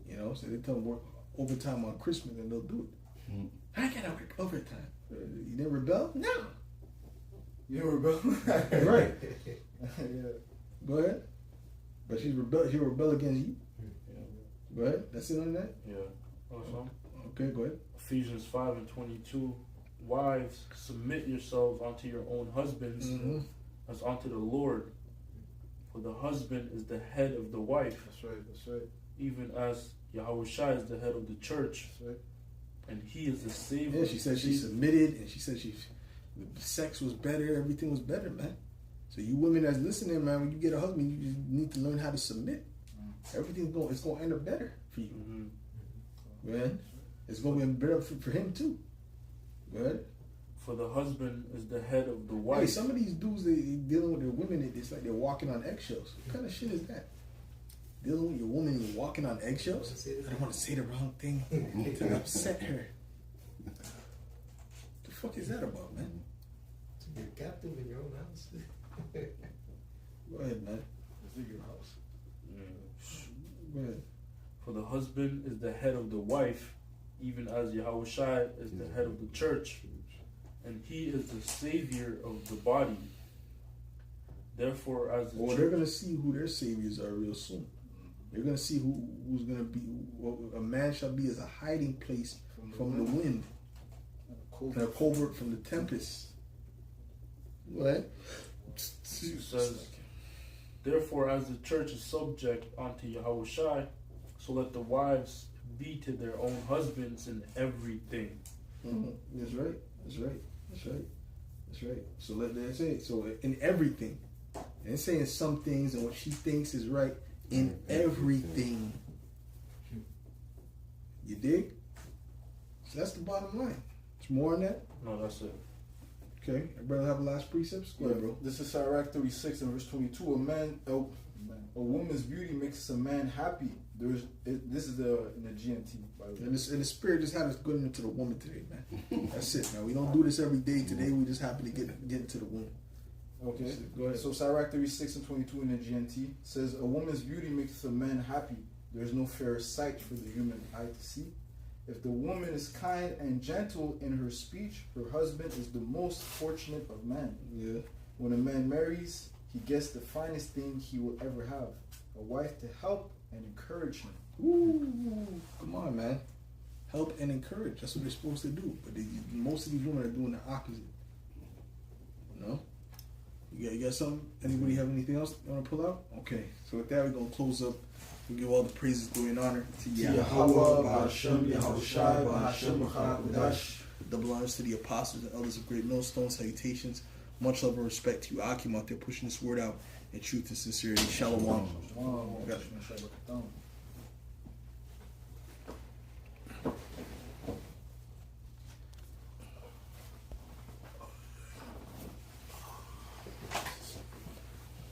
You know, so they tell them work overtime on Christmas and they'll do it. I gotta work overtime. You never rebel? No. You never rebel? Right. Yeah. Go ahead. But she'll rebel against you. Go ahead. That's it on that? Yeah. Awesome. Okay, go ahead. Ephesians 5:22. Wives, submit yourselves unto your own husbands as unto the Lord. For the husband is the head of the wife. That's right. That's right. Even as Yahushua is the head of the church. That's right. And he is the Savior. Yeah, she said she submitted, and she said the sex was better, everything was better, man. So you women that's listening, man, when you get a husband, you just need to learn how to submit. It's gonna end up better for you. Man, it's gonna be better for him too. Go ahead. For the husband is the head of the wife. Hey, some of these dudes, they dealing with their women, it's like they're walking on eggshells. What kind of shit is that? Dealing with your woman and you're walking on eggshells? I don't want to say the wrong thing to upset her. The fuck is that about, man? You're captive in your own house. Go ahead, man. It's your house. Go ahead. For the husband is the head of the wife, even as Yahushua is the head of the church, and he is the Savior of the body. Therefore, as the they're gonna see who their saviors are real soon. They're gonna see who's gonna be. What a man shall be as a hiding place from the wind, and a covert from the tempest. What? It says, therefore, as the church is subject unto Yahushua, so let the wives be to their own husbands in everything. That's right. That's right. That's right. That's right. So that's it. So in everything, and it's saying some things and what she thinks is right in everything. You dig? So that's the bottom line. There's more on that. No, that's it. Okay, everybody have last precepts? Go ahead, bro. This is Sirach 36 and verse 22. A woman's beauty makes a man happy. This is in the GMT, by the way. And the spirit just had us going into the woman today, man. That's it, man. We don't do this every day. Today we just happen to get into the woman. Okay. Go ahead. So Sirach 36 and 22 in the GNT says, a woman's beauty maketh a man happy. There is no fairer sight for the human eye to see. If the woman is kind and gentle in her speech, her husband is the most fortunate of men. Yeah. When a man marries, he gets the finest thing he will ever have, a wife to help and encourage him. Ooh, come on, man. Help and encourage. That's what they're supposed to do. But most of these women are doing the opposite. No? You got something? Anybody have anything else you want to pull out? Okay. So with that, we're going to close up. We give all the praises, glory, and honor to Yahweh, Ba'ashem, Yahushai, Ba'ashem, Ba'akodash. Double honors to the apostles and elders of Great Millstone. Salutations. Much love and respect to you, Akim, out there pushing this word out in truth and sincerity. Shalom. Wow.